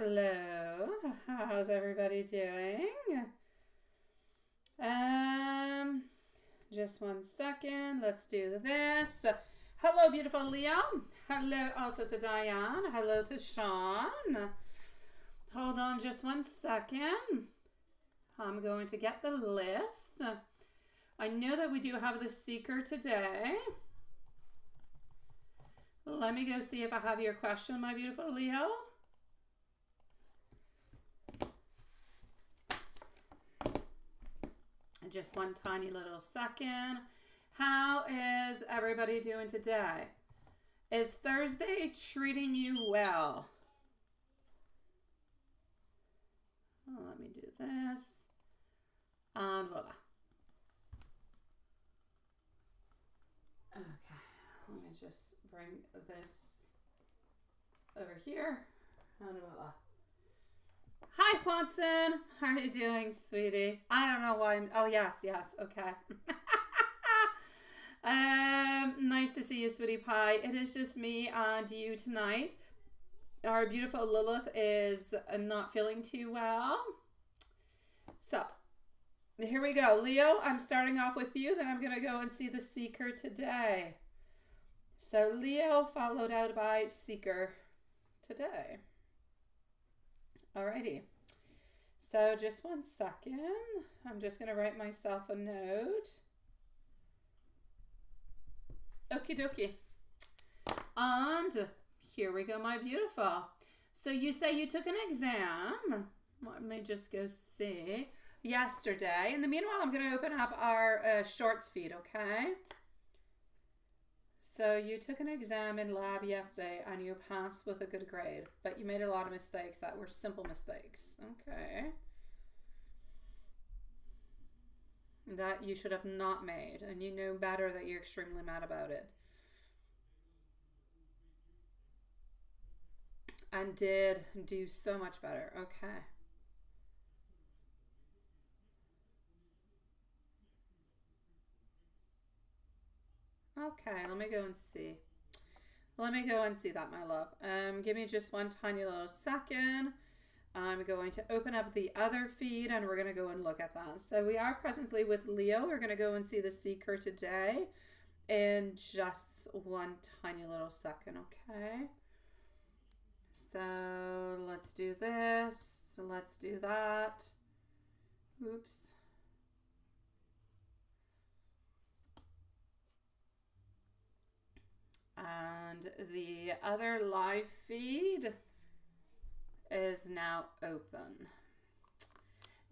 Hello. How's everybody doing? Just one second. Let's do this. Hello, beautiful Leo. Hello also to Diane. Hello to Sean. Hold on just one second. I'm going to get the list. I know that we do have the seeker today. Let me go see if I have your question, my beautiful Leo. Just one tiny little second. How is everybody doing today? Is Thursday treating you well? Oh, let me do this. And voila. Okay, let me just bring this over here. And voila. Hi, Watson. How are you doing, sweetie? I don't know why I'm... Oh, yes, okay. Nice to see you, sweetie pie. It is just me and you tonight. Our beautiful Lilith is not feeling too well. So, here we go. Leo, I'm starting off with you. Then I'm going to go and see the seeker today. So, Leo followed out by seeker today. Alrighty, so just one second. I'm just going to write myself a note. Okie dokie. And here we go, my beautiful. So you say you took an exam. Let me just go see. Yesterday. In the meanwhile, I'm going to open up our shorts feed, okay? So you took an exam in lab yesterday and you passed with a good grade, but you made a lot of mistakes that were simple mistakes. Okay. That you should have not made, and you know better that you're extremely mad about it. And did do so much better. Okay. Okay, let me go and see. Let me go and see that, my love. Give me just one tiny little second. I'm going to open up the other feed and we're going to go and look at that. So we are presently with Leo. We're going to go and see the seeker today in just one tiny little second, okay? So let's do this. Let's do that. Oops. And the other live feed is now open.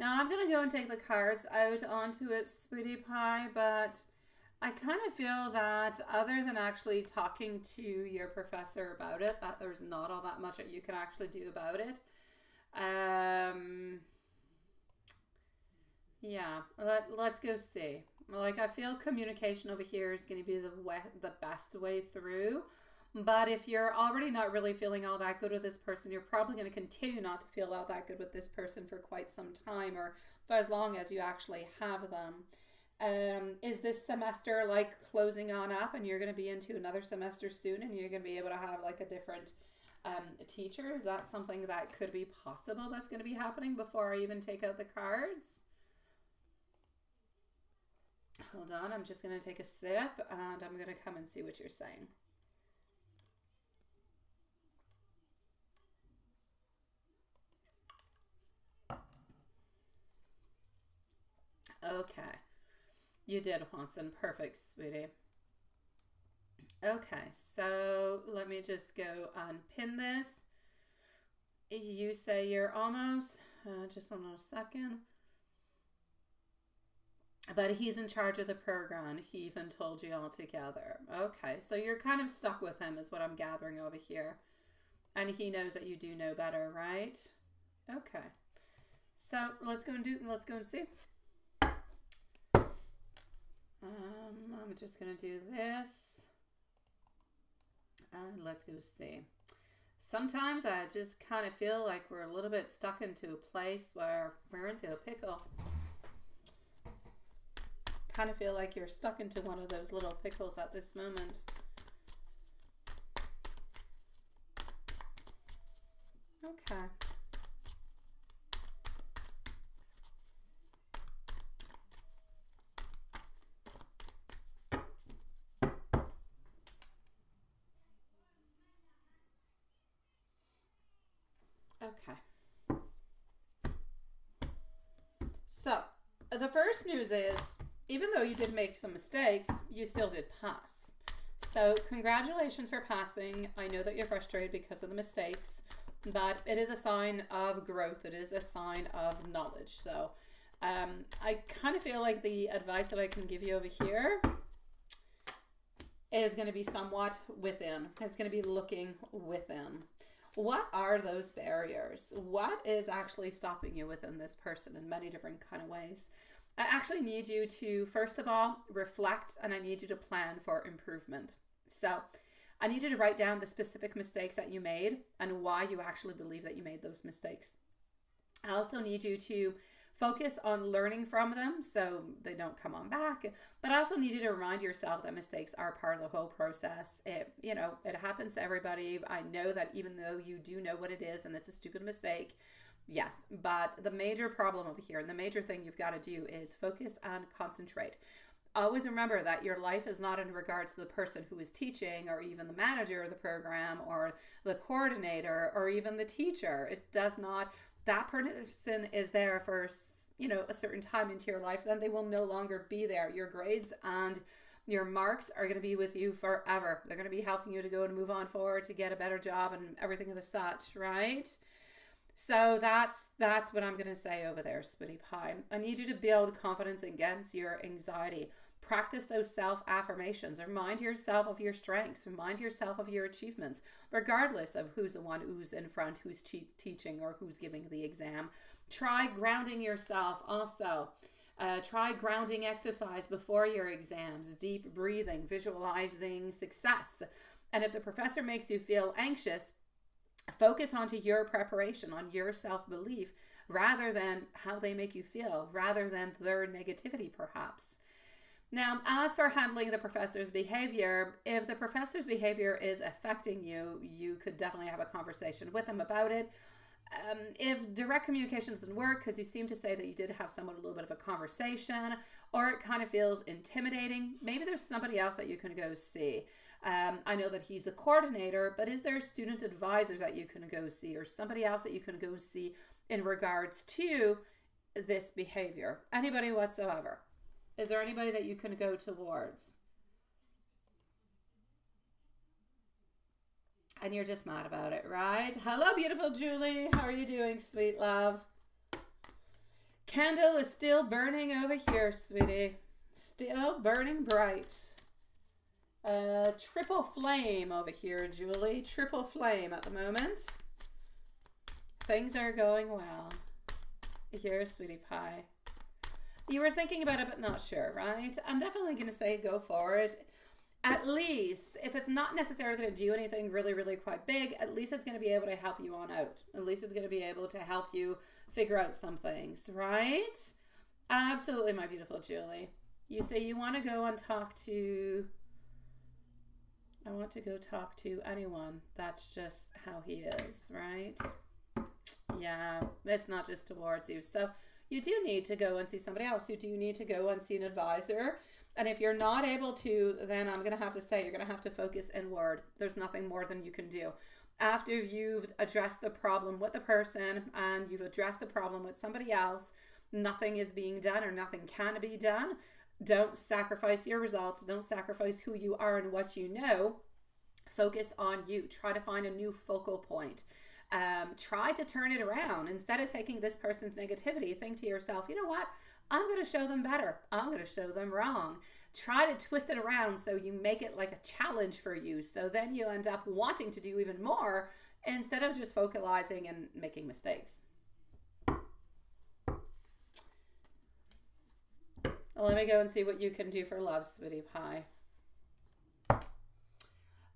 Now I'm going to go and take the cards out onto it, sweetie pie, but I kind of feel that other than actually talking to your professor about it, that there's not all that much that you can actually do about it. Yeah, let's go see. Like, I feel communication over here is going to be the best way through. But if you're already not really feeling all that good with this person, you're probably going to continue not to feel all that good with this person for quite some time, or for as long as you actually have them. Is this semester like closing on up and you're going to be into another semester soon and you're going to be able to have like a different teacher? Is that something that could be possible that's going to be happening before I even take out the cards? Hold on, I'm just going to take a sip and I'm going to come and see what you're saying. Okay, you did, Watson. Perfect, sweetie. Okay, so let me just go and pin this. You say you're almost, just one little second. But he's in charge of the program. He even told you all together. Okay, so you're kind of stuck with him is what I'm gathering over here. And he knows that you do know better, right? Okay. So let's go and see. I'm just going to do this. And let's go see. Sometimes I just kind of feel like we're a little bit stuck into a place where we're into a pickle. Kind of feel like you're stuck into one of those little pickles at this moment. Okay. Okay. So, the first news is, even though you did make some mistakes, you still did pass. So, congratulations for passing. I know that you're frustrated because of the mistakes, but it is a sign of growth. It is a sign of knowledge. So, I kind of feel like the advice that I can give you over here is going to be somewhat within. It's going to be looking within. What are those barriers? What is actually stopping you within this person in many different kind of ways? I actually need you to, first of all, reflect, and I need you to plan for improvement. So I need you to write down the specific mistakes that you made and why you actually believe that you made those mistakes. I also need you to focus on learning from them so they don't come on back. But I also need you to remind yourself that mistakes are part of the whole process. It happens to everybody. I know that even though you do know what it is and it's a stupid mistake, yes, but the major problem over here and the major thing you've got to do is focus and concentrate. Always remember that your life is not in regards to the person who is teaching or even the manager of the program or the coordinator or even the teacher. It does not. That person is there for, a certain time into your life, then they will no longer be there. Your grades and your marks are going to be with you forever. They're going to be helping you to go and move on forward to get a better job and everything of the such, right? So that's what I'm going to say over there, Sweetie Pie. I need you to build confidence against your anxiety. Practice those self-affirmations. Remind yourself of your strengths. Remind yourself of your achievements, regardless of who's the one who's in front, who's teaching, or who's giving the exam. Try grounding yourself also. Try grounding exercise before your exams, deep breathing, visualizing success. And if the professor makes you feel anxious, focus onto your preparation, on your self-belief, rather than how they make you feel, rather than their negativity perhaps. Now, as for handling the professor's behavior, if the professor's behavior is affecting you, you could definitely have a conversation with them about it. If direct communication doesn't work, because you seem to say that you did have somewhat a little bit of a conversation, or it kind of feels intimidating, maybe there's somebody else that you can go see. I know that he's the coordinator, but is there student advisors that you can go see, or somebody else that you can go see in regards to this behavior? Anybody whatsoever? Is there anybody that you can go towards? And you're just mad about it, right? Hello, beautiful Julie. How are you doing, sweet love? Candle is still burning over here, sweetie. Still burning bright. Triple flame over here, Julie. Triple flame at the moment. Things are going well. Here, sweetie pie. You were thinking about it, but not sure, right? I'm definitely going to say go for it. At least, if it's not necessarily going to do anything really, really quite big, at least it's going to be able to help you on out. At least it's going to be able to help you figure out some things, right? Absolutely, my beautiful Julie. You say you want to go and talk to... I want to go talk to anyone. That's just how he is, right? Yeah, it's not just towards you. So you do need to go and see somebody else. You do need to go and see an advisor. And if you're not able to, then I'm going to have to say you're going to have to focus inward. There's nothing more than you can do. After you've addressed the problem with the person and you've addressed the problem with somebody else, nothing is being done or nothing can be done. Don't sacrifice your results. Don't sacrifice who you are and what you know. Focus on you. Try to find a new focal point. Try to turn it around. Instead of taking this person's negativity, think to yourself, you know what? I'm going to show them better. I'm going to show them wrong. Try to twist it around so you make it like a challenge for you. So then you end up wanting to do even more instead of just focalizing and making mistakes. Let me go and see what you can do for love, sweetie pie.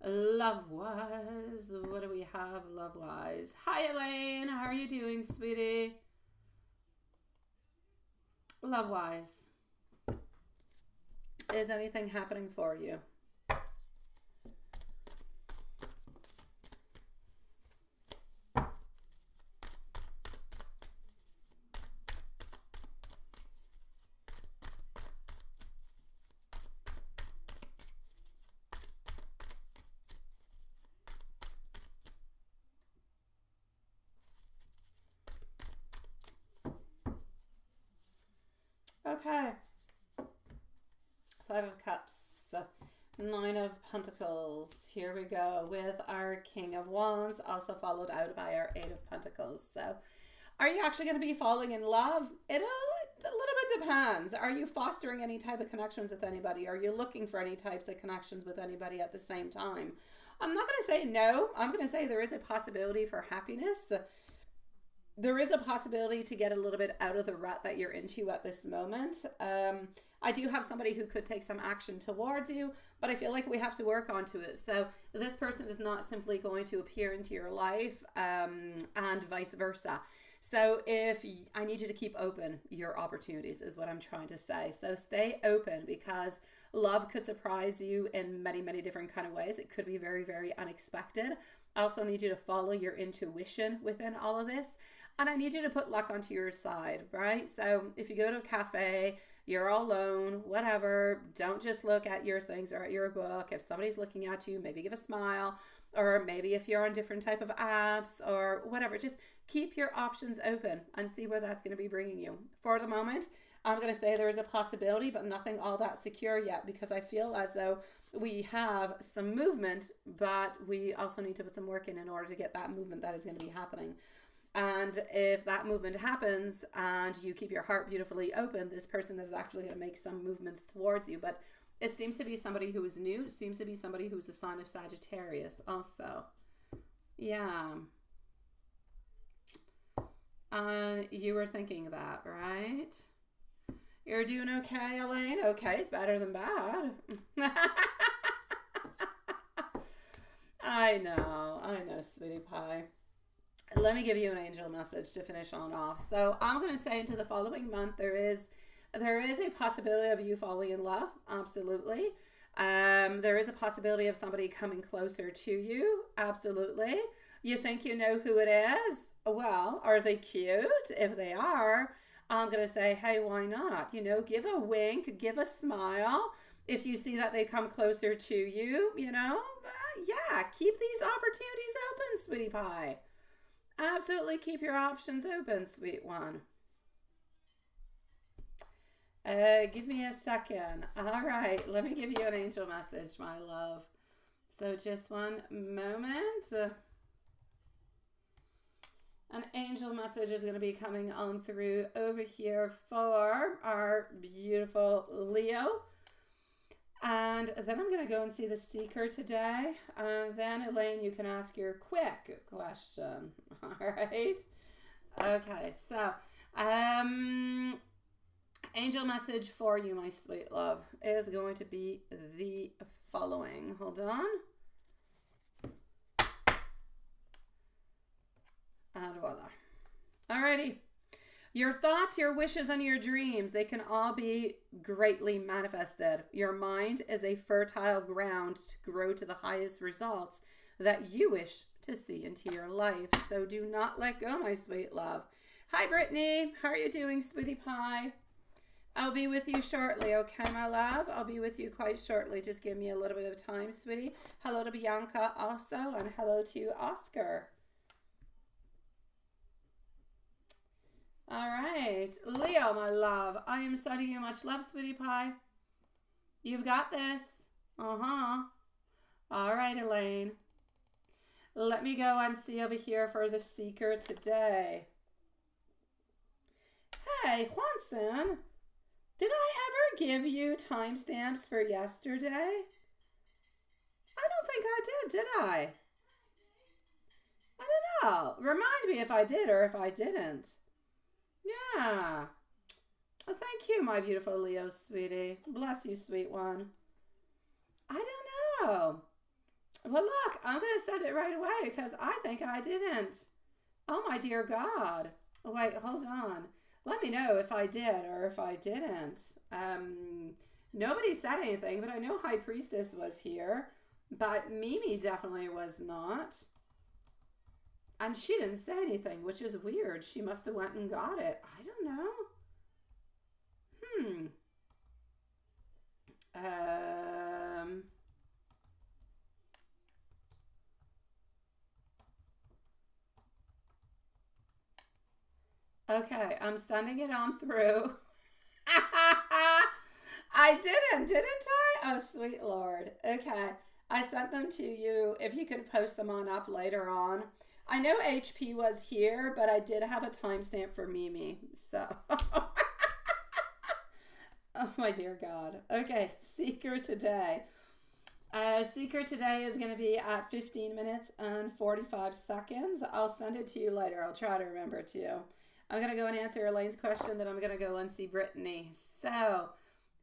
Love-wise, what do we have love-wise? Hi, Elaine. How are you doing, sweetie? Love-wise, is anything happening for you? Okay. Five of Cups. Nine of Pentacles. Here we go with our King of Wands, also followed out by our Eight of Pentacles. So, are you actually going to be falling in love? It a little bit depends. Are you fostering any type of connections with anybody? Are you looking for any types of connections with anybody at the same time? I'm not going to say no. I'm going to say there is a possibility for happiness. There is a possibility to get a little bit out of the rut that you're into at this moment. I do have somebody who could take some action towards you, but I feel like we have to work onto it. So this person is not simply going to appear into your life, and vice versa. So I need you to keep open your opportunities is what I'm trying to say. So stay open, because love could surprise you in many, many different kind of ways. It could be very, very unexpected. I also need you to follow your intuition within all of this. And I need you to put luck onto your side, right? So if you go to a cafe, you're all alone, whatever, don't just look at your things or at your book. If somebody's looking at you, maybe give a smile. Or maybe if you're on different type of apps or whatever, just keep your options open and see where that's going to be bringing you. For the moment, I'm going to say there is a possibility, but nothing all that secure yet, because I feel as though we have some movement, but we also need to put some work in order to get that movement that is going to be happening. And if that movement happens and you keep your heart beautifully open, this person is actually going to make some movements towards you. But it seems to be somebody who is new. It seems to be somebody who is a sign of Sagittarius also. Yeah. You were thinking that, right? You're doing okay, Elaine? Okay, it's better than bad. I know, sweetie pie. Let me give you an angel message to finish on off. So I'm going to say into the following month, there is a possibility of you falling in love. Absolutely. There is a possibility of somebody coming closer to you. Absolutely. You think you know who it is? Well, are they cute? If they are, I'm going to say, hey, why not? You know, give a wink, give a smile. If you see that they come closer to you, yeah, keep these opportunities open, sweetie pie. Absolutely keep your options open, sweet one. Give me a second. All right, let me give you an angel message, my love. So just one moment. An angel message is going to be coming on through over here for our beautiful Leo. And then I'm going to go and see the seeker today. And then, Elaine, you can ask your quick question. All right. Okay. So, angel message for you, my sweet love, is going to be the following. Hold on. And voila. Alrighty. Your thoughts, your wishes, and your dreams, they can all be greatly manifested. Your mind is a fertile ground to grow to the highest results that you wish to see into your life. So do not let go, my sweet love. Hi, Brittany. How are you doing, sweetie pie? I'll be with you shortly, okay, my love? I'll be with you quite shortly. Just give me a little bit of time, sweetie. Hello to Bianca also, and hello to Oscar. All right, Leo, my love, I am sending you much love, sweetie pie. You've got this. All right, Elaine. Let me go and see over here for the seeker today. Hey, Juanson, did I ever give you timestamps for yesterday? I don't think I did I? I don't know. Remind me if I did or if I didn't. Yeah. Well, thank you, my beautiful Leo, sweetie. Bless you, sweet one. I don't know. Well, look, I'm going to send it right away because I think I didn't. Oh, my dear God. Wait, hold on. Let me know if I did or if I didn't. Nobody said anything, but I know High Priestess was here. But Mimi definitely was not. And she didn't say anything, which is weird. She must have went and got it. I don't know. Okay, I'm sending it on through. I didn't I? Oh, sweet Lord. Okay. I sent them to you. If you could post them on up later on. I know HP was here, but I did have a timestamp for Mimi. So, oh my dear God. Okay, Seeker today. Seeker today is going to be at 15 minutes and 45 seconds. I'll send it to you later. I'll try to remember to. I'm going to go and answer Elaine's question, then I'm going to go and see Brittany. So,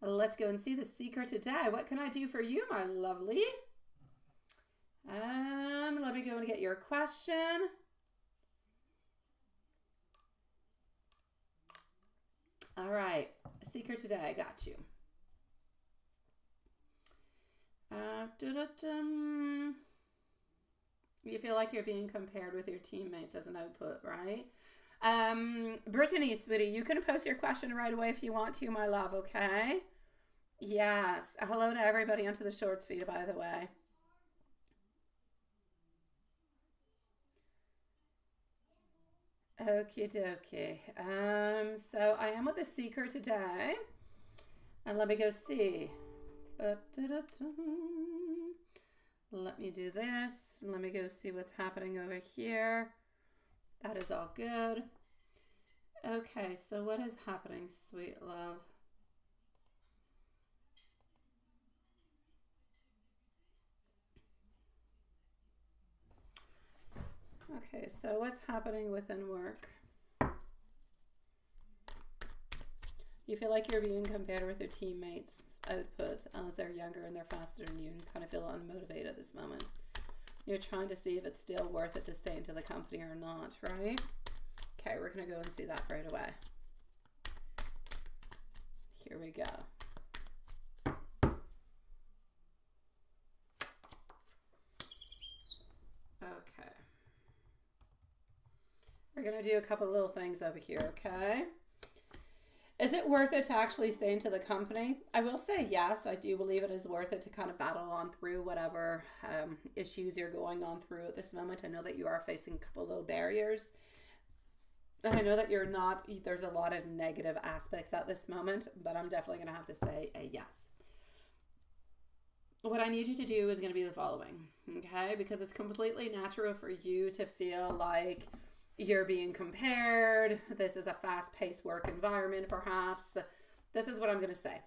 let's go and see the Seeker today. What can I do for you, my lovely? Let me go and get your question. All right, Seeker today, I got you. You feel like you're being compared with your teammates as an output, right? Brittany, sweetie, you can post your question right away if you want to, my love, okay? Yes. Hello to everybody onto the shorts feed, by the way. Okie dokie. So I am with the Seeker today. And let me go see. Let me do this. Let me go see what's happening over here. That is all good. Okay, so what is happening, sweet love? Okay, so what's happening within work? You feel like you're being compared with your teammates' output as they're younger and they're faster than you, and you kind of feel unmotivated at this moment. You're trying to see if it's still worth it to stay into the company or not, right? Okay, we're going to go and see that right away. Here we go. Okay. We're going to do a couple little things over here, okay? Is it worth it to actually stay into the company? I will say yes, I do believe it is worth it to kind of battle on through whatever issues you're going on through at this moment. I know that you are facing a couple little barriers. And I know that you're not, there's a lot of negative aspects at this moment, but I'm definitely going to have to say a yes. What I need you to do is going to be the following, okay? Because it's completely natural for you to feel like you're being compared. This is a fast-paced work environment, perhaps. This is what I'm going to say.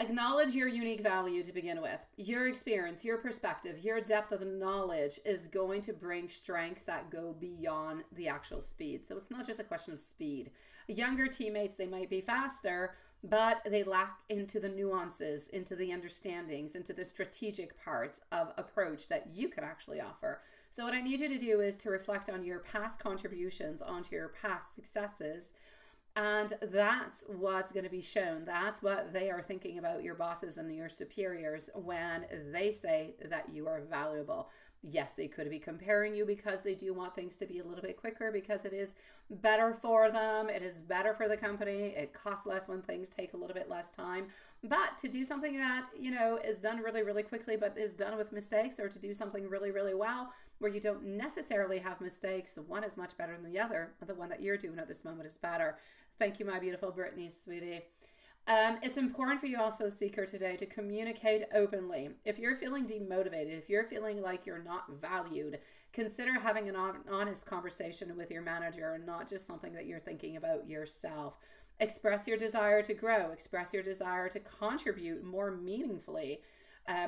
Acknowledge your unique value to begin with. Your experience, your perspective, your depth of knowledge is going to bring strengths that go beyond the actual speed. So it's not just a question of speed. Younger teammates, they might be faster, but they lack into the nuances, into the understandings, into the strategic parts of approach that you can actually offer. So what I need you to do is to reflect on your past contributions, onto your past successes, and that's what's going to be shown. That's what they are thinking about, your bosses and your superiors, when they say that you are valuable. Yes, they could be comparing you because they do want things to be a little bit quicker, because it is better for them. It is better for the company. It costs less when things take a little bit less time. But to do something that, you know, is done really, really quickly, but is done with mistakes, or to do something really, really well, where you don't necessarily have mistakes, one is much better than the other. The one that you're doing at this moment is better. Thank you, my beautiful Brittany, sweetie. It's important for you also, Seeker, today to communicate openly. If you're feeling demotivated, if you're feeling like you're not valued, consider having an honest conversation with your manager, and not just something that you're thinking about yourself. Express your desire to grow. Express your desire to contribute more meaningfully.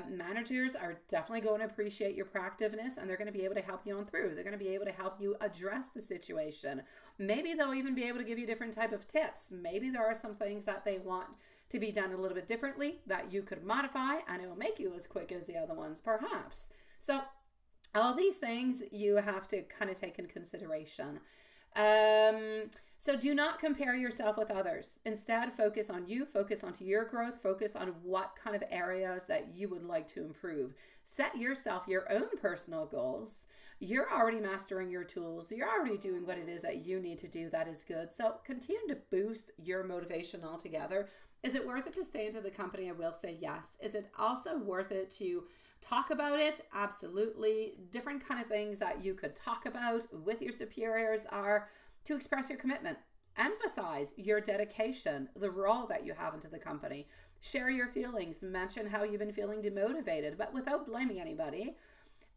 Managers are definitely going to appreciate your proactiveness, and they're going to be able to help you on through. They're going to be able to help you address the situation. Maybe they'll even be able to give you different type of tips. Maybe there are some things that they want to be done a little bit differently that you could modify, and it will make you as quick as the other ones, perhaps. So all these things you have to kind of take in consideration. So do not compare yourself with others. Instead, focus on you, focus onto your growth, focus on what kind of areas that you would like to improve. Set yourself your own personal goals. You're already mastering your tools. You're already doing what it is that you need to do. That is good. So continue to boost your motivation altogether. Is it worth it to stay into the company? I will say yes. Is it also worth it to talk about it? Absolutely. Different kind of things that you could talk about with your superiors are to express your commitment. emphasize your dedication, the role that you have into the company. Share your feelings, mention how you've been feeling demotivated, but without blaming anybody.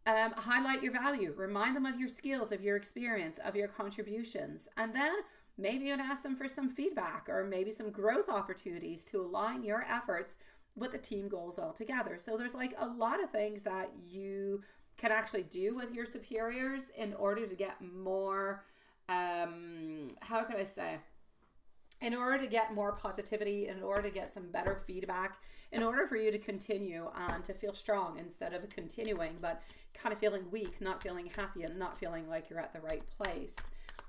Highlight your value, remind them of your skills, of your experience, of your contributions, and then maybe you'd ask them for some feedback or maybe some growth opportunities to align your efforts with the team goals altogether. So there's like a lot of things that you can actually do with your superiors in order to get more, how can I say, in order to get more positivity, in order to get some better feedback, in order for you to continue and to feel strong instead of continuing, but kind of feeling weak, not feeling happy, and not feeling like you're at the right place.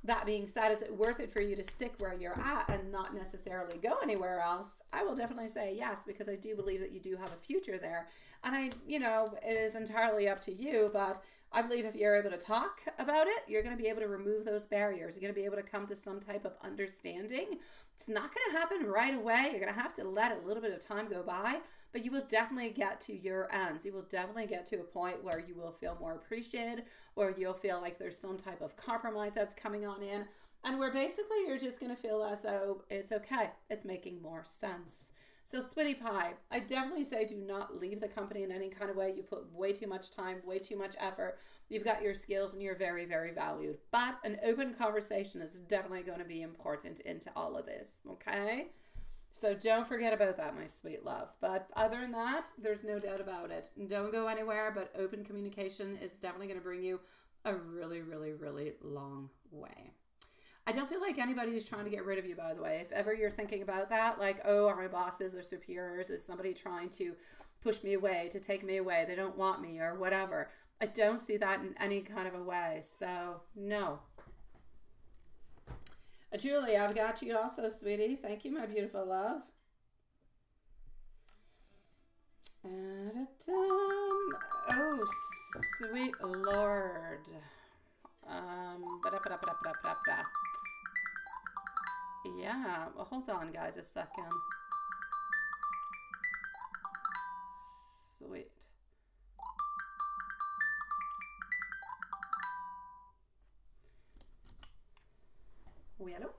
That being said, is it worth it for you to stick where you're at and not necessarily go anywhere else? I will definitely say yes, because I do believe that you do have a future there. And it is entirely up to you, but I believe if you're able to talk about it, you're going to be able to remove those barriers. You're going to be able to come to some type of understanding. It's not going to happen right away. You're going to have to let a little bit of time go by, but you will definitely get to your ends. You will definitely get to a point where you will feel more appreciated, where you'll feel like there's some type of compromise that's coming on in, and where basically you're just going to feel as though it's okay. It's making more sense. So Sweetie Pie, I definitely say do not leave the company in any kind of way. You put way too much time, way too much effort. You've got your skills and you're very, very valued. But an open conversation is definitely going to be important into all of this, okay? So don't forget about that, my sweet love. But other than that, there's no doubt about it. Don't go anywhere, but open communication is definitely going to bring you a really, really, really long way. I don't feel like anybody is trying to get rid of you, by the way. If ever you're thinking about that, like, oh, are my bosses or superiors, is somebody trying to push me away, to take me away, they don't want me or whatever. I don't see that in any kind of a way. So, no. Julie, I've got you also, sweetie. Thank you, my beautiful love. Oh, sweet Lord. Yeah, well, hold on, guys, a second. Sweet. Oui, allô?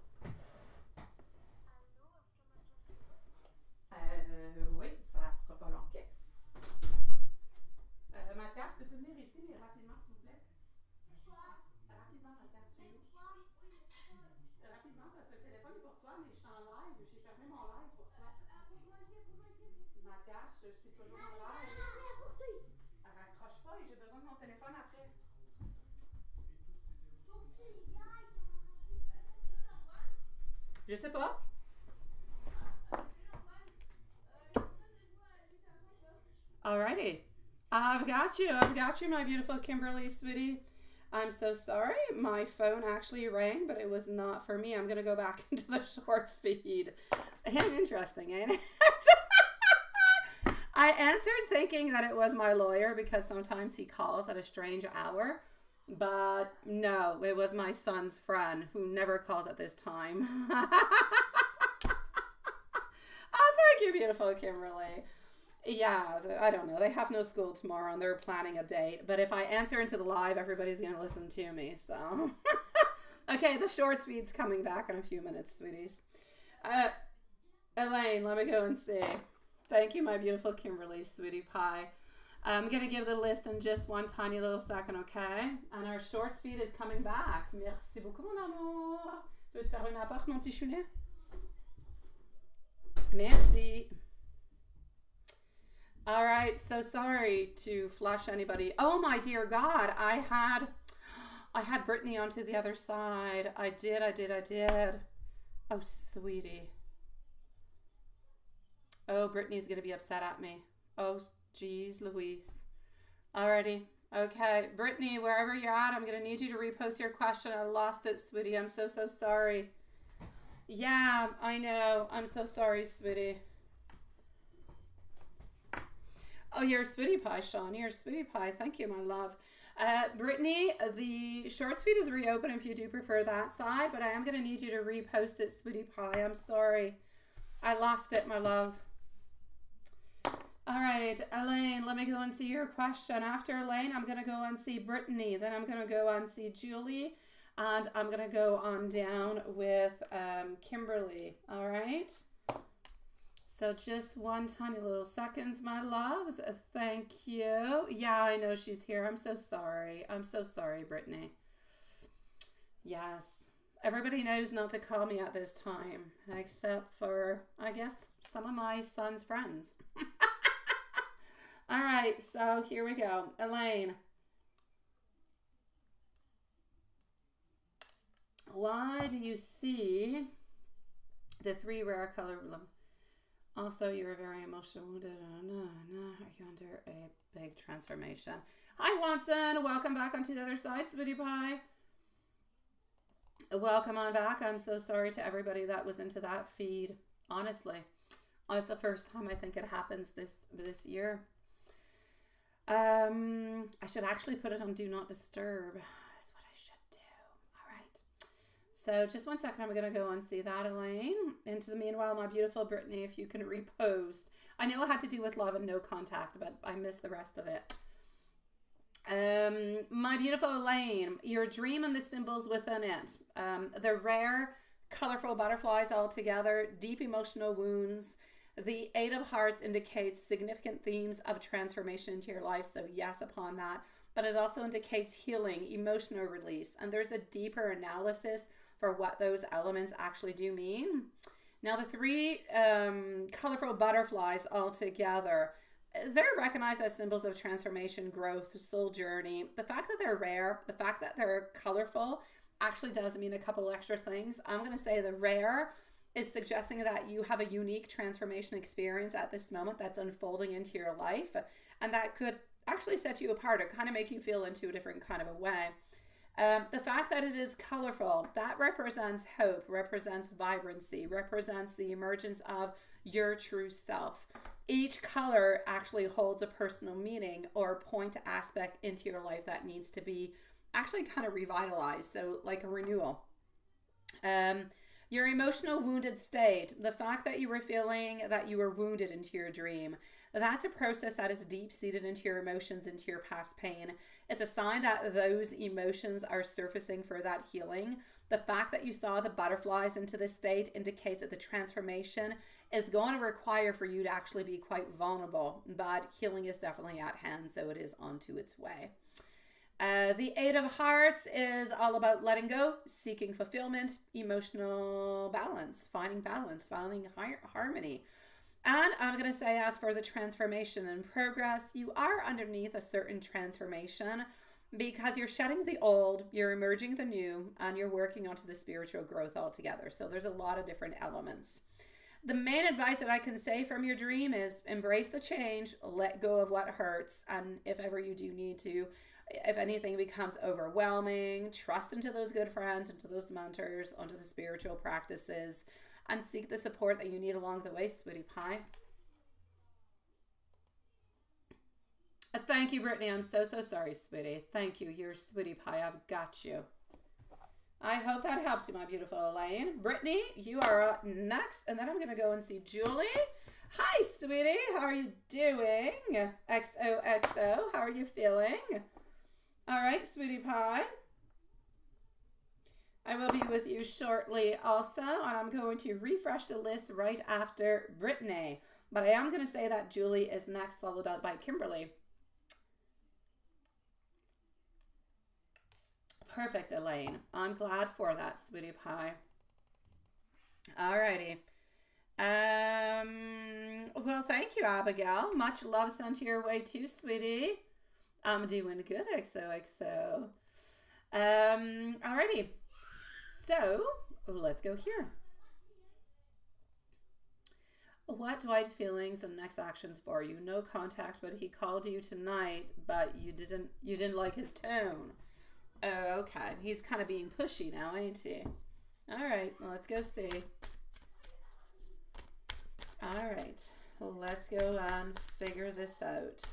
Oui, ça sera pas long. OK. Mathias, peux-tu venir ici rapidement, s'il vous plaît? Rapidement, Mathias, c'est où? Rapidement, parce que le téléphone est pour toi, mais je suis en live. J'ai fermé mon live pour toi. Mathias, je suis toujours en live. Raccroche pas et j'ai besoin de mon téléphone après. Je sais pas. Alrighty. I've got you, my beautiful Kimberly, sweetie. I'm so sorry. My phone actually rang, but it was not for me. I'm going to go back into the shorts feed. Interesting, ain't it? I answered thinking that it was my lawyer because sometimes he calls at a strange hour. But no, it was my son's friend who never calls at this time. Oh, thank you, beautiful Kimberly. Yeah, I don't know. They have no school tomorrow and they're planning a date. But if I answer into the live, everybody's going to listen to me. So, okay, the shorts feed's coming back in a few minutes, sweeties. Elaine, let me go and see. Thank you, my beautiful Kimberly, sweetie pie. I'm going to give the list in just one tiny little second, okay? And our shorts feed is coming back. Merci beaucoup, mon amour. Tu veux te fermer ma porte, mon petit chounet? Merci. All right, so sorry to flush anybody. Oh my dear God, I had Brittany onto the other side. I did. Oh, sweetie. Oh, Brittany's gonna be upset at me. Oh, geez, Louise. Alrighty. Okay, Brittany, wherever you're at, I'm gonna need you to repost your question. I lost it, sweetie. I'm so sorry. Yeah, I know. I'm so sorry, sweetie. Oh, you're a sweetie pie, Sean. You're a sweetie pie. Thank you, my love. Brittany, the shorts feed is reopened if you do prefer that side, but I am going to need you to repost it, sweetie pie. I'm sorry. I lost it, my love. All right, Elaine, let me go and see your question. After Elaine, I'm going to go and see Brittany. Then I'm going to go and see Julie. And I'm going to go on down with Kimberly. All right. So just one tiny little seconds, my loves. Thank you. Yeah, I know she's here. I'm so sorry. I'm so sorry, Brittany. Yes. Everybody knows not to call me at this time, except for, I guess, some of my son's friends. All right, so here we go. Elaine. Why do you see the 3 rare color? Also, you're very emotional wounded. Are you under a big transformation? Hi, Watson. Welcome back onto the other side, Sweetie Pie. Welcome on back. I'm so sorry to everybody that was into that feed. Honestly, it's the first time I think it happens this year. I should actually put it on Do Not Disturb. That's what I should do. All right. So just one second. I'm going to go and see that, Elaine. Into the meanwhile, my beautiful Brittany, if you can repost. I know it had to do with love and no contact, but I missed the rest of it. My beautiful Elaine, your dream and the symbols within it. The rare, colorful butterflies all together, deep emotional wounds. The 8 of Hearts indicates significant themes of transformation into your life. So yes, upon that. But it also indicates healing, emotional release. And there's a deeper analysis for what those elements actually do mean. Now the 3 colorful butterflies all together, they're recognized as symbols of transformation, growth, soul journey. The fact that they're rare, the fact that they're colorful actually does mean a couple extra things. I'm going to say the rare is suggesting that you have a unique transformation experience at this moment that's unfolding into your life. And that could actually set you apart or kind of make you feel into a different kind of a way. The fact that it is colorful, that represents hope, represents vibrancy, represents the emergence of your true self. Each color actually holds a personal meaning or point aspect into your life that needs to be actually kind of revitalized. So like a renewal. Your emotional wounded state, the fact that you were feeling that you were wounded into your dream, that's a process that is deep-seated into your emotions, into your past pain. It's a sign that those emotions are surfacing for that healing. The fact that you saw the butterflies into this state indicates that the transformation is going to require for you to actually be quite vulnerable, but healing is definitely at hand, so it is onto its way. The 8 of Hearts is all about letting go, seeking fulfillment, emotional balance, finding harmony. And I'm going to say, as for the transformation and progress, you are underneath a certain transformation because you're shedding the old, you're emerging the new, and you're working onto the spiritual growth altogether. So there's a lot of different elements. The main advice that I can say from your dream is embrace the change, let go of what hurts, and if ever you do need to, if anything becomes overwhelming, trust into those good friends, into those mentors, onto the spiritual practices, and seek the support that you need along the way, Sweetie Pie. Thank you, Brittany. I'm so sorry, sweetie. Thank you. You're Sweetie Pie. I've got you. I hope that helps you, my beautiful Elaine. Brittany, you are up next, and then I'm going to go and see Julie. Hi, sweetie. How are you doing? XOXO. How are you feeling? All right, Sweetie Pie. I will be with you shortly also, and I'm going to refresh the list right after Brittany. But I am going to say that Julie is next, followed out by Kimberly. Perfect, Elaine. I'm glad for that, Sweetie Pie. Alrighty. Well, thank you, Abigail. Much love sent your way too, sweetie. I'm doing good, XOXO. Alrighty. So, let's go here. What Dwight feelings and next actions for you? No contact, but he called you tonight, but you didn't like his tone. Oh, okay. He's kind of being pushy now, ain't he? All right, let's go see. All right, let's go and figure this out.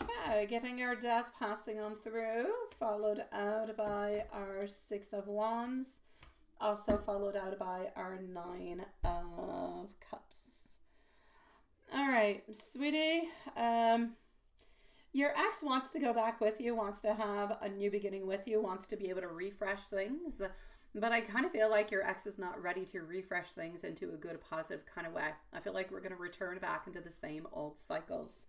Okay, getting our Death passing on through, followed out by our Six of Wands, also followed out by our Nine of Cups. All right, sweetie, your ex wants to go back with you, wants to have a new beginning with you, wants to be able to refresh things, but I kind of feel like your ex is not ready to refresh things into a good, positive kind of way. I feel like we're going to return back into the same old cycles.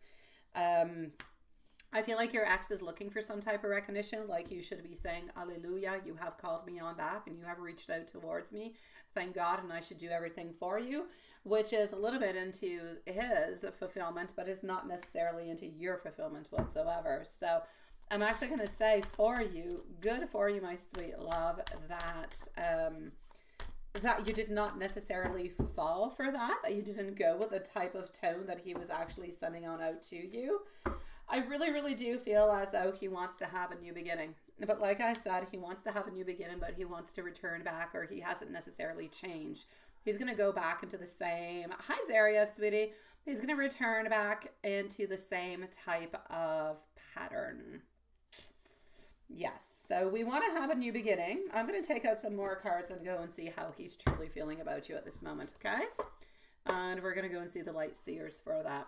I feel like your ex is looking for some type of recognition, like you should be saying, Alleluia, you have called me on back and you have reached out towards me. Thank God, and I should do everything for you, which is a little bit into his fulfillment, but is not necessarily into your fulfillment whatsoever. So I'm actually going to say for you, good for you, my sweet love, that that you did not necessarily fall for that you didn't go with the type of tone that he was actually sending on out to you. I really, really do feel as though he wants to have a new beginning. But like I said, he wants to have a new beginning, but he wants to return back, or he hasn't necessarily changed. He's going to go back into the same, hi Zaria, sweetie. He's going to return back into the same type of pattern. Yes, so we want to have a new beginning. I'm going to take out some more cards and go and see how he's truly feeling about you at this moment, okay? And we're going to go and see the light seers for that.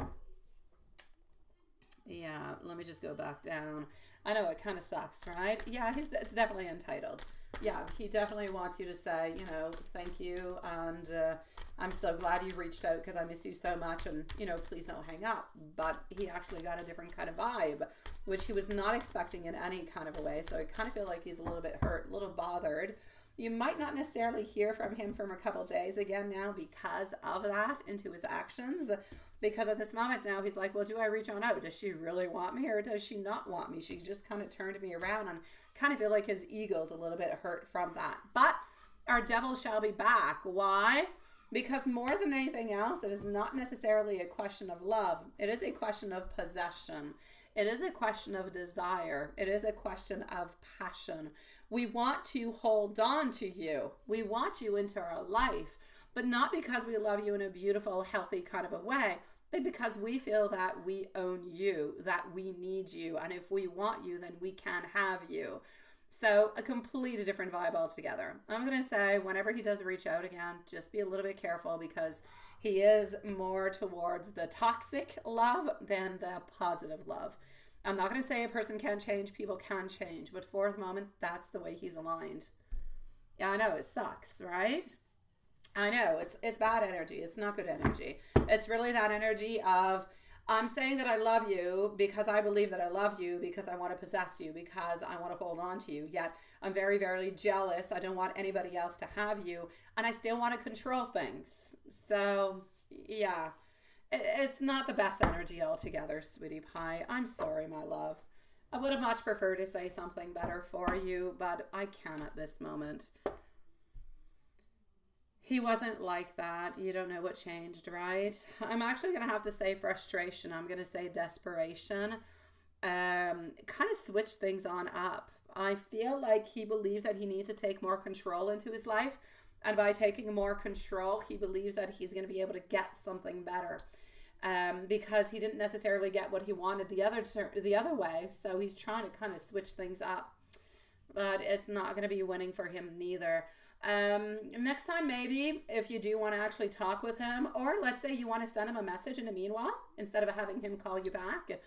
Yeah, let me just go back down. I know it kind of sucks, right? Yeah, it's definitely entitled. Yeah, he definitely wants you to say, you know, thank you, and I'm so glad you reached out because I miss you so much, and, you know, please don't hang up. But he actually got a different kind of vibe, which he was not expecting in any kind of a way. So I kind of feel like he's a little bit hurt, a little bothered. You might not necessarily hear from him for a couple days again now because of that into his actions. Because at this moment now, he's like, well, do I reach on out? Does she really want me or does she not want me? She just kind of turned me around, and kind of feel like his ego's a little bit hurt from that. But our devil shall be back. Why? Because more than anything else, it is not necessarily a question of love. It is a question of possession. It is a question of desire. It is a question of passion. We want to hold on to you. We want you into our life, but not because we love you in a beautiful, healthy kind of a way, but because we feel that we own you, that we need you, and if we want you, then we can have you. So a completely different vibe altogether. I'm going to say whenever he does reach out again, just be a little bit careful because he is more towards the toxic love than the positive love. I'm not going to say a person can't change, people can change, but for the moment, that's the way he's aligned. Yeah, I know, it sucks, right? I know, it's bad energy. It's not good energy. It's really that energy of, I'm saying that I love you because I believe that I love you, because I want to possess you, because I want to hold on to you. Yet I'm very, very jealous. I don't want anybody else to have you, and I still want to control things. So, yeah. It's not the best energy altogether, sweetie pie. I'm sorry, my love. I would have much preferred to say something better for you, but I can't at this moment. He wasn't like that. You don't know what changed, right? I'm actually going to have to say frustration. I'm going to say desperation. Kind of switch things on up. I feel like he believes that he needs to take more control into his life. And by taking more control, he believes that he's going to be able to get something better. Because he didn't necessarily get what he wanted the other way. So he's trying to kind of switch things up. But it's not going to be winning for him neither. Next time, maybe, if you do want to actually talk with him, or let's say you want to send him a message in the meanwhile, instead of having him call you back,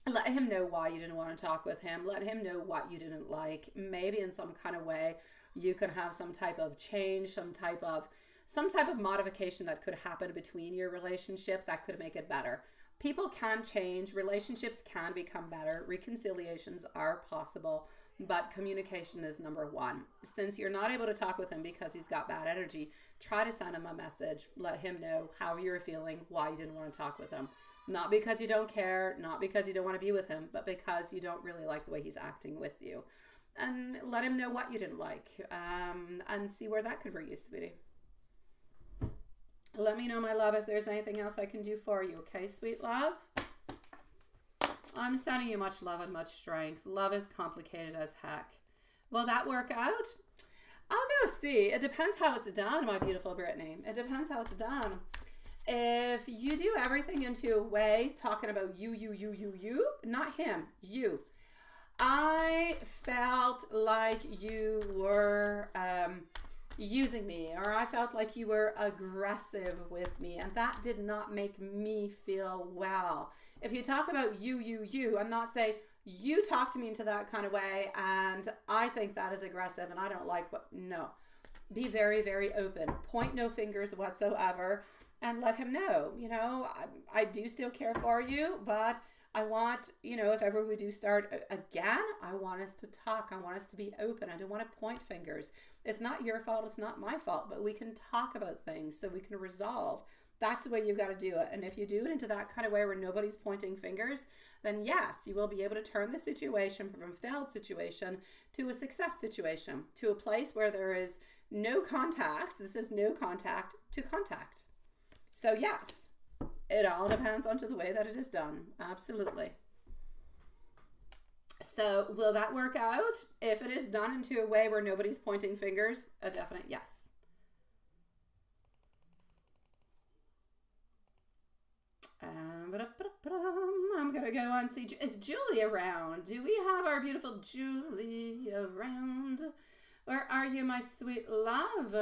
let him know why you didn't want to talk with him. Let him know what you didn't like. Maybe in some kind of way you can have some type of change, some type of modification that could happen between your relationship that could make it better. People can change. Relationships can become better. Reconciliations are possible, but communication is number one. Since you're not able to talk with him because he's got bad energy, try to send him a message. Let him know how you're feeling, why you didn't want to talk with him. Not because you don't care, not because you don't want to be with him, but because you don't really like the way he's acting with you. And let him know what you didn't like, and see where that could bring you, sweetie. Let me know, my love, if there's anything else I can do for you, okay, sweet love? I'm sending you much love and much strength. Love is complicated as heck. Will that work out? I'll go see. It depends how it's done, my beautiful Brittany. It depends how it's done. If you do everything into a way, talking about you, not him, you. I felt like you were using me, or I felt like you were aggressive with me, and that did not make me feel well. If you talk about you, I'm not saying you talked me into that kind of way, and I think that is aggressive, and I don't like what, no. Be very, very open. Point no fingers whatsoever, and let him know, you know, I do still care for you, but I want, you know, if ever we do start again, I want us to talk. I want us to be open. I don't want to point fingers. It's not your fault. It's not my fault, but we can talk about things so we can resolve. That's the way you've got to do it. And if you do it into that kind of way where nobody's pointing fingers, then yes, you will be able to turn the situation from a failed situation to a success situation, to a place where there is no contact. This is no contact to contact. So yes, it all depends on to the way that it is done. Absolutely. So will that work out? If it is done into a way where nobody's pointing fingers, a definite yes. I'm going to go on see, is Julie around? Do we have our beautiful Julie around? Where are you, my sweet love?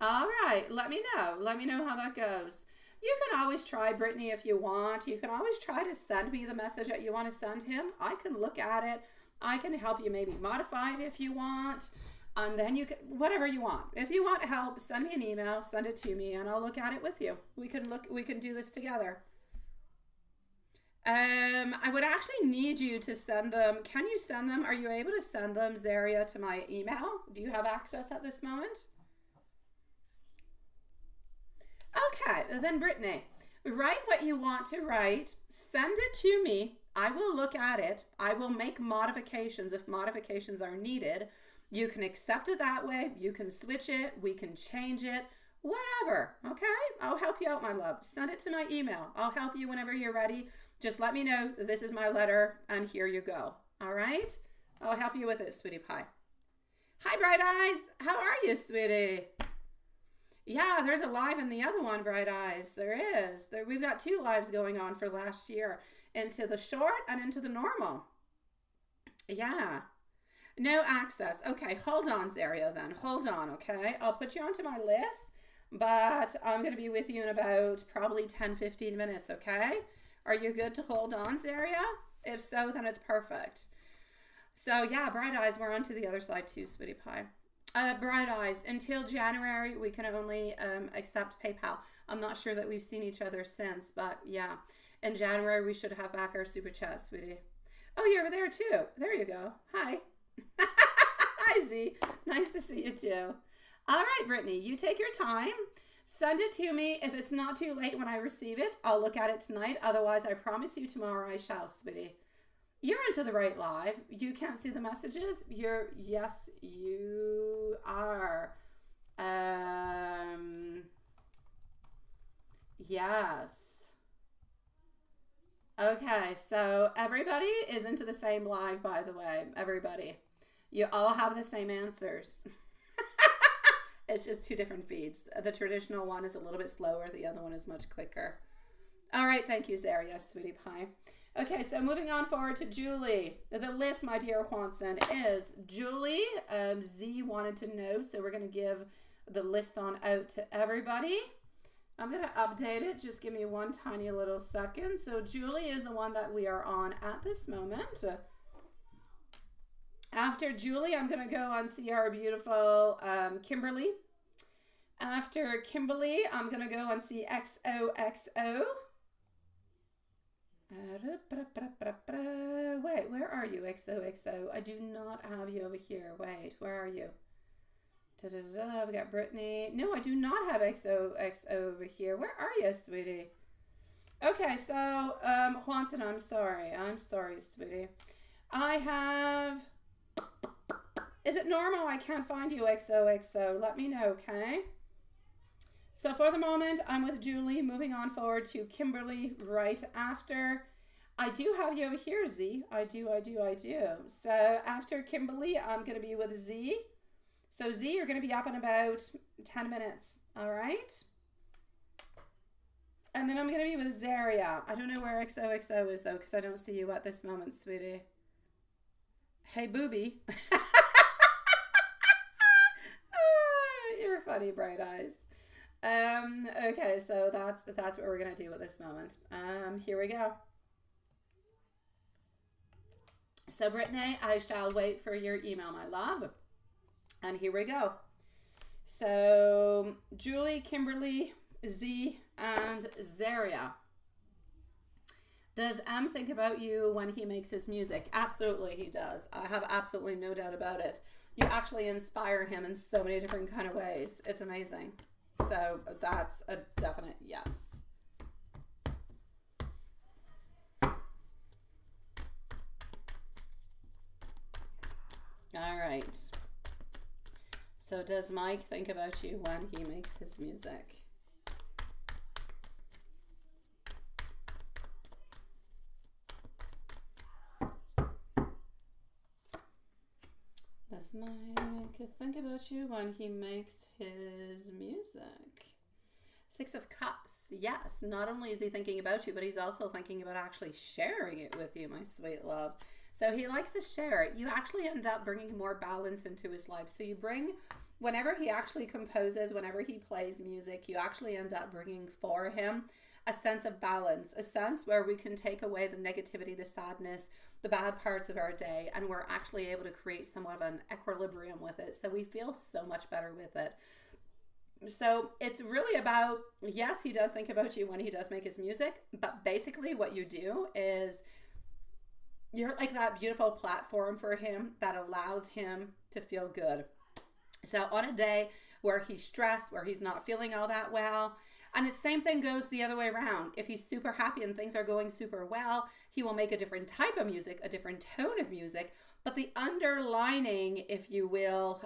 All right, let me know. Let me know how that goes. You can always try, Brittany, if you want. You can always try to send me the message that you want to send him. I can look at it. I can help you maybe modify it if you want. And then you can, whatever you want. If you want help, send me an email, send it to me, and I'll look at it with you. We can do this together. I would actually need you to send them. Can you send them? Are you able to send them, Zaria, to my email? Do you have access at this moment? Okay, then Brittany, write what you want to write, send it to me. I will look at it. I will make modifications if modifications are needed. You can accept it that way. You can switch it. We can change it. Whatever, okay? I'll help you out, my love. Send it to my email. I'll help you whenever you're ready. Just let me know this is my letter and here you go. All right? I'll help you with it, sweetie pie. Hi, Bright Eyes. How are you, sweetie? Yeah, there's a live in the other one, Bright Eyes. There is. We've got 2 lives going on for last year. Into the short and into the normal. Yeah. No access. Okay, hold on, Zaria, then. Hold on, okay? I'll put you onto my list, but I'm going to be with you in about probably 10-15 minutes, okay? Are you good to hold on, Zaria? If so, then it's perfect. So, yeah, Bright Eyes, we're on to the other side too, sweetie pie. Bright Eyes, until January, we can only accept PayPal. I'm not sure that we've seen each other since, but yeah. In January, we should have back our super chat, sweetie. Oh, you're over there too. There you go. Hi. Hi, Z. Nice to see you too. All right, Brittany, you take your time. Send it to me. If it's not too late when I receive it, I'll look at it tonight. Otherwise, I promise you tomorrow I shall, sweetie. You're into the right live. You can't see the messages. Yes, you are. Yes. Okay, so everybody is into the same live, by the way. Everybody. You all have the same answers. It's just 2 different feeds. The traditional one is a little bit slower. The other one is much quicker. All right, thank you, Zaria, sweetie pie. Okay, so moving on forward to Julie. The list, my dear Juanson, is Julie. Z wanted to know, so we're going to give the list on out to everybody. I'm going to update it. Just give me one tiny little second. So Julie is the one that we are on at this moment. After Julie, I'm going to go and see our beautiful Kimberly. After Kimberly, I'm going to go and see XOXO. Wait, where are you, XOXO? I do not have you over here. Wait, where are you? We got Brittany. No, I do not have XOXO over here. Where are you, sweetie? Okay, so, Juanson, I'm sorry. I'm sorry, sweetie. I have... Is it normal I can't find you, XOXO? Let me know, okay? So for the moment, I'm with Julie, moving on forward to Kimberly right after. I do have you over here, Z. I do. So after Kimberly, I'm going to be with Z. So Z, you're going to be up in about 10 minutes. All right. And then I'm going to be with Zaria. I don't know where XOXO is, though, because I don't see you at this moment, sweetie. Hey, booby. You're funny, bright eyes. Okay, so that's what we're going to do at this moment. Here we go. So, Brittany, I shall wait for your email, my love. And here we go. So, Julie, Kimberly, Z, and Zaria. Does M think about you when he makes his music? Absolutely, he does. I have absolutely no doubt about it. You actually inspire him in so many different kind of ways. It's amazing. So that's a definite yes. All right. So does Mike think about you when he makes his music? Does Mike think about you when he makes his music? 6 of Cups. Yes, not only is he thinking about you, but he's also thinking about actually sharing it with you, my sweet love. So he likes to share it. You actually end up bringing more balance into his life. So you bring, whenever he actually composes, whenever he plays music, you actually end up bringing for him a sense of balance, a sense where we can take away the negativity, the sadness, the bad parts of our day, and we're actually able to create somewhat of an equilibrium with it. So we feel so much better with it. So it's really about, yes, he does think about you when he does make his music, but basically what you do is you're like that beautiful platform for him that allows him to feel good. So on a day where he's stressed, where he's not feeling all that well, and the same thing goes the other way around. If he's super happy and things are going super well, he will make a different type of music, a different tone of music, but the underlining, if you will,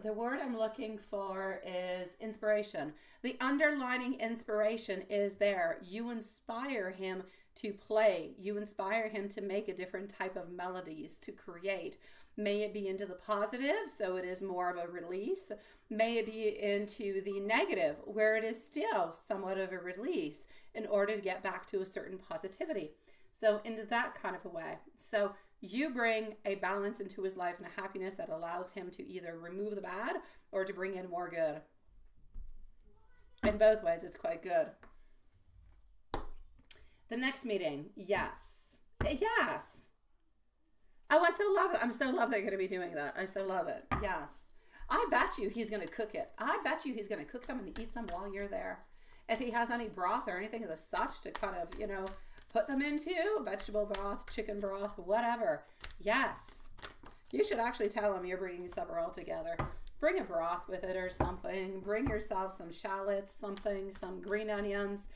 the word I'm looking for is inspiration. The underlining inspiration is there. You inspire him to play. You inspire him to make a different type of melodies, to create. May it be into the positive, so it is more of a release. May it be into the negative, where it is still somewhat of a release in order to get back to a certain positivity. So into that kind of a way. So you bring a balance into his life and a happiness that allows him to either remove the bad or to bring in more good. In both ways, it's quite good. The next meeting, yes. Yes. Oh, I so love it. I'm so love they're going to be doing that. I so love it. Yes. I bet you he's going to cook it. I bet you he's going to cook some and eat some while you're there. If he has any broth or anything of the such to kind of, you know, put them into, vegetable broth, chicken broth, whatever. Yes. You should actually tell him you're bringing supper all together. Bring a broth with it or something. Bring yourself some shallots, something, some green onions,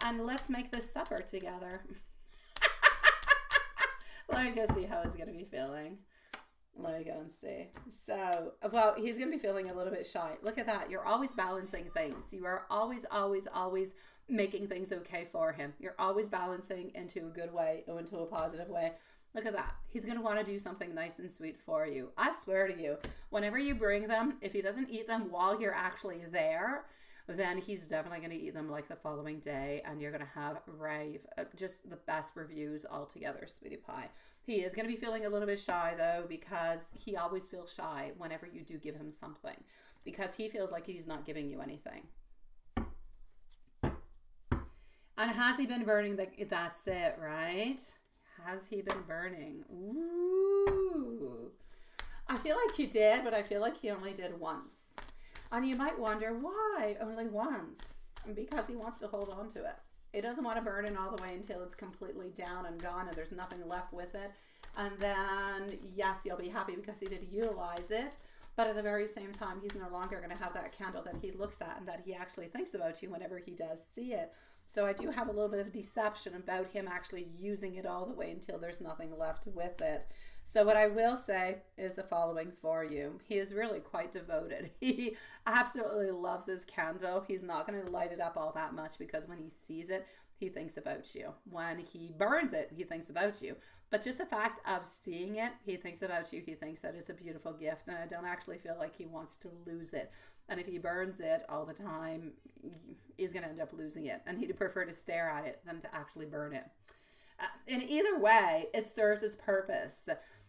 and let's make this supper together. Let me go see how he's going to be feeling. Let me go and see. So, well, he's going to be feeling a little bit shy. Look at that. You're always balancing things. You are always, always, always making things okay for him. You're always balancing into a good way or into a positive way. Look at that. He's going to want to do something nice and sweet for you. I swear to you, whenever you bring them, if he doesn't eat them while you're actually there, then he's definitely going to eat them like the following day, and you're going to have just the best reviews altogether, sweetie pie. He is going to be feeling a little bit shy, though, because he always feels shy whenever you do give him something, because he feels like he's not giving you anything. And has he been burning? That's it, right? Has he been burning? Ooh. I feel like you did, but I feel like he only did once. And you might wonder, why only once? Because he wants to hold on to it. He doesn't want to burn it all the way until it's completely down and gone and there's nothing left with it. And then, yes, you'll be happy because he did utilize it. But at the very same time, he's no longer going to have that candle that he looks at and that he actually thinks about you whenever he does see it. So I do have a little bit of deception about him actually using it all the way until there's nothing left with it. So what I will say is the following for you. He is really quite devoted. He absolutely loves his candle. He's not going to light it up all that much because when he sees it, he thinks about you. When he burns it, he thinks about you. But just the fact of seeing it, he thinks about you. He thinks that it's a beautiful gift. And I don't actually feel like he wants to lose it. And if he burns it all the time, he's going to end up losing it. And he'd prefer to stare at it than to actually burn it. In either way, it serves its purpose.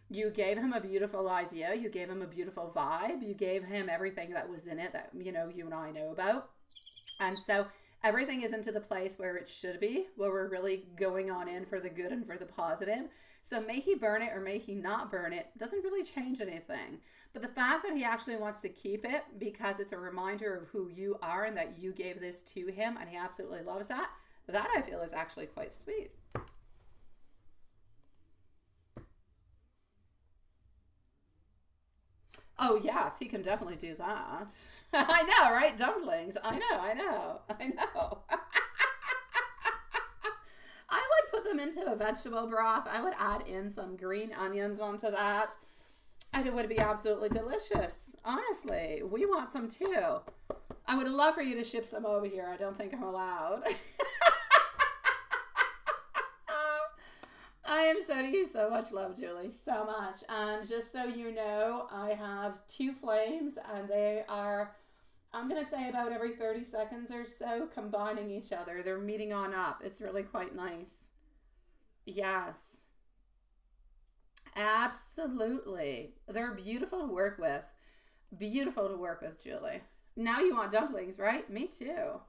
You gave him a beautiful idea. You gave him a beautiful vibe. You gave him everything that was in it that, you know, you and I know about. And so everything is into the place where it should be, where we're really going on in for the good and for the positive. So may he burn it or may he not burn it doesn't really change anything. But the fact that he actually wants to keep it because it's a reminder of who you are and that you gave this to him and he absolutely loves that, that I feel is actually quite sweet. Oh, yes, he can definitely do that. I know, right? Dumplings. I know. I would put them into a vegetable broth. I would add in some green onions onto that. And it would be absolutely delicious. Honestly, we want some too. I would love for you to ship some over here. I don't think I'm allowed. I am sending you so much love, Julie, so much. And just so you know, I have 2 flames and they are, I'm going to say about every 30 seconds or so, combining each other. They're meeting on up. It's really quite nice. Yes. Absolutely. They're beautiful to work with. Beautiful to work with, Julie. Now you want dumplings, right? Me too.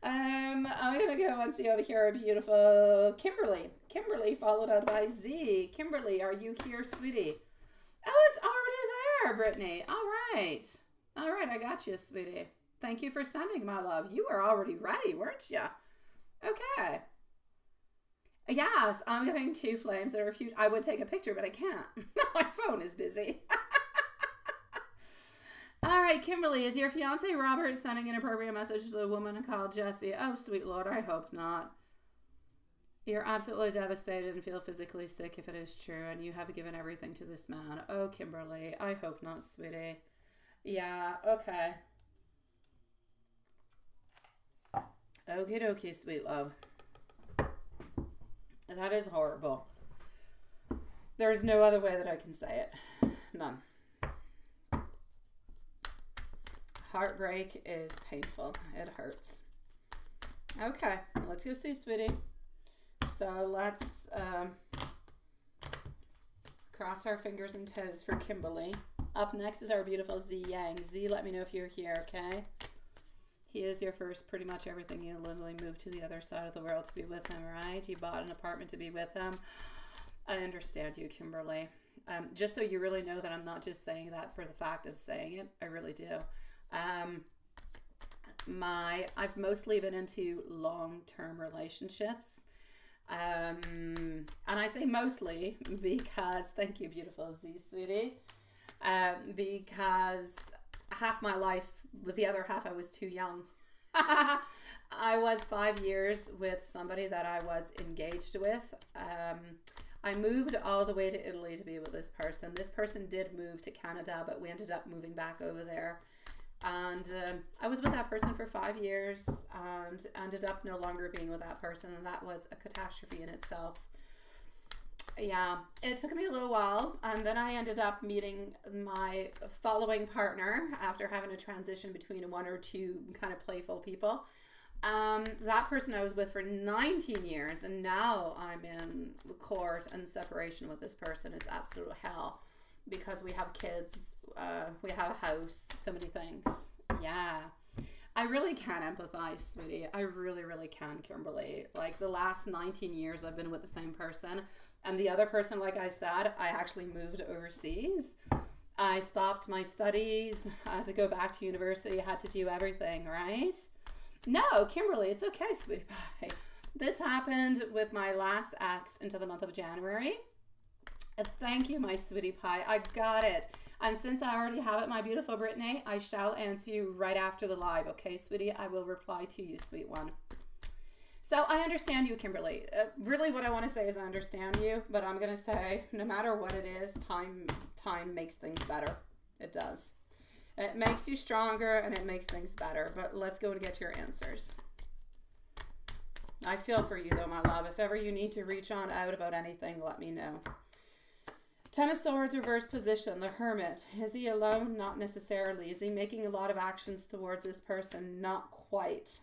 I'm going to go and see over here a beautiful Kimberly. Kimberly followed out by Z. Kimberly, are you here, sweetie? Oh, it's already there, Brittany. All right. All right, I got you, sweetie. Thank you for sending, my love. You were already ready, weren't you? Okay. Yes, I'm getting 2 flames that are few. I would take a picture, but I can't. My phone is busy. All right, Kimberly, is your fiance Robert sending inappropriate messages to a woman called Jessie? Oh, sweet Lord, I hope not. You're absolutely devastated and feel physically sick if it is true, and you have given everything to this man. Oh, Kimberly, I hope not, sweetie. Yeah, okay. Okie dokie, sweet love. That is horrible. There's no other way that I can say it. None. Heartbreak is painful. It hurts. Okay, let's go see, sweetie. So let's cross our fingers and toes for Kimberly. Up next is our beautiful Z Yang. Z, let me know if you're here, okay? He is your first, pretty much everything. You literally moved to the other side of the world to be with him, right? You bought an apartment to be with him. I understand you, Kimberly. Just so you really know that I'm not just saying that for the fact of saying it. I really do. I've mostly been into long-term relationships. And I say mostly because, thank you, beautiful Z, sweetie. Because half my life, with the other half, I was too young. I was 5 years with somebody that I was engaged with. I moved all the way to Italy to be with this person. This person did move to Canada, but we ended up moving back over there. And I was with that person for 5 years and ended up no longer being with that person. And that was a catastrophe in itself. Yeah, it took me a little while. And then I ended up meeting my following partner after having a transition between 1 or 2 kind of playful people. That person I was with for 19 years. And now I'm in court and separation with this person. It's absolute hell. Because we have kids, we have a house, so many things. Yeah. I really can empathize, sweetie. I really, really can, Kimberly. Like the last 19 years I've been with the same person. And the other person, like I said, I actually moved overseas. I stopped my studies. I had to go back to university. I had to do everything, right? No, Kimberly, it's okay, sweetie pie. This happened with my last ex into the month of January. Thank you, my sweetie pie. I got it. And since I already have it, my beautiful Brittany, I shall answer you right after the live. Okay, sweetie? I will reply to you, sweet one. So I understand you, Kimberly. Really what I want to say is I understand you, but I'm going to say no matter what it is, time makes things better. It does. It makes you stronger and it makes things better. But let's go and get your answers. I feel for you though, my love. If ever you need to reach on out about anything, let me know. Ten of Swords, reverse position, the Hermit. Is he alone? Not necessarily. Is he making a lot of actions towards this person? Not quite.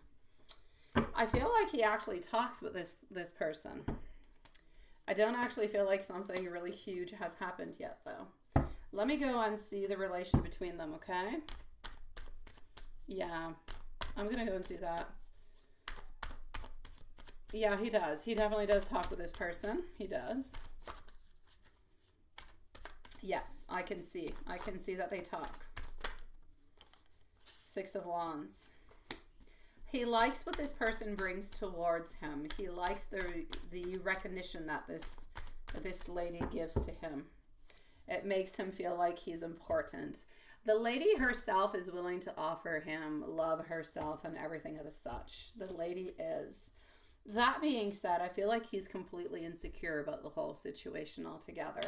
I feel like he actually talks with this person. I don't actually feel like something really huge has happened yet, though. Let me go and see the relation between them, okay? Yeah, I'm going to go and see that. Yeah, he does. He definitely does talk with this person. He does. Yes, I can see. I can see that they talk. Six of Wands. He likes what this person brings towards him. He likes the recognition that this lady gives to him. It makes him feel like he's important. The lady herself is willing to offer him love herself and everything of the such. The lady is. That being said, I feel like he's completely insecure about the whole situation altogether.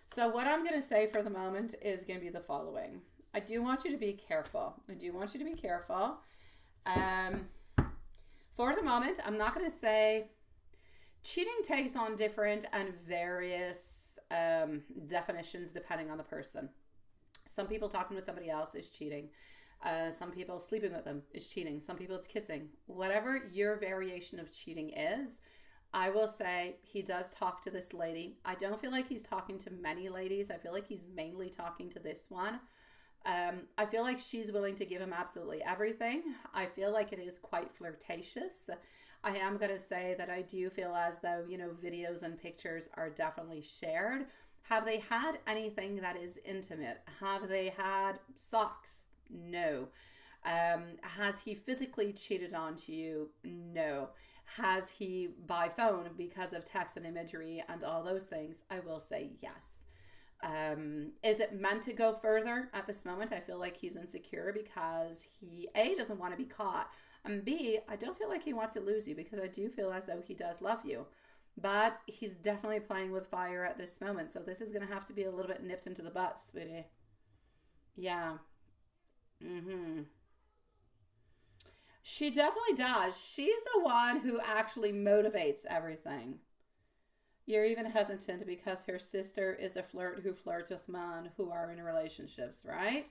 So what I'm going to say for the moment is going to be the following. I do want you to be careful. I do want you to be careful. For the moment, I'm not going to say cheating takes on different and various definitions depending on the person. Some people talking with somebody else is cheating. Some people sleeping with them is cheating. Some people it's kissing. Whatever your variation of cheating is, I will say he does talk to this lady. I don't feel like he's talking to many ladies. I feel like he's mainly talking to this one. I feel like she's willing to give him absolutely everything. I feel like it is quite flirtatious. I am going to say that I do feel as though, you know, videos and pictures are definitely shared. Have they had anything that is intimate? Have they had socks? No. Has he physically cheated on to you? No. Has he by phone because of text and imagery and all those things? I will say yes. Is it meant to go further at this moment? I feel like he's insecure because he, A, doesn't want to be caught, and B, I don't feel like he wants to lose you because I do feel as though he does love you. But he's definitely playing with fire at this moment, so this is going to have to be a little bit nipped into the butt, sweetie. Yeah. She definitely does. She's the one who actually motivates everything. You're even hesitant because her sister is a flirt who flirts with men who are in relationships, right?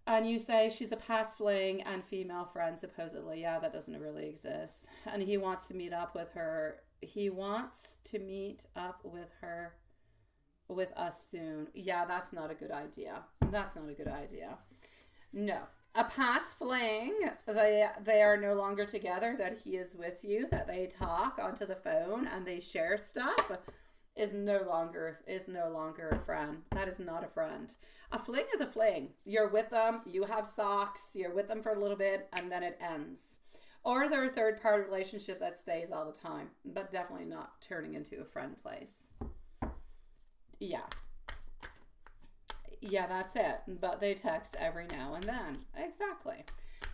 And you say she's a past fling and female friend, supposedly. Yeah, that doesn't really exist. And he wants to meet up with her. He wants to meet up with her, with us soon. Yeah, that's not a good idea. That's not a good idea. No. A past fling, they are no longer together, that he is with you, that they talk onto the phone and they share stuff, is no longer a friend. That is not a friend. A fling is a fling. You're with them, you have socks, you're with them for a little bit, and then it ends. Or they're a third-party relationship that stays all the time, but definitely not turning into a friend place. Yeah. Yeah, that's it. But they text every now and then. Exactly.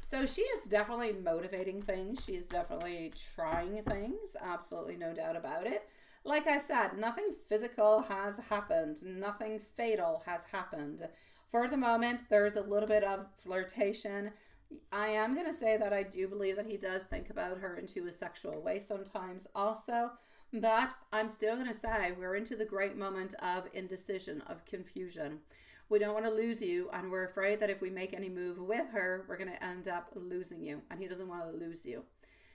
So she is definitely motivating things. She is definitely trying things. Absolutely no doubt about it. Like I said, nothing physical has happened. Nothing fatal has happened. For the moment, there's a little bit of flirtation. I am going to say that I do believe that he does think about her into a sexual way sometimes also. But I'm still going to say we're into the great moment of indecision, of confusion. We don't want to lose you, and we're afraid that if we make any move with her, we're going to end up losing you, and he doesn't want to lose you.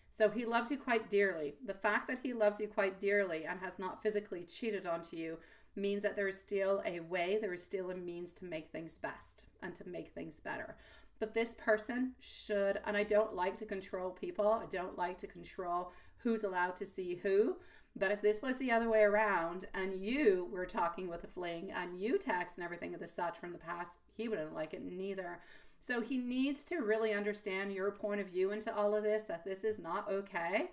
So he loves you quite dearly. The fact that he loves you quite dearly and has not physically cheated onto you means that there is still a way, there is still a means to make things best and to make things better. But this person should, and I don't like to control people, I don't like to control who's allowed to see who, but if this was the other way around and you were talking with a fling and you text and everything of the such from the past, he wouldn't like it neither. So he needs to really understand your point of view into all of this, that this is not okay.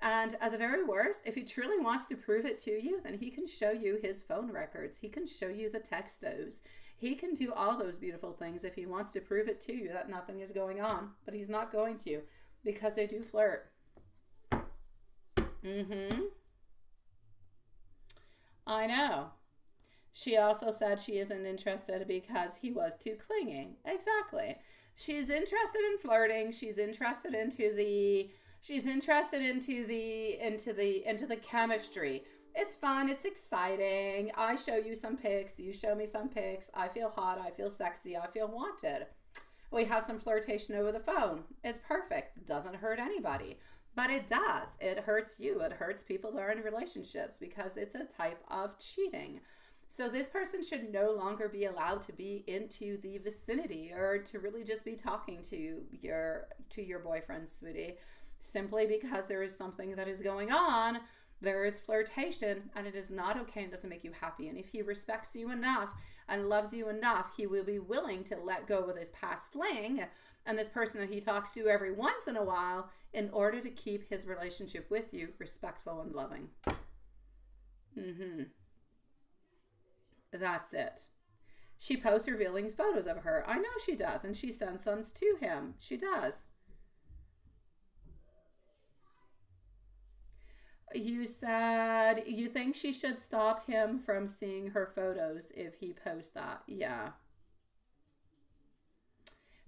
And at the very worst, if he truly wants to prove it to you, then he can show you his phone records. He can show you the textos. He can do all those beautiful things if he wants to prove it to you that nothing is going on. But he's not going to, because they do flirt. I know. She also said she isn't interested because he was too clingy. Exactly. She's interested in flirting. She's interested into the She's interested into the chemistry. It's fun, it's exciting. I show you some pics, you show me some pics. I feel hot, I feel sexy, I feel wanted. We have some flirtation over the phone. It's perfect. It doesn't hurt anybody. But it does. It hurts you. It hurts people that are in relationships because it's a type of cheating. So this person should no longer be allowed to be into the vicinity or to really just be talking to your boyfriend, sweetie, simply because there is something that is going on. There is flirtation, and it is not okay and doesn't make you happy. And if he respects you enough and loves you enough, he will be willing to let go of his past fling and this person that he talks to every once in a while in order to keep his relationship with you respectful and loving. That's it. She posts revealing photos of her. I know she does, and she sends some to him. She does. You said you think she should stop him from seeing her photos if he posts that. Yeah.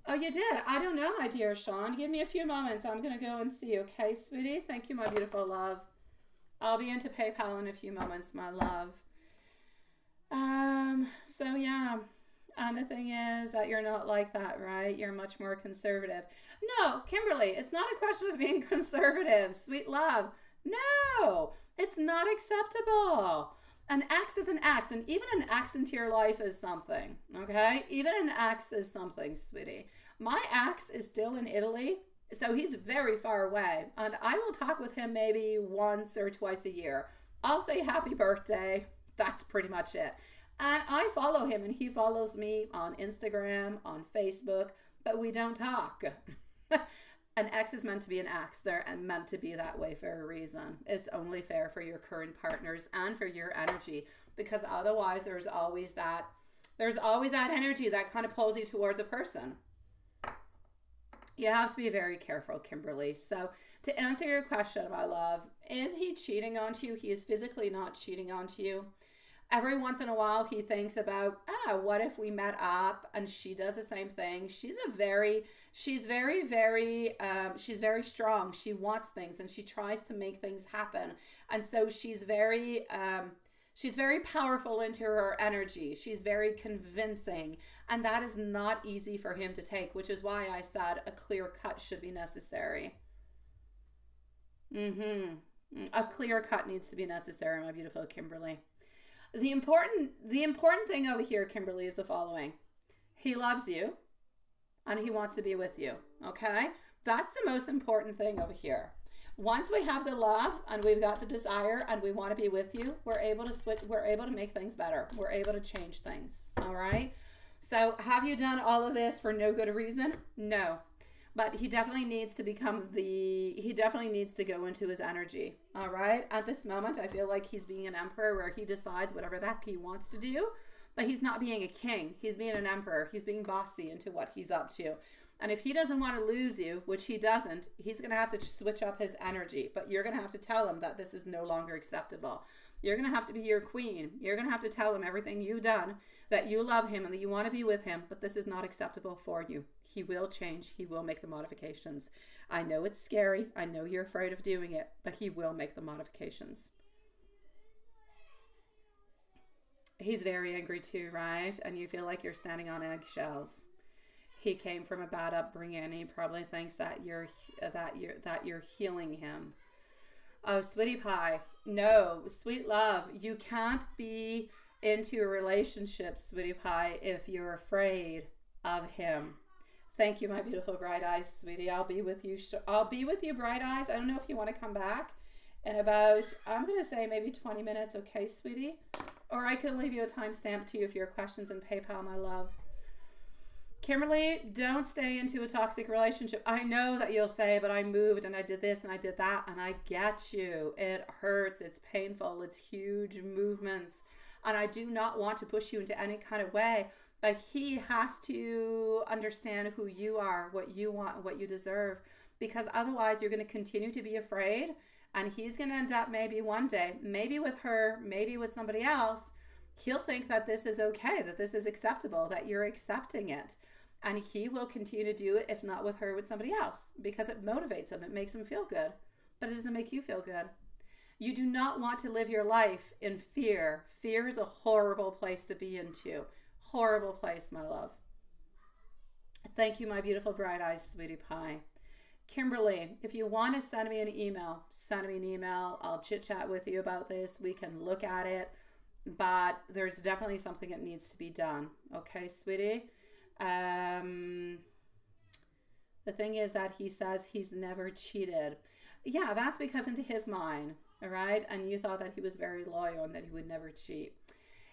Oh, you did? I don't know, my dear Sean. Give me a few moments. I'm going to go and see. Okay, sweetie? Thank you, my beautiful love. I'll be into PayPal in a few moments, my love. So yeah. And the thing is that you're not like that, right? You're much more conservative. No, Kimberly, it's not a question of being conservative, sweet love. No, it's not acceptable. An ex is an ex, and even an ex into your life is something, okay? Even an ex is something, sweetie. My ex is still in Italy, so he's very far away, and I will talk with him maybe once or twice a year. I'll say happy birthday. That's pretty much it. And I follow him, and he follows me on Instagram, on Facebook, but we don't talk. An ex is meant to be an ex. They're meant to be that way for a reason. It's only fair for your current partners and for your energy, because otherwise there's always that energy that kind of pulls you towards a person. You have to be very careful, Kimberly. So to answer your question, my love, is he cheating onto you? He is physically not cheating onto you. Every once in a while, he thinks about, what if we met up? And she does the same thing. She's very strong. She wants things and she tries to make things happen. And so she's very powerful into her energy. She's very convincing. And that is not easy for him to take, which is why I said a clear cut should be necessary. A clear cut needs to be necessary, my beautiful Kimberly. The important thing over here, Kimberly, is the following. He loves you and he wants to be with you. Okay? That's the most important thing over here. Once we have the love and we've got the desire and we want to be with you, we're able to switch, we're able to make things better. We're able to change things. All right? So have you done all of this for no good reason? No. But he definitely needs to go into his energy. All right. At this moment, I feel like he's being an emperor where he decides whatever the heck he wants to do, but he's not being a king. He's being an emperor. He's being bossy into what he's up to. And if he doesn't want to lose you, which he doesn't, he's going to have to switch up his energy, but you're going to have to tell him that this is no longer acceptable. You're going to have to be your queen. You're going to have to tell him everything you've done, that you love him and that you want to be with him, but this is not acceptable for you. He will change. He will make the modifications. I know it's scary. I know you're afraid of doing it, but he will make the modifications. He's very angry too, right? And you feel like you're standing on eggshells. He came from a bad upbringing and he probably thinks that you're healing him. Oh, sweetie pie. No, sweet love. You can't be into a relationship, sweetie pie, if you're afraid of him. Thank you, my beautiful bright eyes, sweetie. I'll be with you. I'll be with you, bright eyes. I don't know if you want to come back in about, I'm going to say maybe 20 minutes. Okay, sweetie? Or I could leave you a timestamp too if your questions in PayPal, my love. Kimberly, don't stay into a toxic relationship. I know that you'll say, but I moved and I did this and I did that, and I get you. It hurts. It's painful. It's huge movements. And I do not want to push you into any kind of way, but he has to understand who you are, what you want, what you deserve, because otherwise you're going to continue to be afraid, and he's going to end up maybe one day, maybe with her, maybe with somebody else. He'll think that this is okay, that this is acceptable, that you're accepting it. And he will continue to do it, if not with her, with somebody else, because it motivates him. It makes him feel good, but it doesn't make you feel good. You do not want to live your life in fear. Fear is a horrible place to be into. Horrible place, my love. Thank you, my beautiful bright eyes, sweetie pie. Kimberly, if you want to send me an email, send me an email. I'll chit chat with you about this. We can look at it, but there's definitely something that needs to be done. Okay, sweetie? The thing is that he says he's never cheated. Yeah, that's because into his mind, all right? And you thought that he was very loyal and that he would never cheat.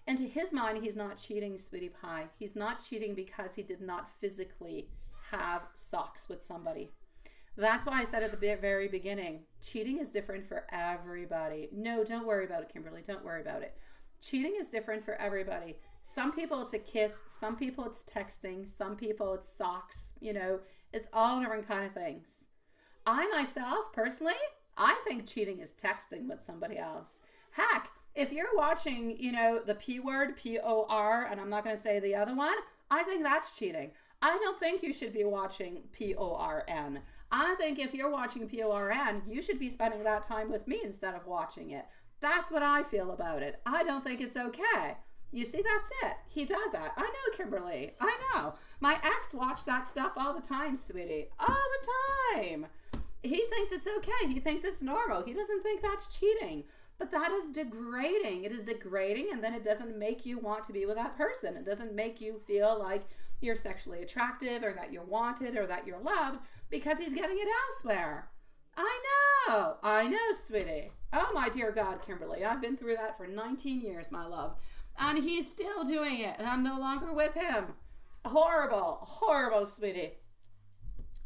Into his mind, he's not cheating, sweetie pie. He's not cheating because he did not physically have sex with somebody. That's why I said at the very beginning, cheating is different for everybody. No, don't worry about it, Kimberly. Don't worry about it. Cheating is different for everybody. Some people it's a kiss. Some people it's texting. Some people it's socks. You know, it's all different kind of things. I myself, personally, I think cheating is texting with somebody else. Heck, if you're watching, you know, the P word, P-O-R, and I'm not going to say the other one, I think that's cheating. I don't think you should be watching P-O-R-N. I think if you're watching P-O-R-N, you should be spending that time with me instead of watching it. That's what I feel about it. I don't think it's okay. You see, that's it. He does that. I know, Kimberly. I know. My ex watched that stuff all the time, sweetie. All the time. He thinks it's okay. He thinks it's normal. He doesn't think that's cheating. But that is degrading. It is degrading, and then it doesn't make you want to be with that person. It doesn't make you feel like you're sexually attractive or that you're wanted or that you're loved because he's getting it elsewhere. I know, sweetie. Oh, my dear God, Kimberly. I've been through that for 19 years, my love. And he's still doing it, and I'm no longer with him. Horrible, horrible, sweetie.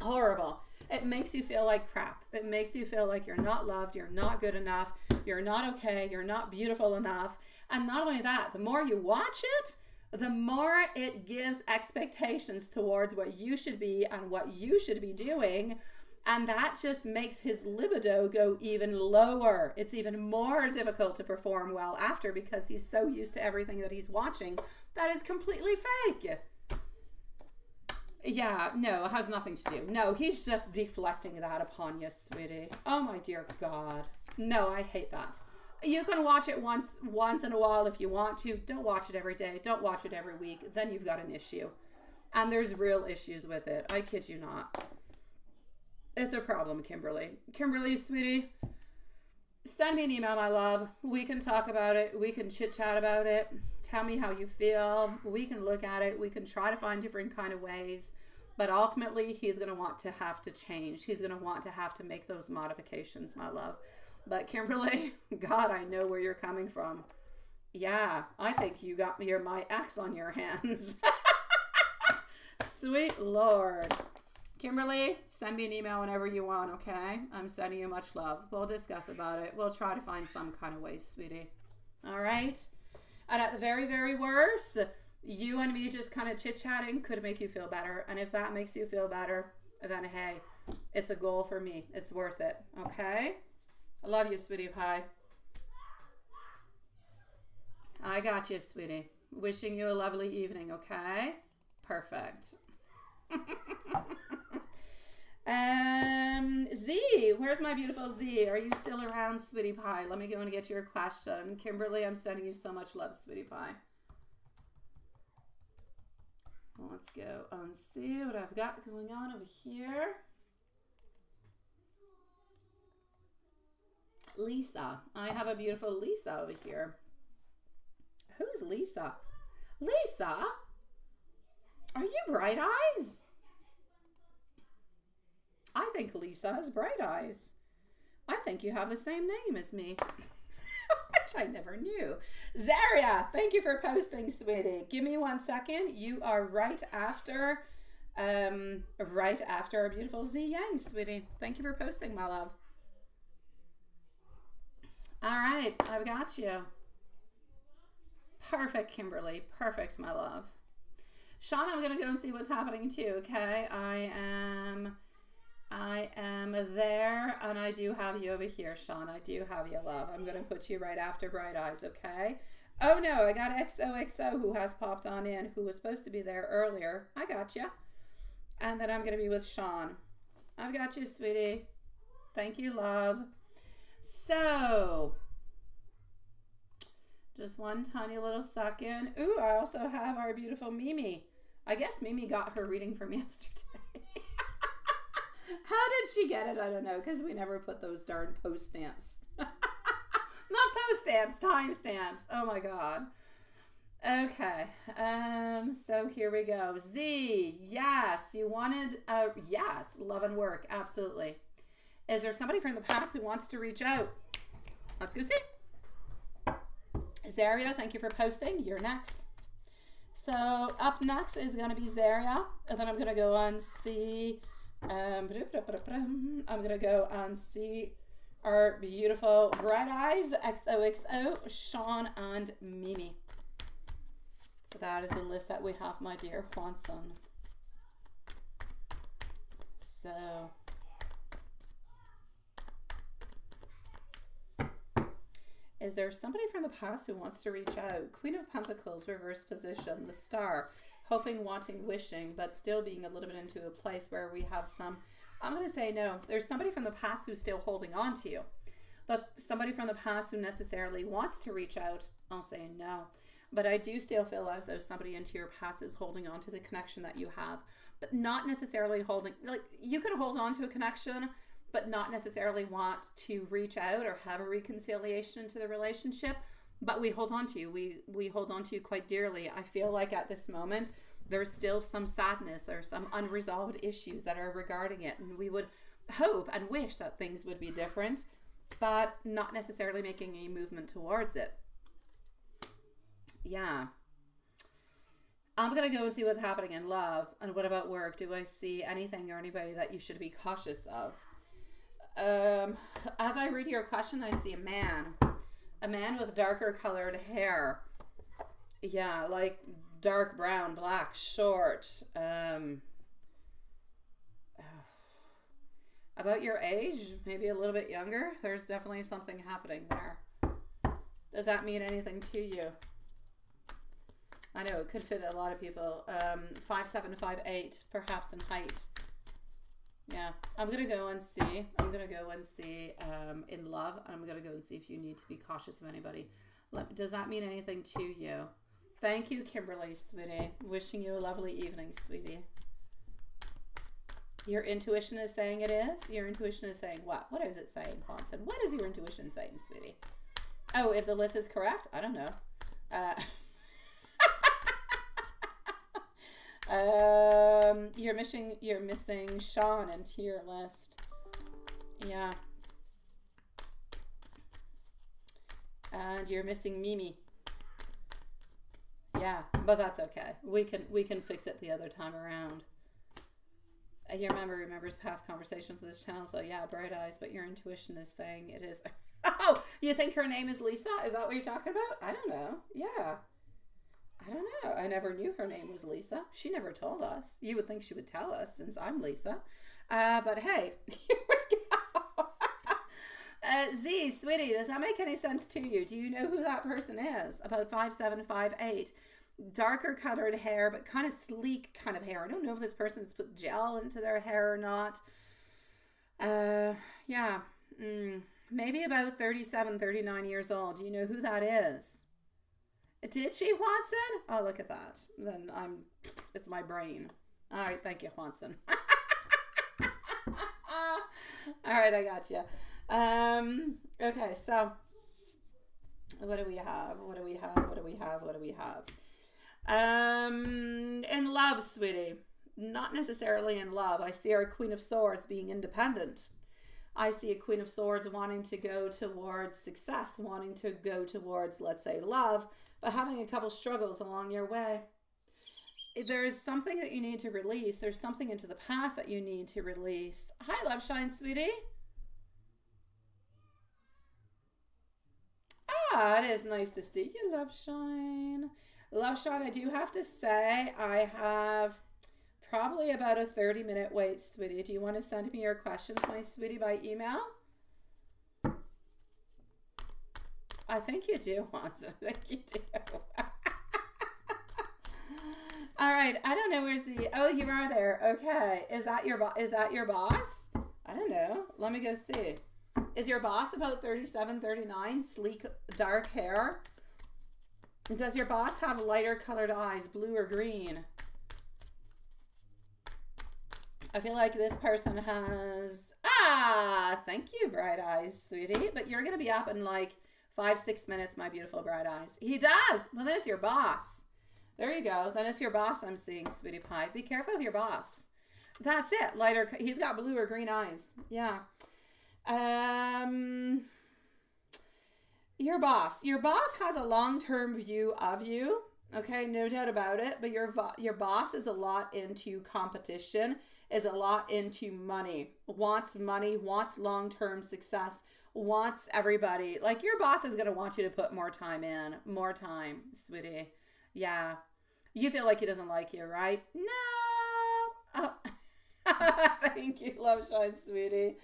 Horrible. It makes you feel like crap. It makes you feel like you're not loved, you're not good enough, you're not okay, you're not beautiful enough. And not only that, the more you watch it, the more it gives expectations towards what you should be and what you should be doing. And that just makes his libido go even lower. It's even more difficult to perform well after because he's so used to everything that he's watching that is completely fake. Yeah, no, it has nothing to do. No, he's just deflecting that upon you, sweetie. Oh, my dear God. No, I hate that. You can watch it once in a while if you want to. Don't watch it every day. Don't watch it every week. Then you've got an issue. And there's real issues with it. I kid you not. It's a problem, Kimberly. Kimberly, sweetie, send me an email, my love. We can talk about it. We can chit-chat about it. Tell me how you feel. We can look at it. We can try to find different kind of ways. But ultimately, he's going to want to have to change. He's going to want to have to make those modifications, my love. But Kimberly, God, I know where you're coming from. Yeah, I think you're my ex on your hands. Sweet Lord. Kimberly, send me an email whenever you want, okay? I'm sending you much love. We'll discuss about it. We'll try to find some kind of way, sweetie. All right? And at the very, very worst, you and me just kind of chit-chatting could make you feel better. And if that makes you feel better, then hey, it's a goal for me. It's worth it, okay? I love you, sweetie pie. I got you, sweetie. Wishing you a lovely evening, okay? Perfect. Z, where's my beautiful Z? Are you still around, sweetie pie? Let me go and get your question. Kimberly, I'm sending you so much love, sweetie pie. Let's go and see what I've got going on over here. Lisa. I have a beautiful Lisa over here. Who's Lisa? Lisa? Are you Bright Eyes? I think Lisa has bright eyes. I think you have the same name as me. Which I never knew. Zaria, thank you for posting, sweetie. Give me 1 second. You are right after our beautiful Z Yang, sweetie. Thank you for posting, my love. All right, I've got you. Perfect, Kimberly. Perfect, my love. Sean, I'm going to go and see what's happening too, okay? I am there, and I do have you over here, Sean. I do have you, love. I'm going to put you right after Bright Eyes, okay? Oh, no, I got XOXO who has popped on in, who was supposed to be there earlier. I got you. And then I'm going to be with Sean. I've got you, sweetie. Thank you, love. So, just one tiny little second. Ooh, I also have our beautiful Mimi. I guess Mimi got her reading from yesterday. How did she get it? I don't know, because we never put those darn post stamps. Not post stamps, time stamps. Oh my God. Okay. So here we go. Z, yes, you wanted, yes, love and work. Absolutely. Is there somebody from the past who wants to reach out? Let's go see. Zaria, thank you for posting. You're next. So up next is going to be Zaria. And then I'm going to go and see, I'm going to go and see our beautiful Bright Eyes, XOXO, Sean and Mimi. So that is the list that we have, my dear Juanson. So, is there somebody from the past who wants to reach out? Queen of Pentacles, reverse position, the Star, hoping, wanting, wishing, but still being a little bit into a place where we have some, I'm going to say no. There's somebody from the past who's still holding on to you. But somebody from the past who necessarily wants to reach out, I'll say no. But I do still feel as though somebody into your past is holding on to the connection that you have, but not necessarily holding, like you can hold on to a connection, but not necessarily want to reach out or have a reconciliation into the relationship. But we hold on to you. We hold on to you quite dearly. I feel like at this moment, there's still some sadness or some unresolved issues that are regarding it. And we would hope and wish that things would be different, but not necessarily making a movement towards it. Yeah. I'm going to go and see what's happening in love. And what about work? Do I see anything or anybody that you should be cautious of? As I read your question, I see a man with darker colored hair. Yeah, like dark brown, black, short. About your age, maybe a little bit younger. There's definitely something happening there. Does that mean anything to you? I know it could fit a lot of people. 5'7", 5'8", perhaps in height. Yeah, I'm gonna go and see. I'm gonna go and see in love. I'm gonna go and see if you need to be cautious of anybody. Does that mean anything to you? Thank you, Kimberly, sweetie. Wishing you a lovely evening, sweetie. Your intuition is saying it is. Your intuition is saying what? What is it saying, Hanson? What is your intuition saying, sweetie? Oh, if the list is correct, I don't know. You're missing Sean into your list. Yeah. And you're missing Mimi. Yeah, but that's okay. We can fix it the other time around. Your memory remembers past conversations with this channel, so yeah, Bright Eyes, but your intuition is saying it is. Oh, you think her name is Lisa? Is that what you're talking about? I don't know. Yeah. I don't know. I never knew her name was Lisa. She never told us. You would think she would tell us since I'm Lisa. But hey, here we go. Z, sweetie, does that make any sense to you? Do you know who that person is? About 5'7", 5'8". Darker colored hair, but kind of sleek kind of hair. I don't know if this person's put gel into their hair or not. Yeah. Maybe about 37, 39 years old. Do you know who that is? Did she, Juanson? Oh, look at that. Then it's my brain. All right, thank you, Juanson. All right, I got you. Okay, so what do we have? What do we have? What do we have? What do we have? In love, sweetie. Not necessarily in love. I see our Queen of Swords being independent. I see a Queen of Swords wanting to go towards success, wanting to go towards, let's say, love, but having a couple struggles along your way. There's something that you need to release. There's something into the past that you need to release. Hi, Love Shine, sweetie. Ah, it is nice to see you, Love Shine. Love Shine, I do have to say, I have probably about a 30-minute wait, sweetie. Do you want to send me your questions, my sweetie, by email? I think you do, Hanson. I think you do. All right. right. I don't know where's the... Oh, you are there. Okay. Is that your boss? I don't know. Let me go see. Is your boss about 37, 39? Sleek, dark hair? Does your boss have lighter colored eyes, blue or green? I feel like this person has... Ah, thank you, bright eyes, sweetie. But you're going to be up in like 5-6 minutes, my beautiful bright eyes. He does. Well, then it's your boss. There you go. Then it's your boss I'm seeing, sweetie pie. Be careful of your boss. That's it. Lighter. He's got blue or green eyes. Yeah. Your boss has a long-term view of you. Okay, no doubt about it. But your boss is a lot into competition, is a lot into money, wants long-term success, wants everybody. Like, your boss is going to want you to put more time in, more time, sweetie. Yeah. You feel like he doesn't like you, right? No. Oh. Thank you, love shine, sweetie.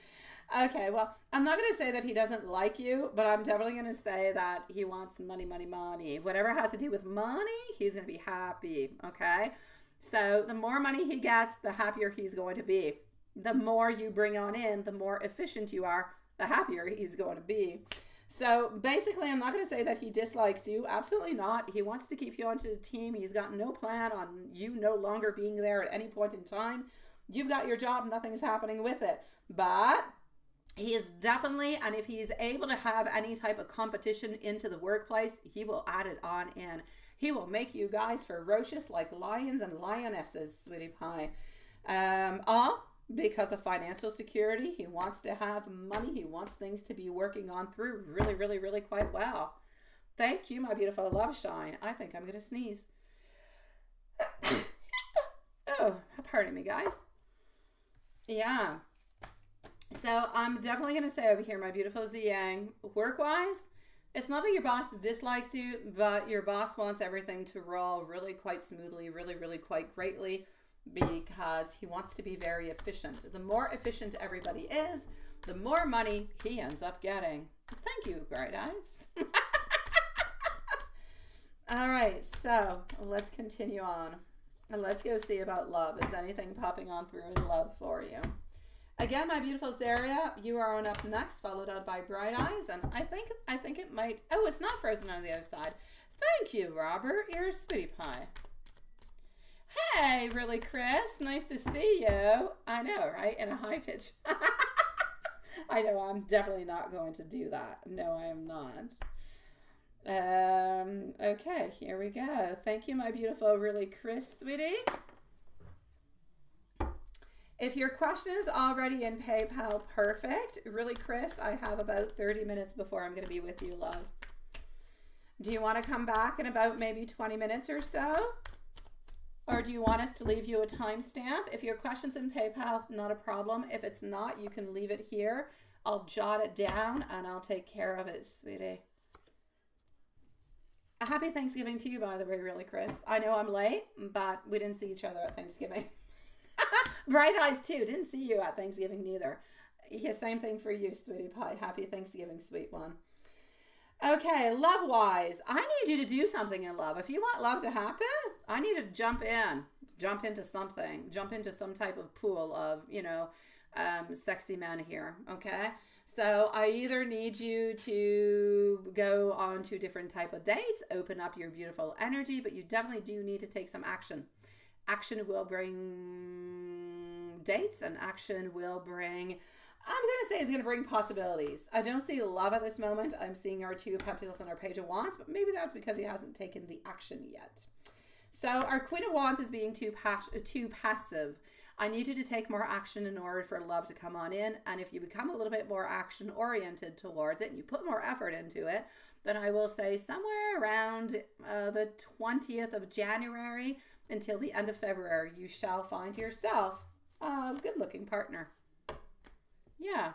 Okay, well, I'm not going to say that he doesn't like you, but I'm definitely going to say that he wants money, money, money. Whatever has to do with money, he's going to be happy, okay? So the more money he gets, the happier he's going to be. The more you bring on in, the more efficient you are, the happier he's going to be. So basically, I'm not going to say that he dislikes you. Absolutely not. He wants to keep you onto the team. He's got no plan on you no longer being there at any point in time. You've got your job. Nothing's happening with it. But he is definitely, and if he's able to have any type of competition into the workplace, he will add it on in. He will make you guys ferocious like lions and lionesses, sweetie pie. All because of financial security. He wants to have money. He wants things to be working on through really, really, really quite well. Thank you, my beautiful love shine. I think I'm going to sneeze. Oh, pardon me, guys. Yeah. So I'm definitely going to say over here, my beautiful Ziyang, work-wise, it's not that your boss dislikes you, but your boss wants everything to roll really quite smoothly, really, really quite greatly, because he wants to be very efficient. The more efficient everybody is, the more money he ends up getting. Thank you, bright eyes. All right, so let's continue on. Let's go see about love. Is anything popping on through in love for you? Again, my beautiful Zaria, you are on up next, followed up by Bright Eyes, and I think it might... Oh, it's not frozen on the other side. Thank you, Robert. You're a sweetie pie. Hey, really, Chris? Nice to see you. I know, right? In a high pitch. I know, I'm definitely not going to do that. No, I am not. Okay, here we go. Thank you, my beautiful, really, Chris, sweetie. If your question is already in PayPal, perfect. Really, Chris, I have about 30 minutes before I'm going to be with you, love. Do you want to come back in about maybe 20 minutes or so? Or do you want us to leave you a timestamp? If your question's in PayPal, not a problem. If it's not, you can leave it here. I'll jot it down and I'll take care of it, sweetie. A happy Thanksgiving to you, by the way, really, Chris. I know I'm late, but we didn't see each other at Thanksgiving. Bright eyes too. Didn't see you at Thanksgiving neither. Yeah, same thing for you, sweetie pie. Happy Thanksgiving, sweet one. Okay, love-wise, I need you to do something in love. If you want love to happen, I need to jump into something, jump into some type of pool of, sexy men here, okay? So I either need you to go on to different type of dates, open up your beautiful energy, but you definitely do need to take some action. Action will bring dates, and action will bring, I'm going to say it's going to bring possibilities. I don't see love at this moment. I'm seeing our Two of Pentacles and our Page of Wands, but maybe that's because he hasn't taken the action yet. So our Queen of Wands is being too passive. I need you to take more action in order for love to come on in. And if you become a little bit more action oriented towards it and you put more effort into it, then I will say somewhere around the 20th of January until the end of February, you shall find yourself a good-looking partner. Yeah.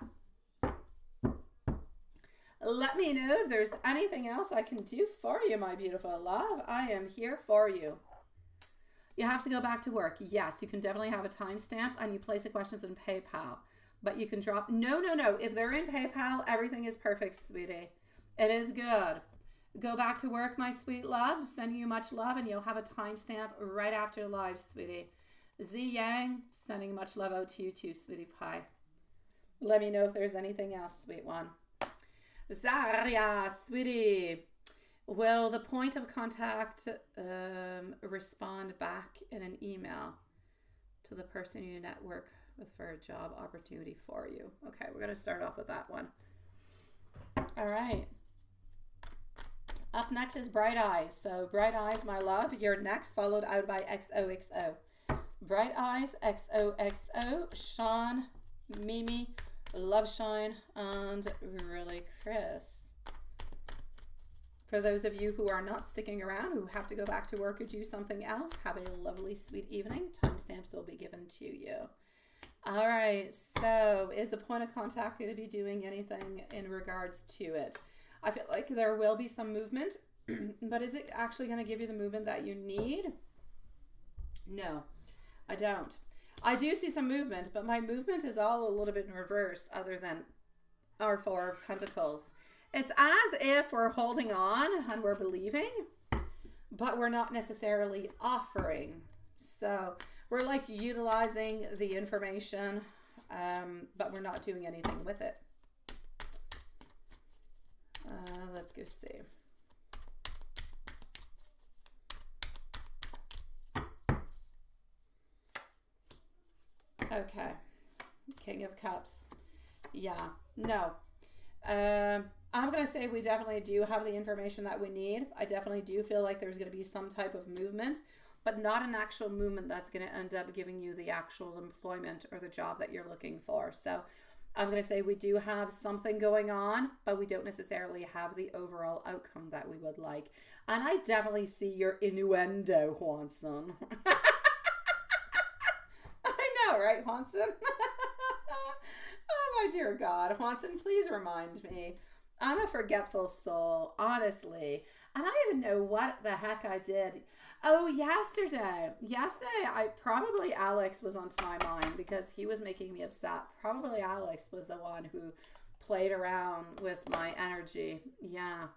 Let me know if there's anything else I can do for you, my beautiful love. I am here for you. You have to go back to work. Yes, you can definitely have a timestamp and you place the questions in PayPal. But you can drop... No. If they're in PayPal, everything is perfect, sweetie. It is good. Go back to work, my sweet love. Sending you much love, and you'll have a timestamp right after live, sweetie. Z Yang, sending much love out to you too, sweetie pie. Let me know if there's anything else, sweet one. Zaria, sweetie. Will the point of contact respond back in an email to the person you network with for a job opportunity for you? Okay, we're going to start off with that one. All right. Up next is Bright Eyes. So Bright Eyes, my love, you're next, followed out by XOXO. Bright Eyes, XOXO, Sean, Mimi, Love Shine, and really Chris. For those of you who are not sticking around, who have to go back to work or do something else, have a lovely, sweet evening. Timestamps will be given to you. All right, so is the point of contact going to be doing anything in regards to it? I feel like there will be some movement, but is it actually going to give you the movement that you need? No, I don't. I do see some movement, but my movement is all a little bit in reverse other than our Four of Pentacles. It's as if we're holding on and we're believing, but we're not necessarily offering. So we're like utilizing the information, but we're not doing anything with it. Let's go see. Okay. King of Cups. Yeah. No. I'm going to say we definitely do have the information that we need. I definitely do feel like there's going to be some type of movement, but not an actual movement that's going to end up giving you the actual employment or the job that you're looking for. So I'm going to say we do have something going on, but we don't necessarily have the overall outcome that we would like. And I definitely see your innuendo, Juanson. I know, right, Juanson? Oh, my dear God. Juanson, please remind me. I'm a forgetful soul, honestly. And I don't even know what the heck I did. Oh, yesterday, probably Alex was onto my mind because he was making me upset. Probably Alex was the one who played around with my energy. Yeah.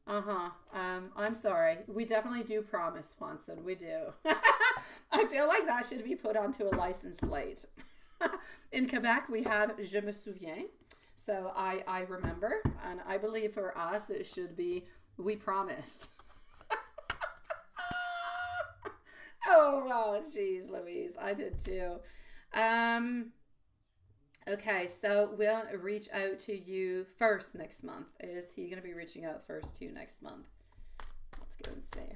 I'm sorry. We definitely do promise, Swanson. We do. I feel like that should be put onto a license plate. In Quebec, we have Je me souviens. So I remember, and I believe for us, it should be we promise. Oh, wow. Jeez, Louise. I did too. Okay, so we'll reach out to you first next month. Is he going to be reaching out first to you next month? Let's go and see.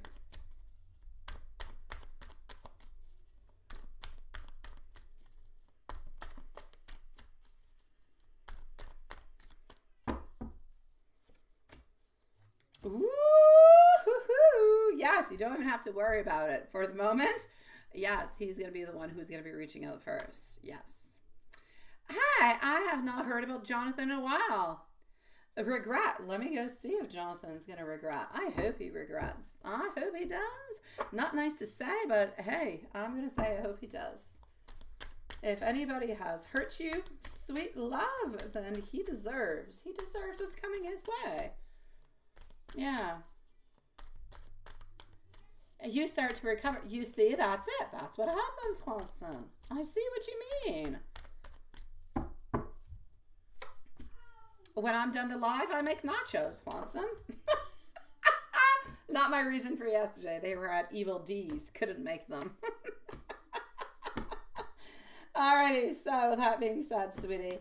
Ooh, yes, you don't even have to worry about it for the moment. Yes, he's going to be the one who's going to be reaching out first. Yes. Hi, I have not heard about Jonathan in a while. A regret. Let me go see if Jonathan's going to regret. I hope he regrets. I hope he does. Not nice to say, but hey, I'm going to say I hope he does. If anybody has hurt you, sweet love, then he deserves what's coming his way. Yeah. You start to recover. You see, that's it. That's what happens, Watson. I see what you mean. When I'm done the live, I make nachos, Watson. Not my reason for yesterday. They were at Evil D's. Couldn't make them. Alrighty, so with that being said, sweetie,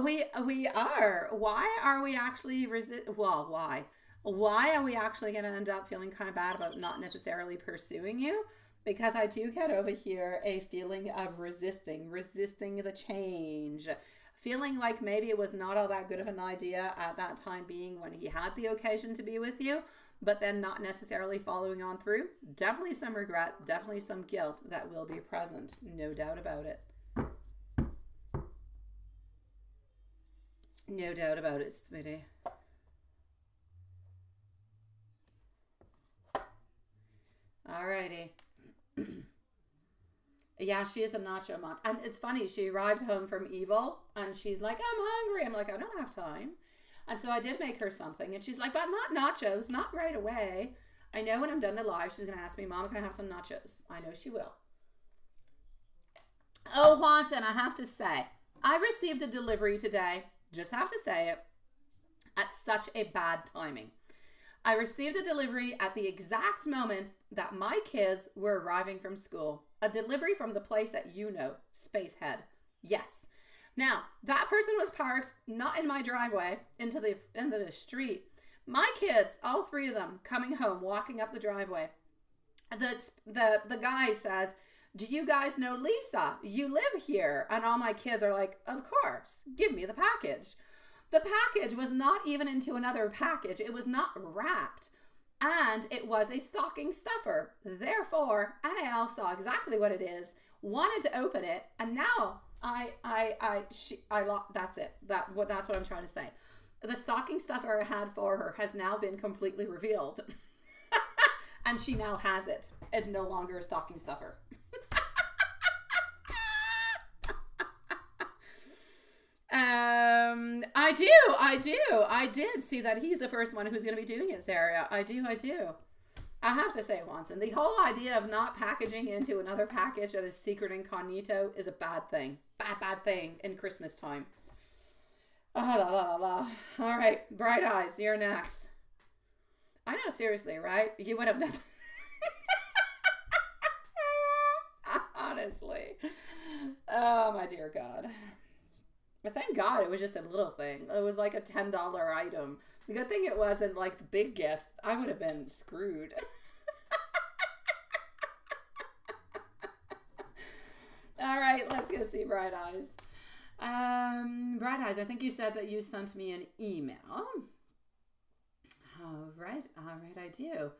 we are. Why are we actually why? Why are we actually going to end up feeling kind of bad about not necessarily pursuing you? Because I do get over here a feeling of resisting the change. Feeling like maybe it was not all that good of an idea at that time being when he had the occasion to be with you, but then not necessarily following on through. Definitely some regret, definitely some guilt that will be present. No doubt about it. No doubt about it, sweetie. Alrighty. Yeah, she is a nacho month. And it's funny, she arrived home from Evil and she's like, I'm hungry. I'm like, I don't have time. And so I did make her something. And she's like, but not nachos, not right away. I know when I'm done the live, she's going to ask me, Mom, can I have some nachos? I know she will. Oh, Juanson, I have to say, I received a delivery today, just have to say it, at such a bad timing. I received a delivery at the exact moment that my kids were arriving from school. A delivery from the place that you know, Spacehead. Yes. Now, that person was parked not in my driveway, into the street. My kids, all three of them, coming home, walking up the driveway. The guy says, do you guys know Lisa? You live here. And all my kids are like, of course, give me the package. The package was not even into another package. It was not wrapped. And it was a stocking stuffer. Therefore, Anna saw exactly what it is, wanted to open it, and now that's it. That's what I'm trying to say. The stocking stuffer I had for her has now been completely revealed. And she now has it. It's no longer a stocking stuffer. I did see that he's the first one who's going to be doing it, Sarah. I do. I have to say, Watson, the whole idea of not packaging into another package that is secret incognito is a bad thing. Bad thing in Christmas time. Oh, la, la, la, la. All right, Bright Eyes, you're next. I know, seriously, right? You would have done honestly. Oh, my dear God. But thank God it was just a little thing. It was like a $10 item. The good thing it wasn't like the big gifts. I would have been screwed. All right, let's go see Bright Eyes. Bright Eyes, I think you said that you sent me an email. All right, I do.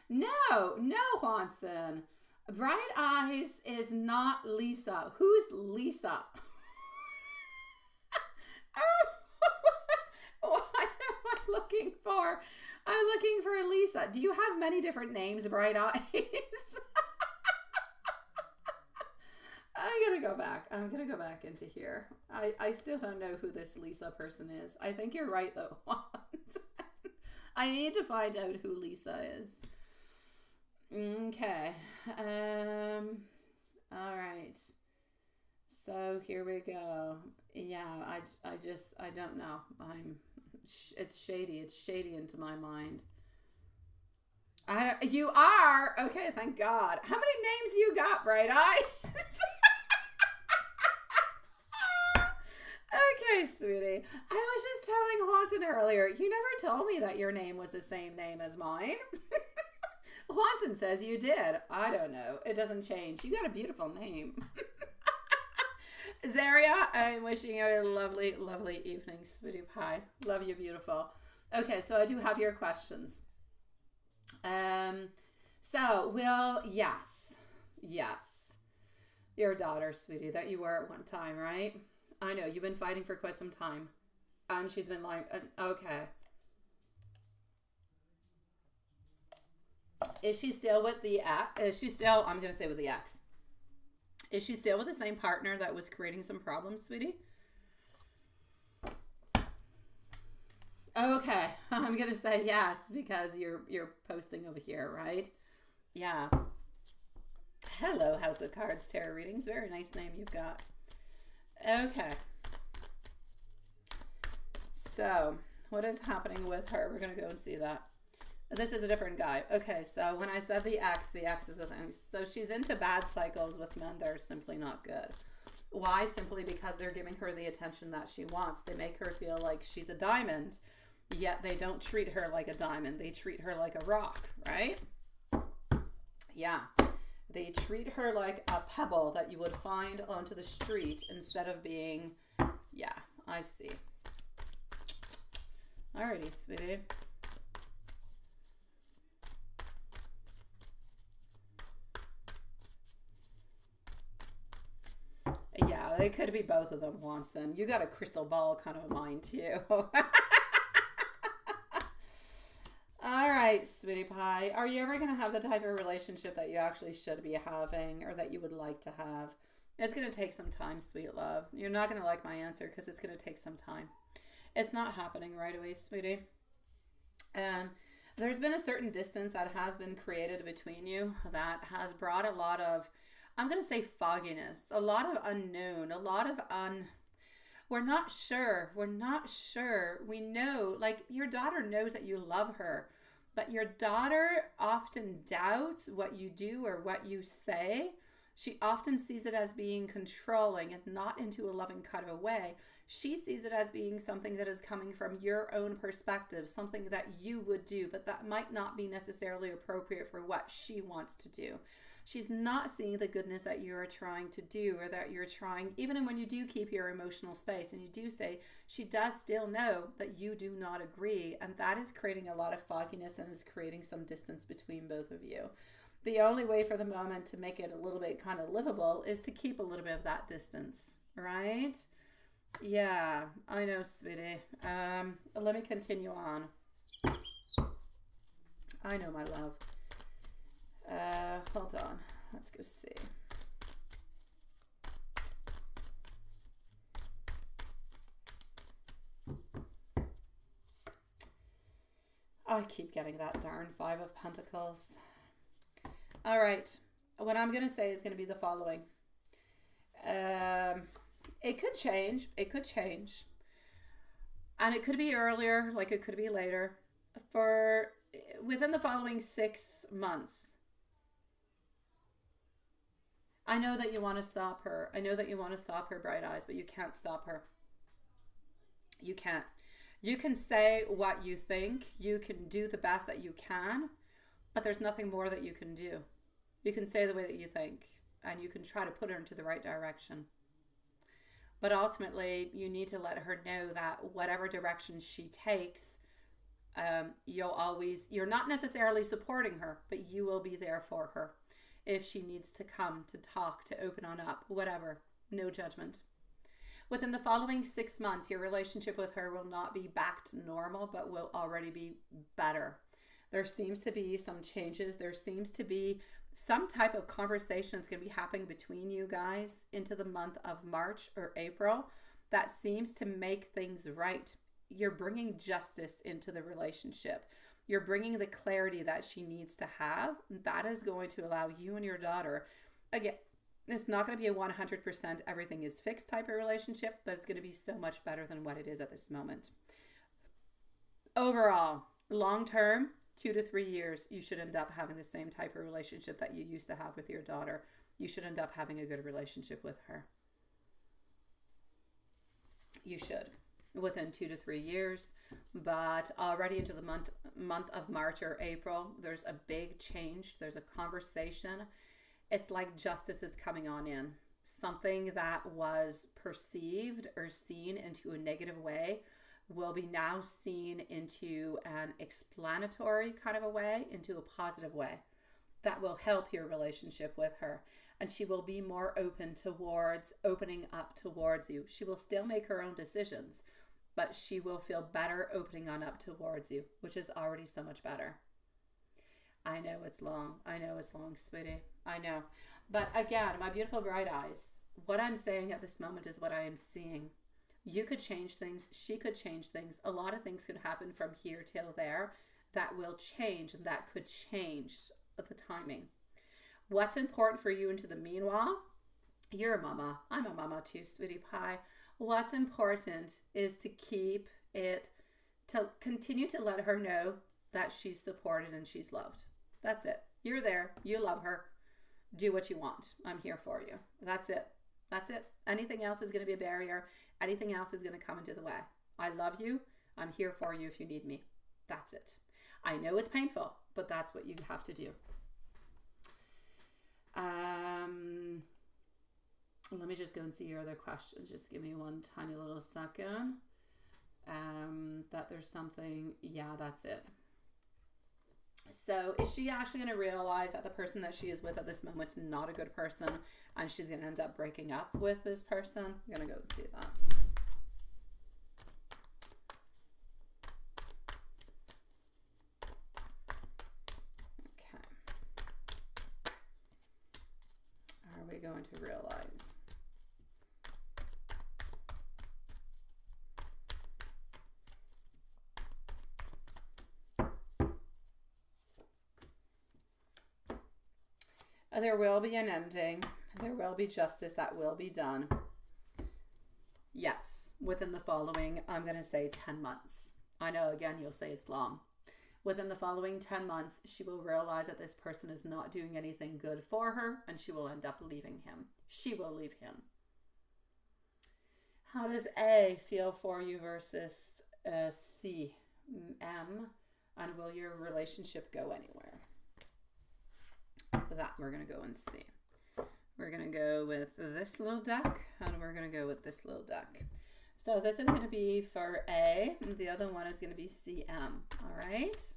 No, Juanson. Bright Eyes is not Lisa. Who's Lisa? I'm looking for Lisa. Do you have many different names, Bright Eyes? I'm gonna go back into here. I still don't know who this Lisa person is. I think you're right though. I need to find out who Lisa is. Okay. All right. So here we go. Yeah, I don't know. It's shady. It's shady into my mind. You are? Okay, thank God. How many names you got, Bright Eyes? Okay, sweetie. I was just telling Watson earlier, you never told me that your name was the same name as mine. Watson says you did. I don't know. It doesn't change. You got a beautiful name. Zaria, I'm wishing you a lovely, lovely evening, sweetie pie. Love you, beautiful. Okay, so I do have your questions. Yes. Your daughter, sweetie, that you were at one time, right? I know, you've been fighting for quite some time. And she's been like, okay. Is she still with the ex? I'm going to say with the ex. Is she still with the same partner that was creating some problems, sweetie? Okay, I'm going to say yes because you're posting over here, right? Yeah. Hello, House of Cards Tarot Readings. Very nice name you've got. Okay. So, what is happening with her? We're going to go and see that. This is a different guy. Okay, so when I said the ex is the thing. So she's into bad cycles with men that are simply not good. Why? Simply because they're giving her the attention that she wants. They make her feel like she's a diamond, yet they don't treat her like a diamond. They treat her like a rock, right? Yeah. They treat her like a pebble that you would find onto the street instead of being, yeah, I see. Alrighty, sweetie. Yeah, it could be both of them, Watson. You got a crystal ball kind of a mind, too. All right, sweetie pie. Are you ever going to have the type of relationship that you actually should be having or that you would like to have? It's going to take some time, sweet love. You're not going to like my answer because it's going to take some time. It's not happening right away, sweetie. There's been a certain distance that has been created between you that has brought a lot of, I'm going to say, fogginess, a lot of unknown, a lot of we're not sure. We're not sure. We know, like, your daughter knows that you love her, but your daughter often doubts what you do or what you say. She often sees it as being controlling and not into a loving kind of a way. She sees it as being something that is coming from your own perspective, something that you would do, but that might not be necessarily appropriate for what she wants to do. She's not seeing the goodness that you're trying to do, or that you're trying, even when you do keep your emotional space and you do say, she does still know that you do not agree. And that is creating a lot of fogginess and is creating some distance between both of you. The only way for the moment to make it a little bit kind of livable is to keep a little bit of that distance, right? Yeah, I know, sweetie. Let me continue on. I know, my love. Hold on. Let's go see. I keep getting that darn Five of Pentacles. All right. What I'm going to say is going to be the following. It could change. It could change. And it could be earlier, like it could be later. For within the following 6 months. I know that you want to stop her. I know that you want to stop her, Bright Eyes, but you can't stop her. You can't. You can say what you think. You can do the best that you can, but there's nothing more that you can do. You can say the way that you think, and you can try to put her into the right direction. But ultimately, you need to let her know that whatever direction she takes, you're not necessarily supporting her, but you will be there for her. If she needs to come, to talk, to open on up, whatever, no judgment. Within the following 6 months, your relationship with her will not be back to normal, but will already be better. There seems to be some changes. There seems to be some type of conversation that's going to be happening between you guys into the month of March or April that seems to make things right. You're bringing justice into the relationship. You're bringing the clarity that she needs to have. That is going to allow you and your daughter, again, it's not going to be a 100% everything is fixed type of relationship, but it's going to be so much better than what it is at this moment. Overall, long term, 2 to 3 years, you should end up having the same type of relationship that you used to have with your daughter. You should end up having a good relationship with her. You should. Within 2 to 3 years, but already into the month of March or April, there's a big change. There's a conversation. It's like justice is coming on in. Something that was perceived or seen into a negative way will be now seen into an explanatory kind of a way, into a positive way that will help your relationship with her. And she will be more open towards opening up towards you. She will still make her own decisions, but she will feel better opening on up towards you, which is already so much better. I know it's long. I know it's long, sweetie. I know. But again, my beautiful Bright Eyes, what I'm saying at this moment is what I am seeing. You could change things. She could change things. A lot of things could happen from here till there that will change, and that could change the timing. What's important for you into the meanwhile? You're a mama. I'm a mama too, sweetie pie. What's important is to keep it, to continue to let her know that she's supported and she's loved. That's it. You're there. You love her. Do what you want. I'm here for you. That's it. That's it. Anything else is going to be a barrier. Anything else is going to come into the way. I love you. I'm here for you if you need me. That's it. I know it's painful, but that's what you have to do. Let me just go and see your other questions. Just give me one tiny little second. That there's something. Yeah, that's it. So is she actually going to realize that the person that she is with at this moment is not a good person, and she's going to end up breaking up with this person? I'm going to go and see that. Okay. Are we going to realize? There will be an ending. There will be justice that will be done. Yes, within the following, I'm going to say 10 months. I know, again, you'll say it's long. Within the following 10 months, she will realize that this person is not doing anything good for her, and she will end up leaving him. She will leave him. How does A feel for you versus C, M, and will your relationship go anywhere? That we're going to go and see. We're going to go with this little deck, and we're going to go with this little deck. So this is going to be for A, and the other one is going to be CM. All right.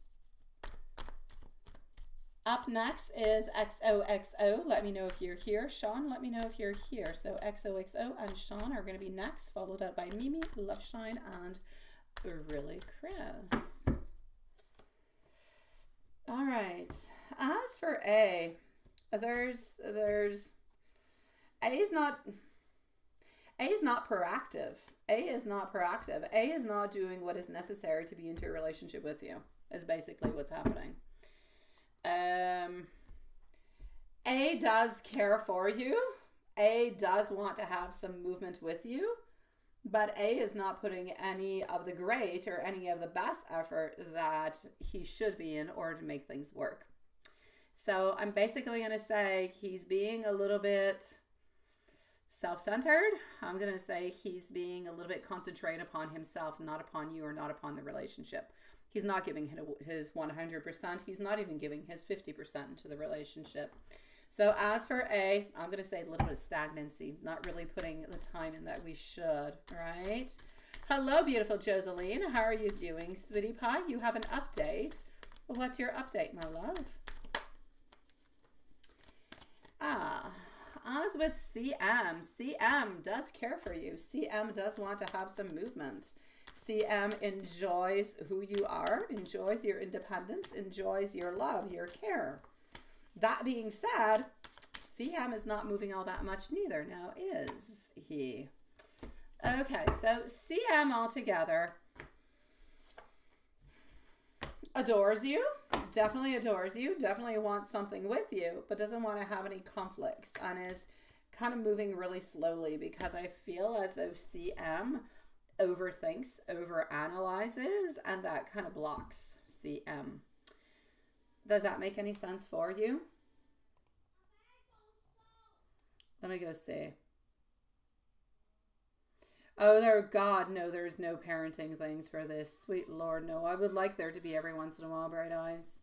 Up next is XOXO. Let me know if you're here. Sean, let me know if you're here. So XOXO and Sean are going to be next, followed up by Mimi, Loveshine, and Really Chris. All right. As for A, there's A is not proactive. A is not proactive. A is not doing what is necessary to be into a relationship with you, is basically what's happening. A does care for you. A does want to have some movement with you, but A is not putting any of the great or any of the best effort that he should be in order to make things work. So I'm basically going to say he's being a little bit self-centered. I'm going to say he's being a little bit concentrated upon himself, not upon you or not upon the relationship. He's not giving his 100%. He's not even giving his 50% to the relationship. So as for A, I'm going to say a little bit of stagnancy, not really putting the time in that we should, right? Hello, beautiful Joseline. How are you doing, sweetie pie? You have an update. What's your update, my love? As with CM, CM does care for you. CM does want to have some movement. CM enjoys who you are, enjoys your independence, enjoys your love, your care. That being said, CM is not moving all that much neither. Now, is he? Okay, so CM altogether adores you, definitely wants something with you, but doesn't want to have any conflicts and is kind of moving really slowly because I feel as though CM overthinks, overanalyzes, and that kind of blocks CM. Does that make any sense for you? Let me go see. Oh, God, no, there's no parenting things for this. Sweet Lord, no. I would like there to be every once in a while, bright eyes.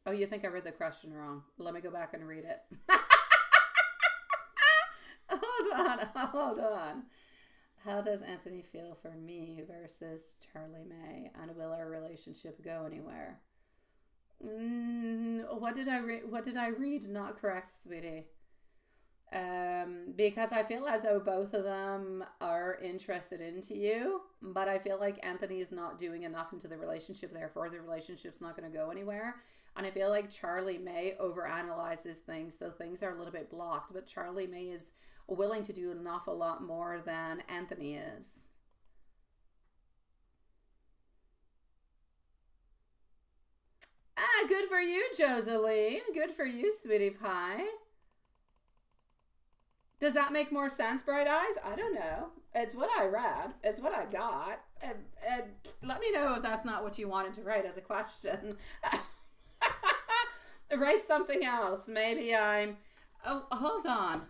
Oh, you think I read the question wrong. Let me go back and read it. Hold on. How does Anthony feel for me versus Charlie May? And will our relationship go anywhere? What did I read not correct, sweetie? Because I feel as though both of them are interested into you, but I feel like Anthony is not doing enough into the relationship, therefore the relationship's not going to go anywhere. And I feel like Charlie May overanalyzes things, so things are a little bit blocked, but Charlie May is willing to do an awful lot more than Anthony is. Good for you, Joseline. Good for you, sweetie pie. Does that make more sense, bright eyes? I don't know. It's what I read. It's what I got. And let me know if that's not what you wanted to write as a question. Write something else. Maybe I'm... Oh, hold on.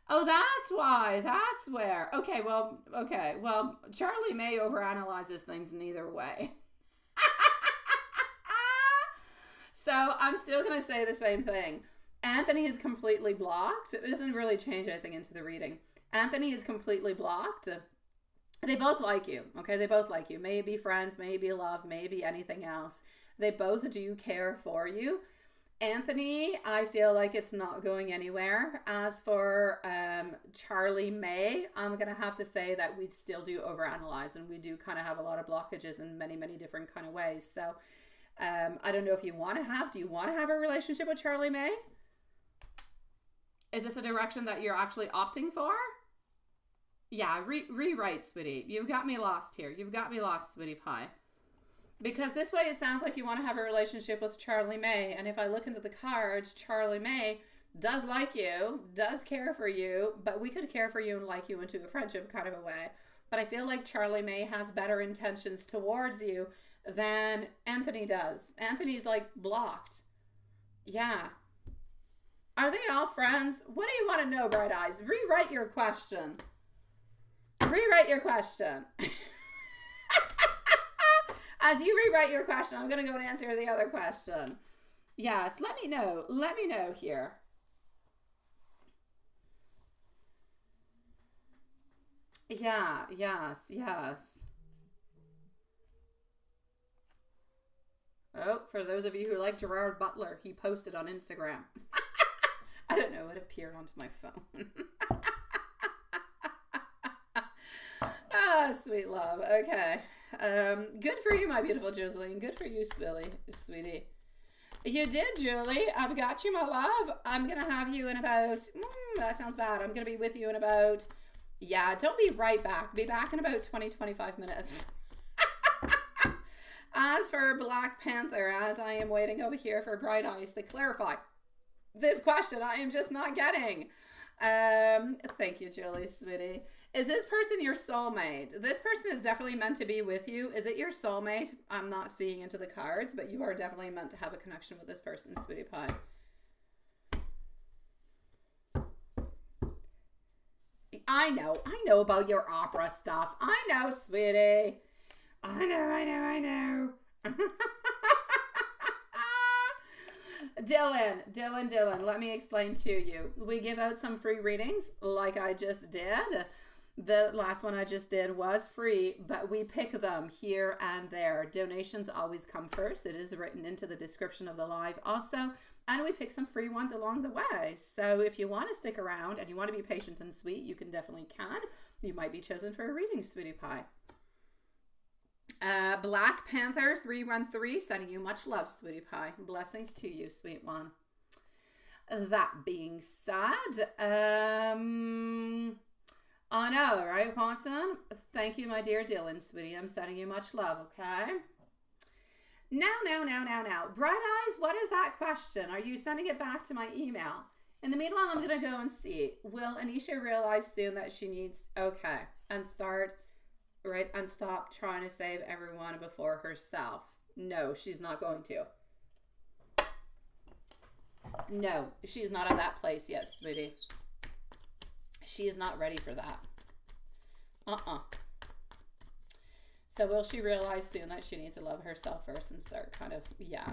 Oh, that's why. That's where. Okay, well, Charlie May overanalyzes things in either way. So I'm still going to say the same thing. Anthony is completely blocked. It doesn't really change anything into the reading. Anthony is completely blocked. They both like you, okay? They both like you. Maybe friends, maybe love, maybe anything else. They both do care for you. Anthony, I feel like it's not going anywhere. As for Charlie May, I'm going to have to say that we still do overanalyze and we do kind of have a lot of blockages in many, many different kind of ways. So I don't know if you want to have, do you want to have a relationship with Charlie May? Is this a direction that you're actually opting for? Yeah, rewrite, sweetie. You've got me lost here. You've got me lost, sweetie pie. Because this way it sounds like you want to have a relationship with Charlie May. And if I look into the cards, Charlie May does like you, does care for you, but we could care for you and like you into a friendship kind of a way. But I feel like Charlie May has better intentions towards you than Anthony does. Anthony's like blocked. Yeah. Are they all friends? What do you want to know, Bright Eyes? Rewrite your question. Rewrite your question. As you rewrite your question, I'm going to go and answer the other question. Yes, let me know. Let me know here. Yeah, yes, yes. Oh, for those of you who like Gerard Butler, he posted on Instagram. I don't know, it appeared onto my phone. Ah, sweet love. Okay. Good for you, my beautiful Joseline. Good for you, sweetie. You did, Julie. I've got you, my love. I'm going to have you in about, that sounds bad. I'm going to be with you in about, yeah, don't be right back. Be back in about 20, 25 minutes. As for Black Panther, as I am waiting over here for Bright Eyes to clarify this question, I am just not getting. Thank you, Julie, sweetie. Is this person your soulmate? This person is definitely meant to be with you. Is it your soulmate? I'm not seeing into the cards, but you are definitely meant to have a connection with this person, sweetie pie. I know about your opera stuff. I know, sweetie. I know. Dylan, let me explain to you. We give out some free readings like I just did. The last one I just did was free, but we pick them here and there. Donations always come first. It is written into the description of the live also. And we pick some free ones along the way. So if you want to stick around and you want to be patient and sweet, you definitely can. You might be chosen for a reading, sweetie pie. Black Panther 313, sending you much love, sweetie pie. Blessings to you, sweet one. That being said, I know, right, Watson? Thank you, my dear Dylan, sweetie. I'm sending you much love, okay? Now. Bright Eyes, what is that question? Are you sending it back to my email? In the meanwhile, I'm going to go and see. Will Anisha realize soon that she needs, okay, and start, right, and stop trying to save everyone before herself? No, she's not going to. No, she's not at that place yet, sweetie. She is not ready for that. So will she realize soon that she needs to love herself first and start kind of, yeah.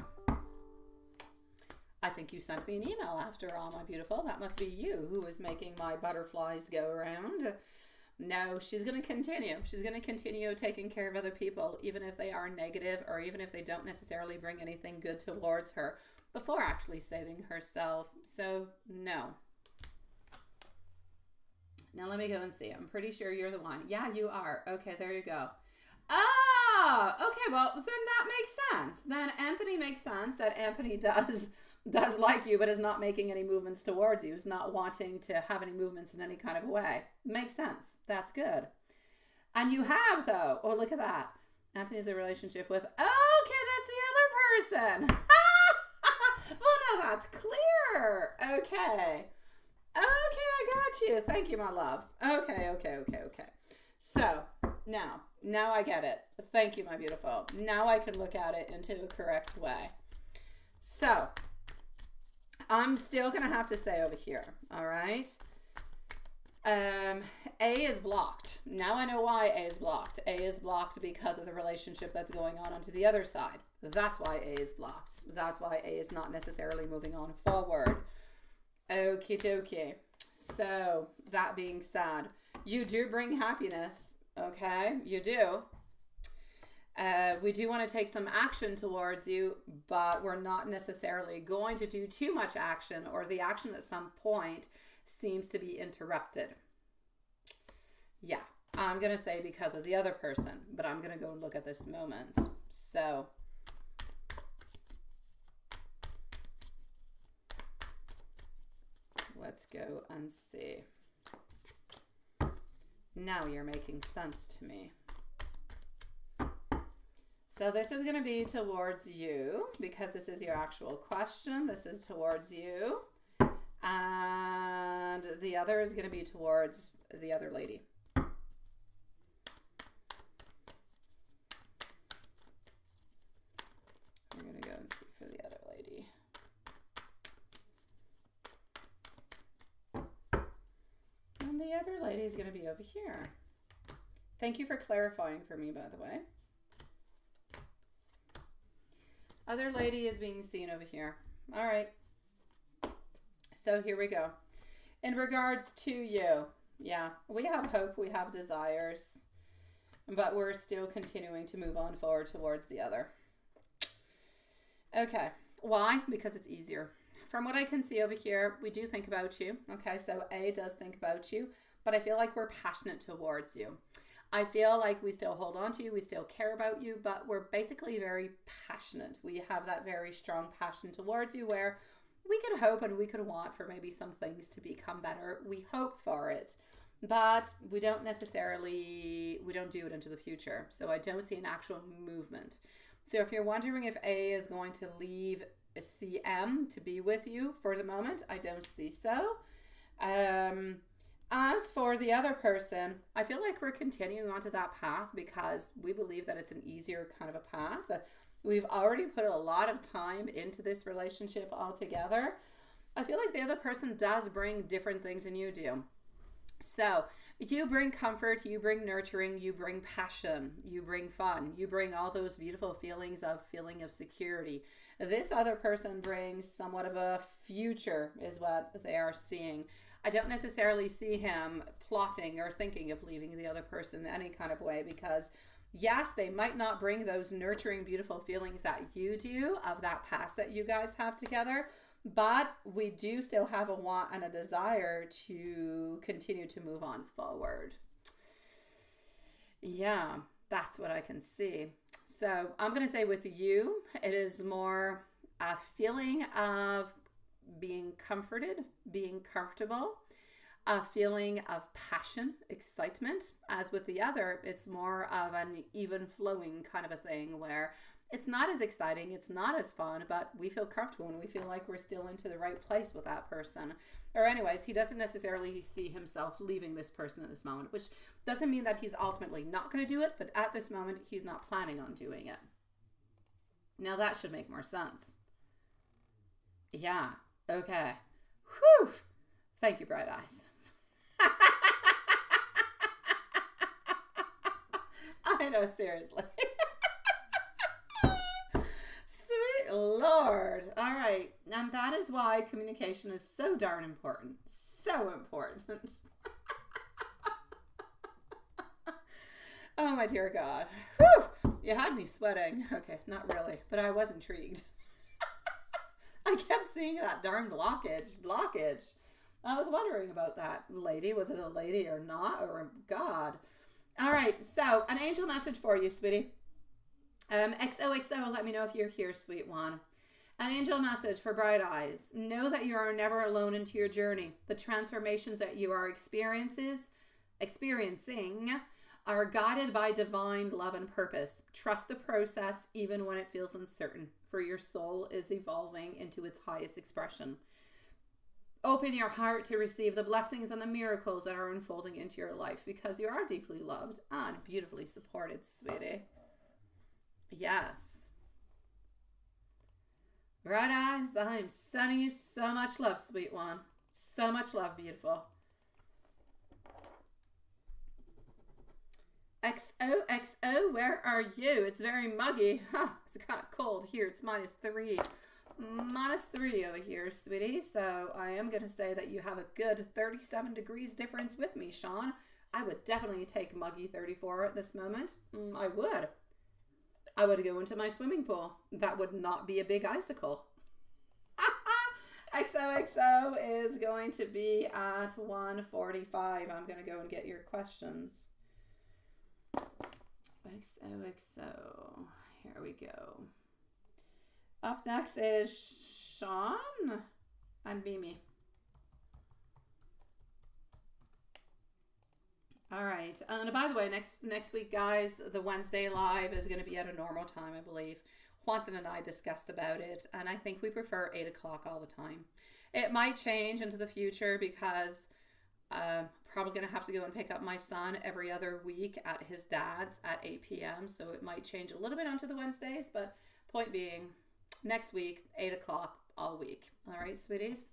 I think you sent me an email after all, my beautiful. That must be you who is making my butterflies go around. No, she's going to continue. She's going to continue taking care of other people, even if they are negative or even if they don't necessarily bring anything good towards her before actually saving herself. So, no. Now let me go and see. I'm pretty sure you're the one. Yeah, you are. Okay, there you go. Oh, okay, well, then that makes sense. Then Anthony makes sense that Anthony does like you, but is not making any movements towards you, is not wanting to have any movements in any kind of way. Makes sense. That's good. And you have, though. Oh, look at that. Anthony's in a relationship with, okay, that's the other person. Well, now that's clear. Okay. Okay, I got you. Thank you, my love. Okay. So, now I get it. Thank you, my beautiful. Now I can look at it into a correct way. So, I'm still going to have to say over here, all right? A is blocked. Now I know why A is blocked. A is blocked because of the relationship that's going on onto the other side. That's why A is blocked. That's why A is not necessarily moving on forward. Okie dokie. So, that being said, you do bring happiness, okay? You do. We do want to take some action towards you, but we're not necessarily going to do too much action, or the action at some point seems to be interrupted. Yeah, I'm going to say because of the other person, but I'm going to go and look at this moment. So, let's go and see. Now you're making sense to me. So this is going to be towards you because this is your actual question. This is towards you. And the other is going to be towards the other lady. We're going to go and see for the other lady. And the other lady is going to be over here. Thank you for clarifying for me, by the way. Other lady is being seen over here. All right. So here we go. In regards to you, yeah, we have hope, we have desires, but we're still continuing to move on forward towards the other. Okay. Why? Because it's easier. From what I can see over here, we do think about you. Okay, so A does think about you, but I feel like we're passionate towards you. I feel like we still hold on to you, we still care about you, but we're basically very passionate. We have that very strong passion towards you where we could hope and we could want for maybe some things to become better. We hope for it, but we don't necessarily, we don't do it into the future. So I don't see an actual movement. So if you're wondering if A is going to leave a CM to be with you for the moment, I don't see so. As for the other person, I feel like we're continuing onto that path because we believe that it's an easier kind of a path. We've already put a lot of time into this relationship altogether. I feel like the other person does bring different things than you do. So you bring comfort, you bring nurturing, you bring passion, you bring fun, you bring all those beautiful feeling of security. This other person brings somewhat of a future is what they are seeing. I don't necessarily see him plotting or thinking of leaving the other person in any kind of way because yes, they might not bring those nurturing, beautiful feelings that you do of that past that you guys have together, but we do still have a want and a desire to continue to move on forward. Yeah, that's what I can see. So I'm going to say with you, it is more a feeling of being comforted, being comfortable, a feeling of passion, excitement. As with the other, it's more of an even flowing kind of a thing where it's not as exciting, it's not as fun, but we feel comfortable and we feel like we're still into the right place with that person. Or anyways, he doesn't necessarily see himself leaving this person at this moment, which doesn't mean that he's ultimately not going to do it, but at this moment, he's not planning on doing it. Now that should make more sense. Yeah. Okay. Whew. Thank you, Bright Eyes. I know, seriously. Sweet Lord. All right. And that is why communication is so darn important. So important. Oh, my dear God. Whew. You had me sweating. Okay, not really, but I was intrigued. I kept seeing that darn blockage. I was wondering about that lady. Was it a lady or not? Or God. All right. So an angel message for you, sweetie. XOXO, let me know if you're here, sweet one. An angel message for Bright Eyes. Know that you are never alone into your journey. The transformations that you are experiencing are guided by divine love and purpose. Trust the process even when it feels uncertain, for your soul is evolving into its highest expression. Open your heart to receive the blessings and the miracles that are unfolding into your life because you are deeply loved and beautifully supported, sweetie. Yes. Bright Eyes, I'm sending you so much love, sweet one. So much love, beautiful. XOXO, where are you? It's very muggy. Huh, it's kind of cold here. It's -3. -3 over here, sweetie. So I am going to say that you have a good 37 degrees difference with me, Sean. I would definitely take muggy 34 at this moment. I would. I would go into my swimming pool. That would not be a big icicle. XOXO is going to be at 1:45. I'm going to go and get your questions. XOXO. Here we go. Up next is Sean and Mimi. All right. And by the way, next week, guys, the Wednesday live is going to be at a normal time, I believe. Juanson and I discussed about it, and I think we prefer 8 o'clock all the time. It might change into the future because probably going to have to go and pick up my son every other week at his dad's at 8 p.m. So it might change a little bit onto the Wednesdays, but point being, next week, 8 o'clock all week. All right, sweeties.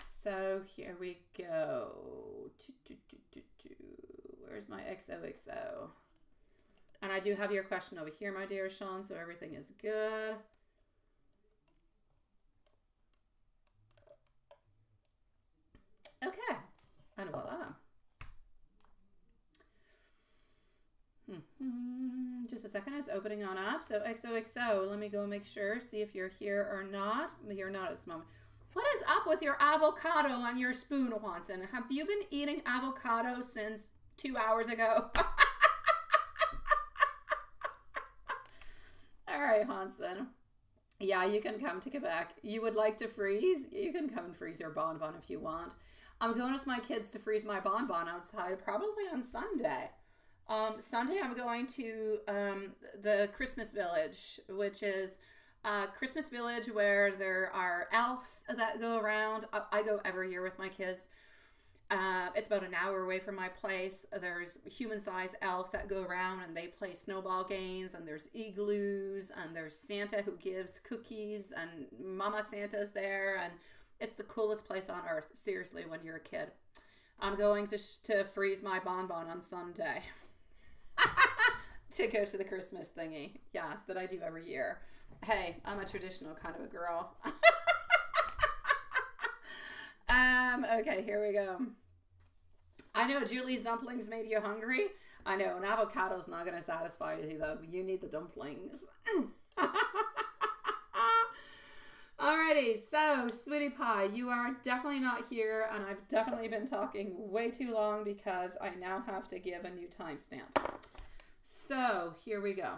So here we go. Where's my XOXO? And I do have your question over here, my dear Sean, so everything is good. Okay, and voila. Just a second, it's opening on up. So XOXO, let me go make sure, see if you're here or not. You're not at this moment. What is up with your avocado on your spoon, Juanson? Have you been eating avocado since 2 hours ago? All right, Juanson. Yeah, you can come to Quebec. You would like to freeze? You can come and freeze your bonbon if you want. I'm going with my kids to freeze my bonbon outside probably on Sunday. Sunday I'm going to the Christmas Village, which is Christmas Village where there are elves that go around. I go every year with my kids. It's about an hour away from my place. There's human-sized elves that go around and they play snowball games, and there's igloos, and there's Santa who gives cookies, and Mama Santa's there, and it's the coolest place on earth, seriously, when you're a kid. I'm going to freeze my bonbon on Sunday to go to the Christmas thingy. Yes, that I do every year. Hey, I'm a traditional kind of a girl. Okay, here we go. I know Julie's dumplings made you hungry. I know an avocado's not going to satisfy you though. You need the dumplings. Alrighty, so sweetie pie, you are definitely not here, and I've definitely been talking way too long because I now have to give a new timestamp. So here we go.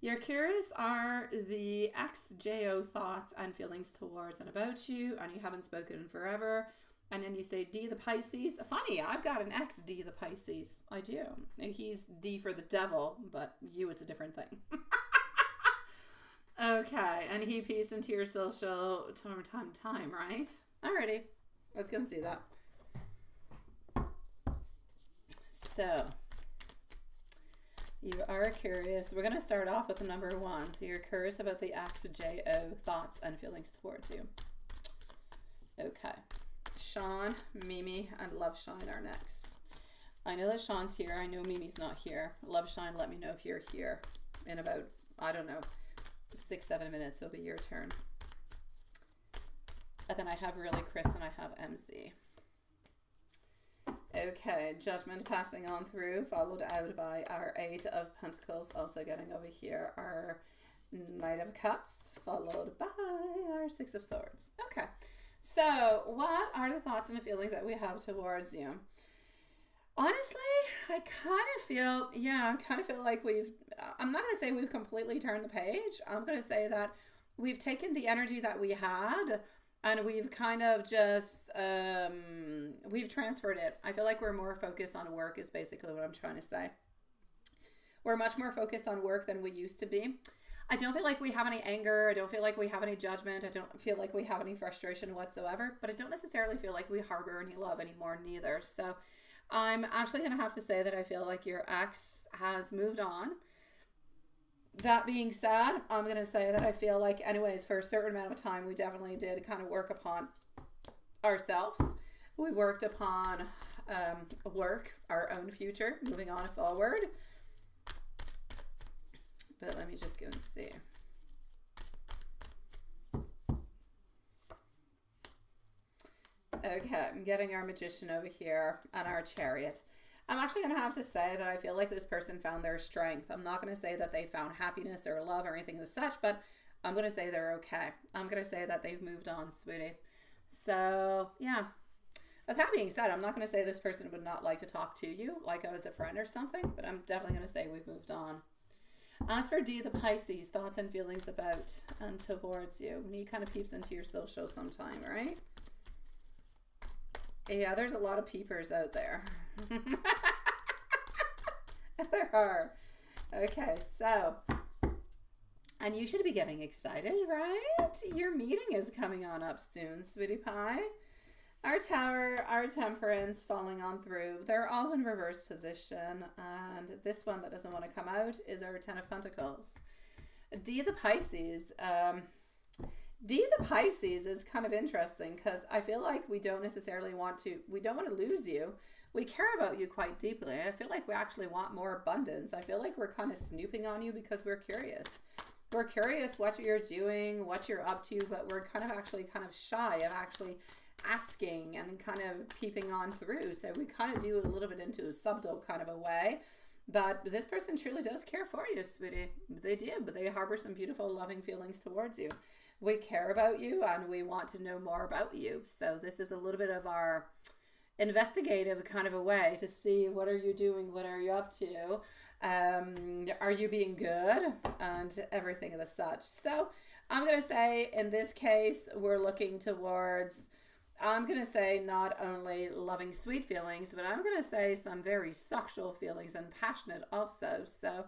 Your curious are the XJO thoughts and feelings towards and about you, and you haven't spoken in forever. And then you say D the Pisces. Funny, I've got an ex D the Pisces. I do. He's D for the devil, but you, it's a different thing. Okay, and he peeps into your social time, right? Alrighty, let's go and see that. So, you are curious. We're going to start off with the number 1. So you're curious about the XJO thoughts and feelings towards you. Okay. Sean, Mimi, and Love Shine are next. I know that Sean's here. I know Mimi's not here. Love Shine, let me know if you're here. In about, I don't know, 6-7 minutes, it'll be your turn. And then I have Really Chris and I have MC. Okay, Judgment passing on through, followed out by our 8 of Pentacles, also getting over here our Knight of Cups, followed by our 6 of Swords. Okay, so what are the thoughts and the feelings that we have towards you? Honestly, I kind of feel like I'm not going to say we've completely turned the page. I'm going to say that we've taken the energy that we had and we've kind of just, we've transferred it. I feel like we're more focused on work is basically what I'm trying to say. We're much more focused on work than we used to be. I don't feel like we have any anger. I don't feel like we have any judgment. I don't feel like we have any frustration whatsoever, but I don't necessarily feel like we harbor any love anymore neither. So I'm actually going to have to say that I feel like your ex has moved on. That being said, I'm going to say that I feel like anyways, for a certain amount of time, we definitely did kind of work upon ourselves. We worked upon work, our own future, moving on forward. But let me just go and see. Okay, I'm getting our Magician over here and our Chariot. I'm actually going to have to say that I feel like this person found their strength. I'm not going to say that they found happiness or love or anything as such, but I'm going to say they're okay. I'm going to say that they've moved on, sweetie. So, yeah. With that being said, I'm not going to say this person would not like to talk to you like I was a friend or something, but I'm definitely going to say we've moved on. As for D, the Pisces, thoughts and feelings about and towards you. He kind of peeps into your social sometime, right? Yeah, there's a lot of peepers out there. There are. Okay, so, and you should be getting excited, right? Your meeting is coming on up soon, sweetie pie. Our Tower, our Temperance falling on through. They're all in reverse position. And this one that doesn't want to come out is our Ten of Pentacles. D, the Pisces. D, the Pisces is kind of interesting because I feel like we don't necessarily want to lose you. We care about you quite deeply. I feel like we actually want more abundance. I feel like we're kind of snooping on you because we're curious. We're curious what you're doing, what you're up to, but we're kind of shy of actually asking and kind of peeping on through. So we kind of do it a little bit into a subtle kind of a way. But this person truly does care for you, sweetie. They do, but they harbor some beautiful, loving feelings towards you. We care about you and we want to know more about you. So this is a little bit of our investigative kind of a way to see what are you doing, what are you up to, are you being good, and everything of the such. So I'm going to say in this case, we're looking towards, I'm going to say not only loving sweet feelings, but I'm going to say some very sexual feelings and passionate also. So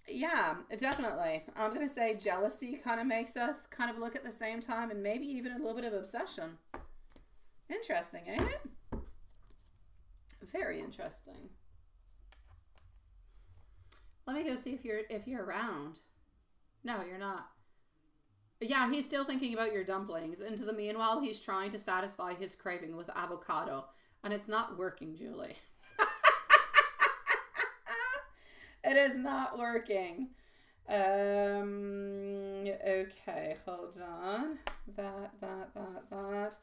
yeah, definitely. I'm going to say jealousy kind of makes us kind of look at the same time, and maybe even a little bit of obsession. Interesting, ain't it? Very interesting. Let me go see if you're around. No, you're not. Yeah, he's still thinking about your dumplings. And to the meanwhile, he's trying to satisfy his craving with avocado. And it's not working, Julie. It is not working. Okay, hold on. That.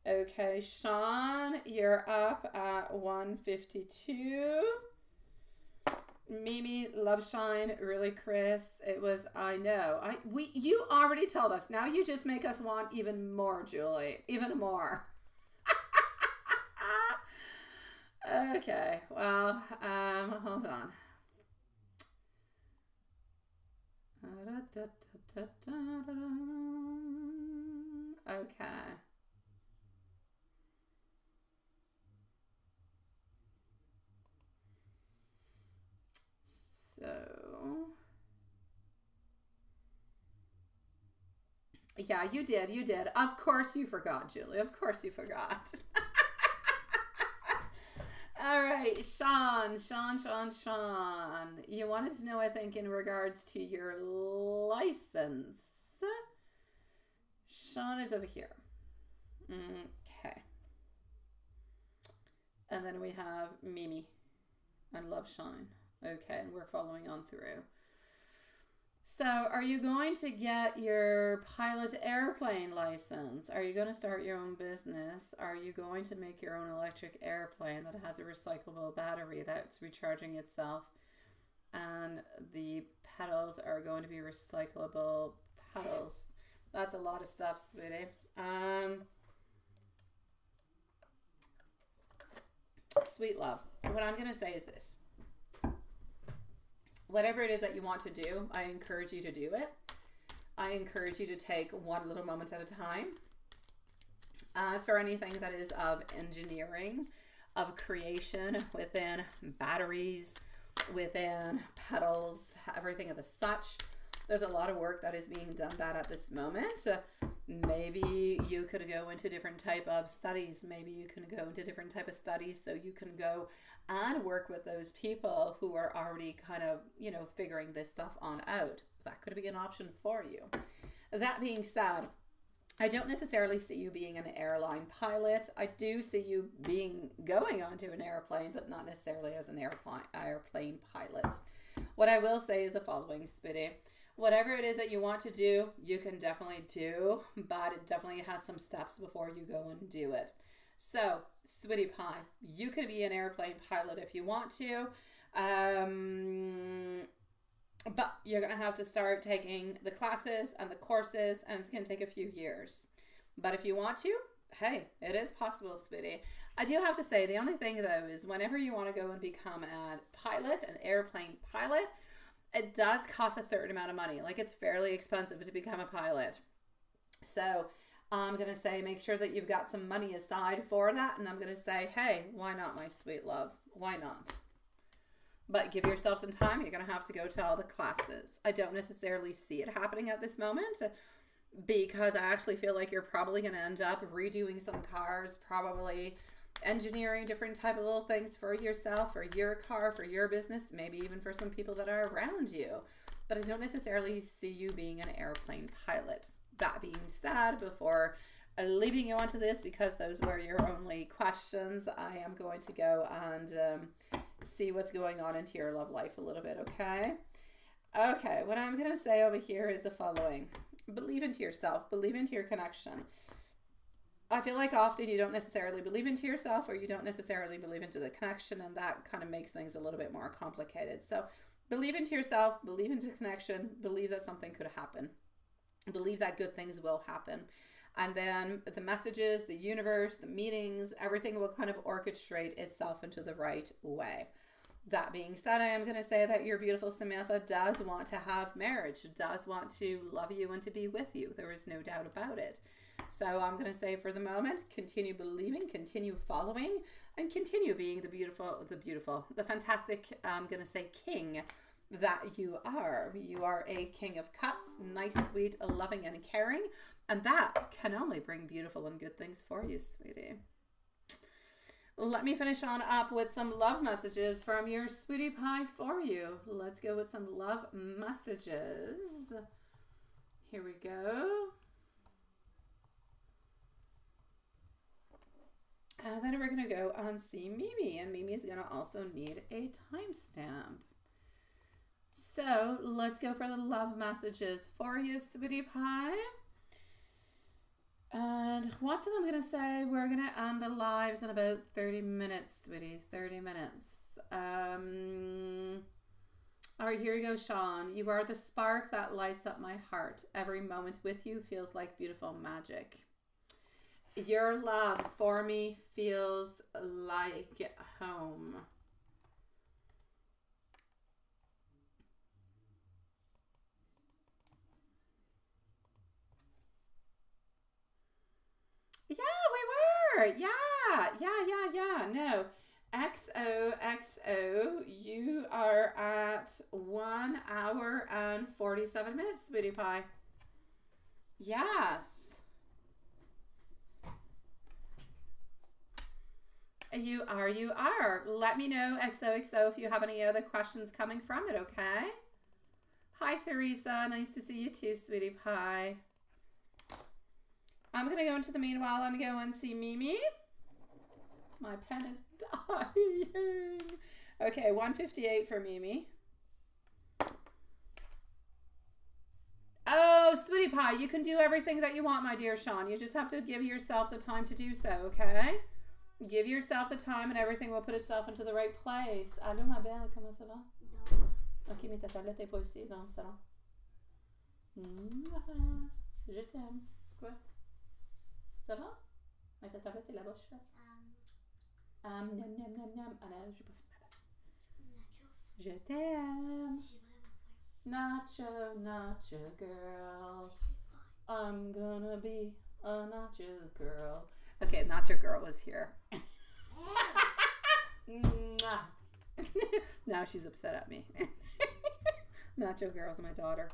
Okay, Sean, you're up at 152. Mimi, love shine, really, Chris. It was, I know. You already told us. Now you just make us want even more, Julie. Even more. Okay, well, hold on. Okay. So, yeah, you did. Of course you forgot, Julie. Of course you forgot. All right, Sean. You wanted to know, I think, in regards to your license. Sean is over here. Okay. And then we have Mimi and Love Shine. Okay, and we're following on through. So, are you going to get your pilot airplane license? Are you going to start your own business? Are you going to make your own electric airplane that has a recyclable battery that's recharging itself? And the pedals are going to be recyclable pedals. That's a lot of stuff, sweetie. Sweet love. What I'm going to say is this. Whatever it is that you want to do, I encourage you to do it. I encourage you to take one little moment at a time. As for anything that is of engineering, of creation within batteries, within pedals, everything of the such, there's a lot of work that is being done that at this moment. Maybe you could go into different type of studies. Maybe you can go into different type of studies so you can go and work with those people who are already kind of, figuring this stuff on out. That could be an option for you. That being said, I don't necessarily see you being an airline pilot. I do see you going onto an airplane, but not necessarily as an airplane pilot. What I will say is the following, Spitty. Whatever it is that you want to do, you can definitely do, but it definitely has some steps before you go and do it. So, sweetie pie, you could be an airplane pilot if you want to, but you're going to have to start taking the classes and the courses, and it's going to take a few years. But if you want to, hey, it is possible, sweetie. I do have to say, the only thing, though, is whenever you want to go and become a pilot, an airplane pilot, it does cost a certain amount of money. Like, it's fairly expensive to become a pilot. So I'm going to say, make sure that you've got some money aside for that. And I'm going to say, hey, why not, my sweet love? Why not? But give yourself some time. You're going to have to go to all the classes. I don't necessarily see it happening at this moment, because I actually feel like you're probably going to end up redoing some cars, probably engineering different type of little things for yourself, for your car, for your business, maybe even for some people that are around you. But I don't necessarily see you being an airplane pilot. That being said, before leaving you onto this, because those were your only questions, I am going to go and see what's going on into your love life a little bit, okay? Okay, what I'm going to say over here is the following. Believe into yourself. Believe into your connection. I feel like often you don't necessarily believe into yourself, or you don't necessarily believe into the connection, and that kind of makes things a little bit more complicated. So believe into yourself, believe into connection, believe that something could happen. Believe that good things will happen. And then the messages, the universe, the meetings, everything will kind of orchestrate itself into the right way. That being said, I am going to say that your beautiful Samantha does want to have marriage, does want to love you and to be with you. There is no doubt about it. So I'm going to say, for the moment, continue believing, continue following, and continue being the fantastic, I'm going to say, king that you are. You are a king of cups, nice, sweet, loving, and caring. And that can only bring beautiful and good things for you, sweetie. Let me finish on up with some love messages from your sweetie pie for you. Let's go with some love messages. Here we go. And then we're going to go and see Mimi. And Mimi is going to also need a timestamp. So let's go for the love messages for you, sweetie pie. And Watson, I'm going to say we're going to end the lives in about 30 minutes, sweetie. 30 minutes. All right, here you go, Sean. You are the spark that lights up my heart. Every moment with you feels like beautiful magic. Your love for me feels like home. Yeah, we were. Yeah. No. XOXO, you are at 1 hour and 47 minutes, sweetie pie. Yes. You are. Let me know, XOXO, if you have any other questions coming from it, okay? Hi, Teresa. Nice to see you too, sweetie pie. I'm going to go into the meanwhile and go and see Mimi. My pen is dying. Okay, 158 for Mimi. Oh, sweetie pie, you can do everything that you want, my dear Sean. You just have to give yourself the time to do so, okay? Give yourself the time and everything will put itself into the right place. Allô, ma belle, comment ça va? Ok, mais ta tablette est pas ici dans le salon. Je t'aime. Quoi? Ça va? Mais ta tablette est là-bas, je fais. Miam, miam, miam, miam. Ah là, j'ai pas fait ma belle. Je t'aime. Nacho, nacho girl. I'm gonna be a nacho girl. Okay, nacho girl was here. Now she's upset at me. Nacho girl's my daughter.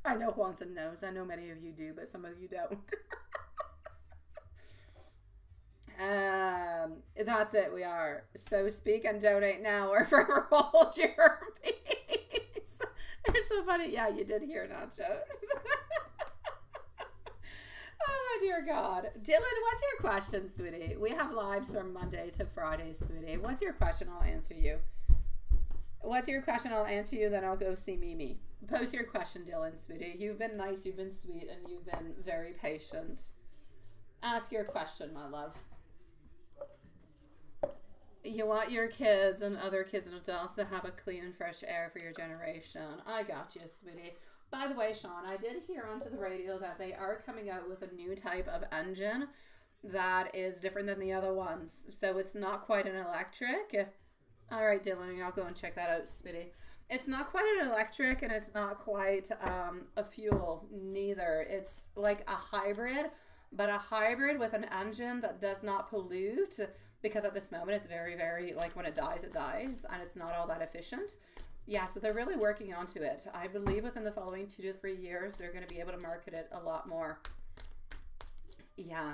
I know Juanson knows. I know many of you do, but some of you don't. That's it. We are. So speak and donate now or forever hold your peace. They're so funny. Yeah, you did hear nachos. Oh, my dear God. Dylan, what's your question, sweetie? We have lives from Monday to Friday, sweetie. What's your question? I'll answer you. What's your question? I'll answer you, then I'll go see Mimi. Post your question, Dylan, sweetie. You've been nice, you've been sweet, and you've been very patient. Ask your question, my love. You want your kids and other kids and adults to have a clean and fresh air for your generation. I got you, sweetie. By the way, Sean, I did hear onto the radio that they are coming out with a new type of engine that is different than the other ones. So it's not quite an electric. All right, Dylan, I'll go and check that out, sweetie. It's not quite an electric, and it's not quite a fuel neither. It's like a hybrid, but a hybrid with an engine that does not pollute, because at this moment it's very, very, like, when it dies, and it's not all that efficient. Yeah, so they're really working onto it. I believe within the following 2 to 3 years, they're going to be able to market it a lot more. Yeah.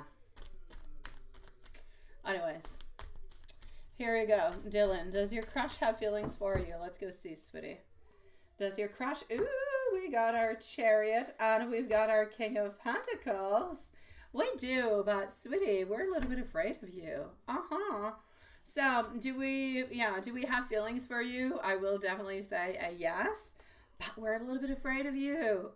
Anyways, here we go. Dylan, does your crush have feelings for you? Let's go see, sweetie. Does your crush... Ooh, we got our Chariot, and we've got our King of Pentacles. We do, but sweetie, we're a little bit afraid of you. So, do we have feelings for you? I will definitely say a yes, but we're a little bit afraid of you.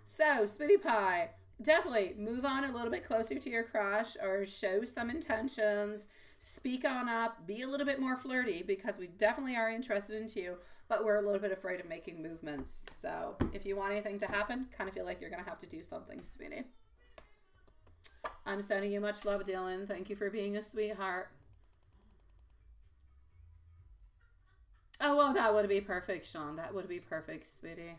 So, sweetie pie, definitely move on a little bit closer to your crush, or show some intentions. Speak on up, be a little bit more flirty, because we definitely are interested in you, but we're a little bit afraid of making movements. So, if you want anything to happen, kind of feel like you're going to have to do something, sweetie. I'm sending you much love, Dylan. Thank you for being a sweetheart. Oh, well, that would be perfect, Sean. That would be perfect, sweetie.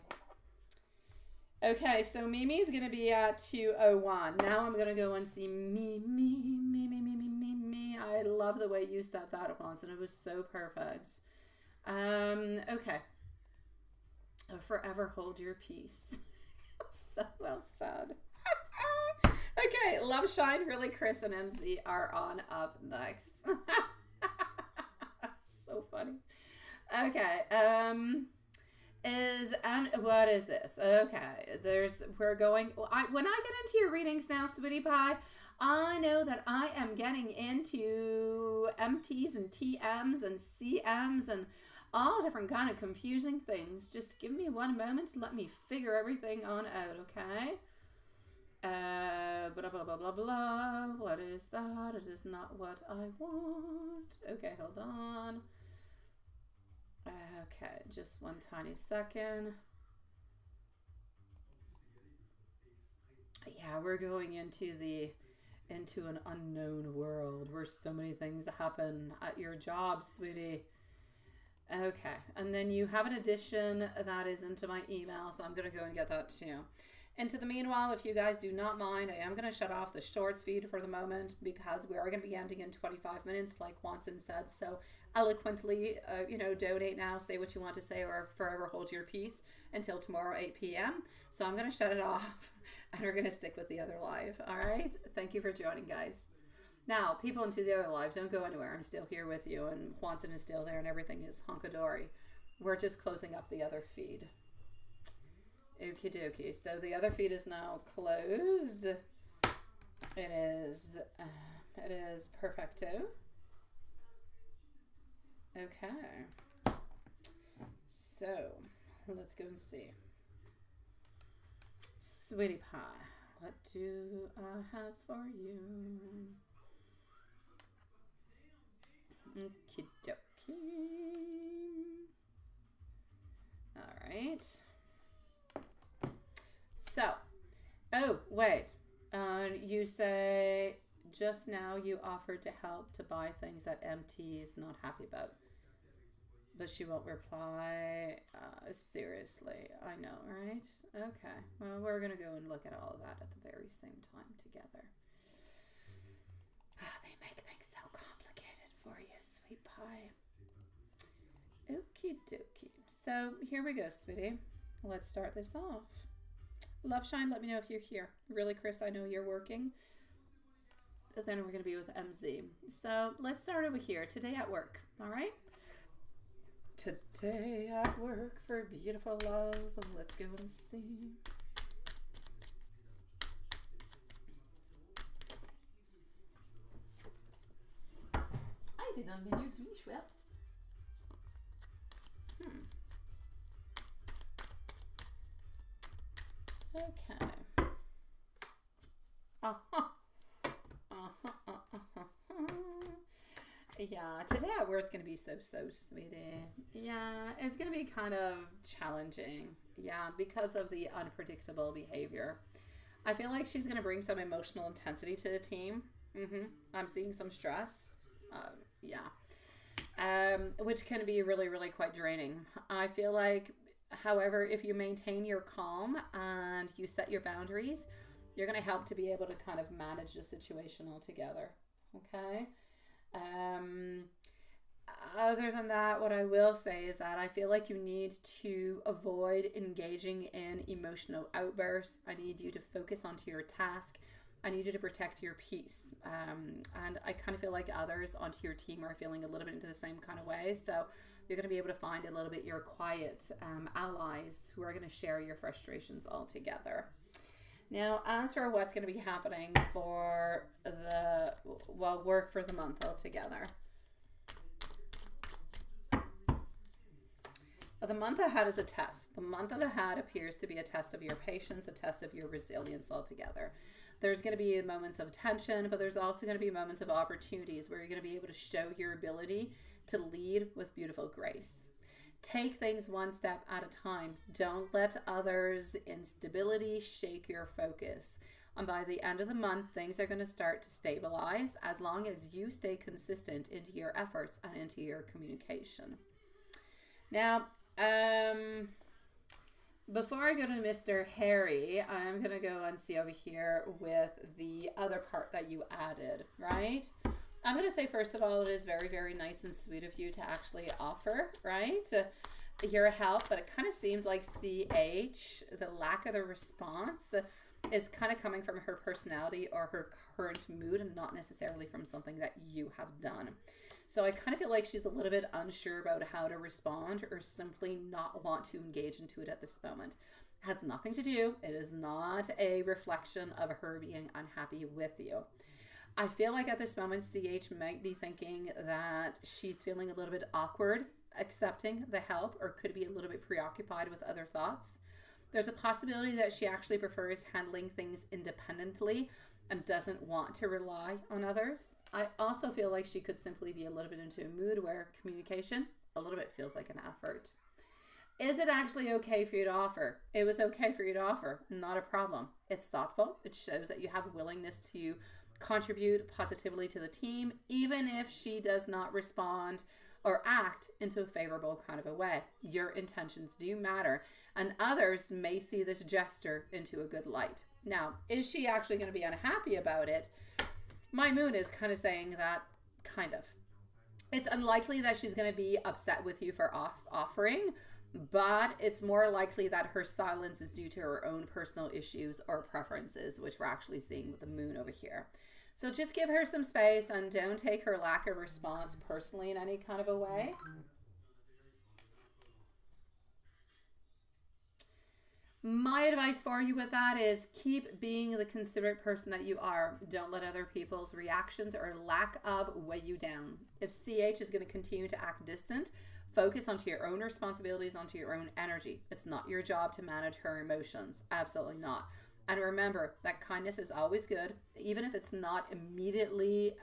Okay, so Mimi's going to be at 201. Now I'm going to go and see Mimi. I love the way you said that once, and it was so perfect. Okay. Forever hold your peace. So well said. Okay, Love Shine, really, Chris and MZ are on up next. So funny. Okay, what is this? Okay, we're going, when I get into your readings now, sweetie pie, I know that I am getting into MTs and TMs and CMs and all different kind of confusing things. Just give me one moment to let me figure everything on out, okay? Blah, blah, blah, blah, blah. What is that? It is not what I want. Okay, hold on. Okay, just one tiny second. Yeah, we're going into an unknown world where so many things happen at your job, sweetie. Okay, and then you have an addition that is into my email, so I'm going to go and get that too. Into the meanwhile, if you guys do not mind, I am going to shut off the shorts feed for the moment, because we are going to be ending in 25 minutes, like Watson said so eloquently. Donate now, say what you want to say, or forever hold your peace until tomorrow, 8 p.m. So I'm going to shut it off, and we're going to stick with the other live. All right? Thank you for joining, guys. Now, people into the other live, don't go anywhere. I'm still here with you, and Watson is still there, and everything is hunkadory. We're just closing up the other feed. Okie dokie. So the other feed is now closed. It is perfecto. Okay. So let's go and see. Sweetie pie, what do I have for you? Okie dokie. All right. So, oh, wait. You say just now you offered to help to buy things that MT is not happy about. But she won't reply. Seriously, I know, right? Okay. Well, we're going to go and look at all of that at the very same time together. Oh, they make things so complicated for you, sweet pie. Okie dokie. So, here we go, sweetie. Let's start this off. Love Shine, let me know if you're here. Really, Chris, I know you're working. But then we're going to be with MZ. So let's start over here. Today at work, all right? Today at work for beautiful love. Let's go and see. I didn't mean you to be swept. Okay. Yeah, today at work is going to be so sweetie. Yeah, it's going to be kind of challenging. Yeah, because of the unpredictable behavior. I feel like she's going to bring some emotional intensity to the team. I'm seeing some stress. Yeah. which can be really, really quite draining. I feel like, however, if you maintain your calm and you set your boundaries, you're going to help to be able to kind of manage the situation altogether. Okay. Other than that, what I will say is that I feel like you need to avoid engaging in emotional outbursts. I need you to focus onto your task. I need you to protect your peace. And I kind of feel like others onto your team are feeling a little bit into the same kind of way. So you're going to be able to find a little bit your quiet allies who are going to share your frustrations all together. Now, as for what's going to be happening for the, well, work for the month altogether. Well, the month ahead is a test. The month ahead appears to be a test of your patience, a test of your resilience altogether. There's going to be moments of tension, but there's also going to be moments of opportunities where you're going to be able to show your ability to lead with beautiful grace. Take things one step at a time. Don't let others' instability shake your focus. And by the end of the month, things are going to start to stabilize as long as you stay consistent into your efforts and into your communication. Now, before I go to Mr. Harry, I'm going to go and see over here with the other part that you added, right? I'm going to say, first of all, it is very, very nice and sweet of you to actually offer, right, your help. But it kind of seems like CH, the lack of the response, is kind of coming from her personality or her current mood and not necessarily from something that you have done. So I kind of feel like she's a little bit unsure about how to respond or simply not want to engage into it at this moment. It has nothing to do. It is not a reflection of her being unhappy with you. I feel like at this moment, CH might be thinking that she's feeling a little bit awkward accepting the help, or could be a little bit preoccupied with other thoughts. There's a possibility that she actually prefers handling things independently and doesn't want to rely on others. I also feel like she could simply be a little bit into a mood where communication a little bit feels like an effort. Is it actually okay for you to offer? It was okay for you to offer. Not a problem. It's thoughtful. It shows that you have a willingness to contribute positively to the team, even if she does not respond or act into a favorable kind of a way. Your intentions do matter, and others may see this gesture into a good light. Now, is she actually going to be unhappy about it? My moon is kind of saying that, kind of. It's unlikely that she's going to be upset with you for offering, but it's more likely that her silence is due to her own personal issues or preferences, which we're actually seeing with the moon over here. So just give her some space and don't take her lack of response personally in any kind of a way. My advice for you with that is keep being the considerate person that you are. Don't let other people's reactions or lack of weigh you down. If CH is going to continue to act distant, focus onto your own responsibilities, onto your own energy. It's not your job to manage her emotions. Absolutely not. And remember that kindness is always good, even if it's not immediately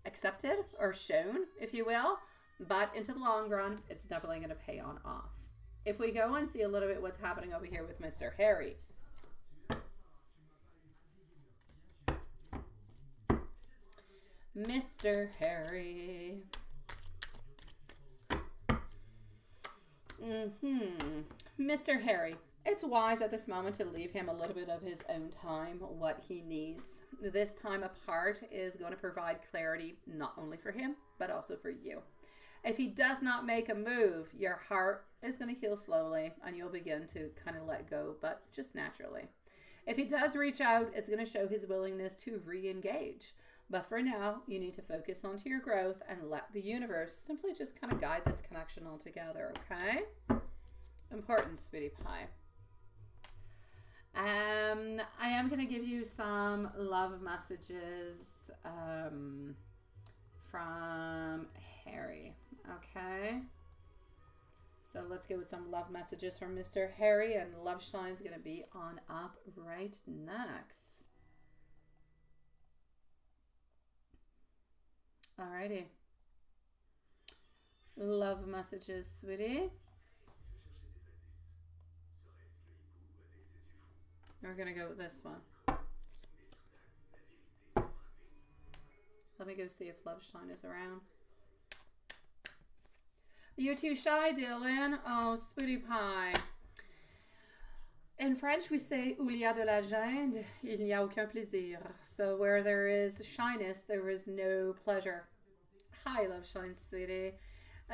accepted or shown, if you will. But into the long run, it's definitely going to pay on off. If we go and see a little bit what's happening over here with Mr. Harry. Mr. Harry. Mr. Harry. It's wise at this moment to leave him a little bit of his own time, what he needs. This time apart is going to provide clarity not only for him, but also for you. If he does not make a move, your heart is going to heal slowly and you'll begin to kind of let go, but just naturally. If he does reach out, it's going to show his willingness to re-engage. But for now, you need to focus onto your growth and let the universe simply just kind of guide this connection altogether, okay? Important, sweetie pie. I am going to give you some love messages from Harry, okay? So let's go with some love messages from Mr. Harry, and Love Shine is going to be on up right next. Alrighty. Love messages, sweetie. We're going to go with this one. Let me go see if Love Shine is around. You're too shy, Dylan. Oh, sweetie pie. In French, we say, où il y a de la gêne, il n'y a aucun plaisir. So where there is shyness, there is no pleasure. Hi, love shine, sweetie.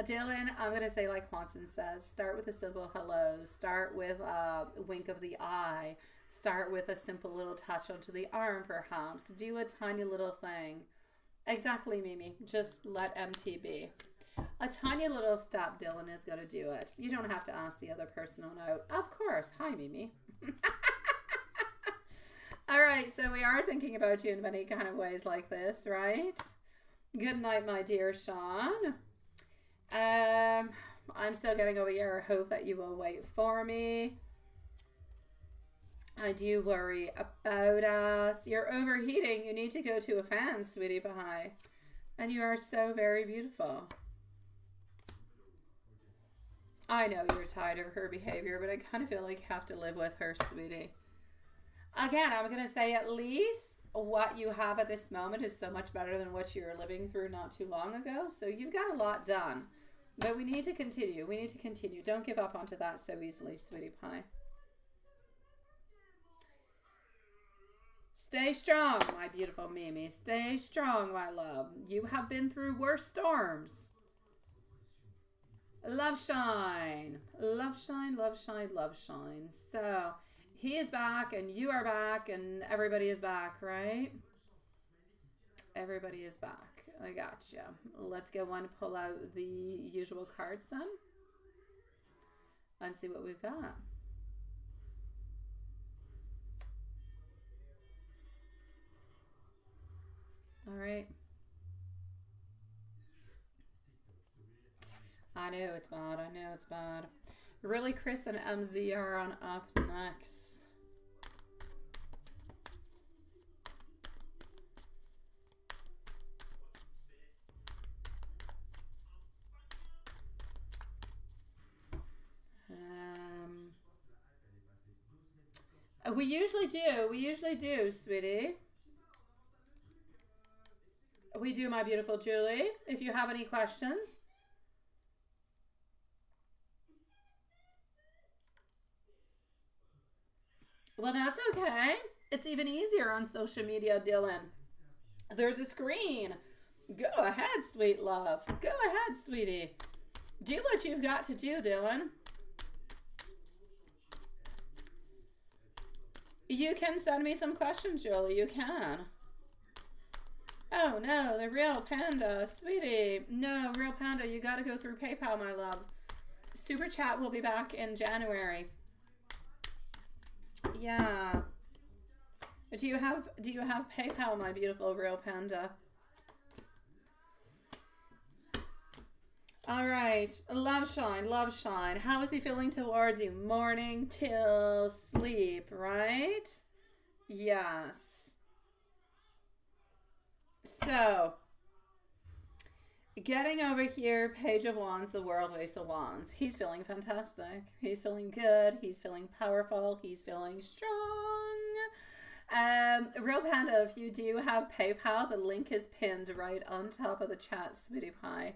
Dylan, I'm going to say like Watson says, start with a simple hello. Start with a wink of the eye. Start with a simple little touch onto the arm, perhaps. Do a tiny little thing. Exactly, Mimi. Just let MT be. A tiny little step, Dylan, is going to do it. You don't have to ask the other person on out. Of course. Hi, Mimi. All right, so we are thinking about you in many kind of ways like this, right? Good night, my dear Sean. I'm still getting over your hope that you will wait for me. I do worry about us. You're overheating. You need to go to a fan, sweetie pie. And you are so very beautiful. I know you're tired of her behavior, but I kind of feel like you have to live with her, sweetie. Again, I'm going to say at least what you have at this moment is so much better than what you were living through not too long ago. So you've got a lot done. But we need to continue. We need to continue. Don't give up onto that so easily, sweetie pie. Stay strong, my beautiful Mimi. Stay strong, my love. You have been through worse storms. Love shine. Love shine, love shine, love shine. So he is back and you are back and everybody is back, right? Everybody is back. I gotcha. Let's go and pull out the usual cards then and see what we've got. All right. I know it's bad. I know it's bad. Really, Chris and MZ are on up next. We usually do. We usually do, sweetie. We do, my beautiful Julie. If you have any questions. Well, that's okay. It's even easier on social media, Dylan. There's a screen. Go ahead, sweet love. Go ahead, sweetie. Do what you've got to do, Dylan. You can send me some questions, Julie. You can. Oh, no, the real panda. Sweetie. No, real panda, you got to go through PayPal, my love. Super Chat will be back in January. Yeah. Do you have PayPal, my beautiful real panda? All right. Love shine, love shine. How is he feeling towards you? Morning till sleep, right? Yes. So, getting over here, Page of Wands, the World, Ace of Wands. He's feeling fantastic. He's feeling good. He's feeling powerful. He's feeling strong. Real Panda, if you do have PayPal, the link is pinned right on top of the chat, sweetie pie.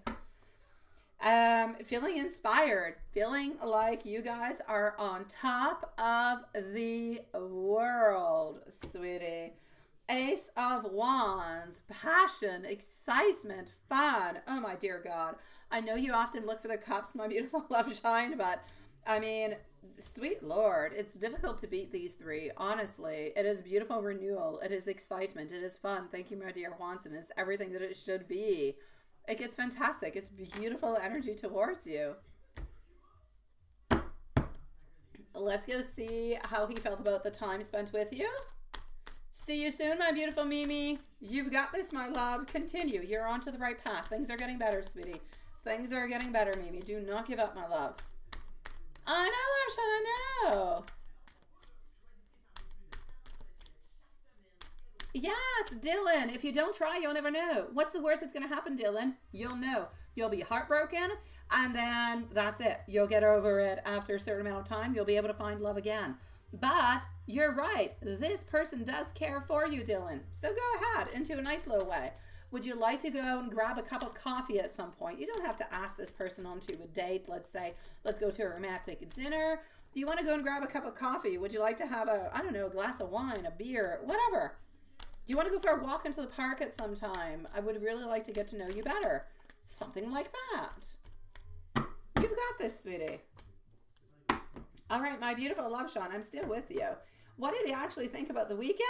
Feeling inspired, feeling like you guys are on top of the world, sweetie. Ace of Wands, passion, excitement, fun. Oh my dear God. I know you often look for the cups, my beautiful love shine, but I mean, sweet Lord, it's difficult to beat these three, honestly. It is beautiful renewal. It is excitement. It is fun. Thank you, my dear Watson. It's everything that it should be. It gets fantastic. It's beautiful energy towards you. Let's go see how he felt about the time spent with you. See you soon, my beautiful Mimi. You've got this, my love. Continue. You're onto the right path. Things are getting better, sweetie. Things are getting better, Mimi. Do not give up, my love. I know, Larshan, I know. Yes, Dylan. If you don't try, you'll never know. What's the worst that's going to happen, Dylan? You'll know. You'll be heartbroken, and then that's it. You'll get over it after a certain amount of time. You'll be able to find love again. But you're right. This person does care for you, Dylan. So go ahead into a nice little way. Would you like to go and grab a cup of coffee at some point? You don't have to ask this person onto a date. Let's say, let's go to a romantic dinner. Do you want to go and grab a cup of coffee? Would you like to have a, I don't know, a glass of wine, a beer, whatever? Do you want to go for a walk into the park at some time? I would really like to get to know you better. Something like that. You've got this, sweetie. All right, my beautiful love, Sean, I'm still with you. What did he actually think about the weekend?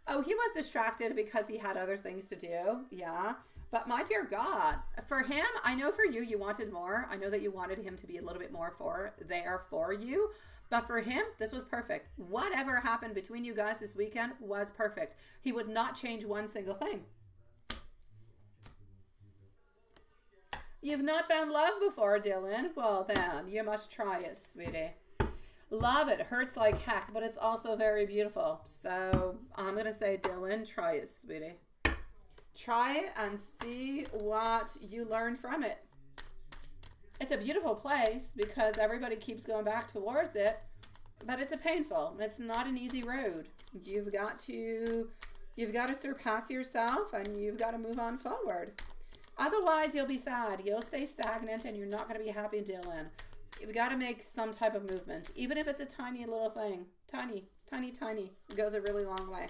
Oh, he was distracted because he had other things to do. Yeah. But my dear God, for him, I know for you, you wanted more. I know that you wanted him to be a little bit more there for you. But for him, this was perfect. Whatever happened between you guys this weekend was perfect. He would not change one single thing. You've not found love before, Dylan? Well, then, you must try it, sweetie. Love it. Hurts like heck, but it's also very beautiful. So I'm going to say, Dylan, try it, sweetie. Try it and see what you learn from it. It's a beautiful place because everybody keeps going back towards it, but it's it's not an easy road. You've got to surpass yourself and you've got to move on forward. Otherwise, you'll be sad. You'll stay stagnant and you're not going to be happy, Dylan. You've got to make some type of movement, even if it's a tiny little thing. Tiny, tiny, tiny. It goes a really long way.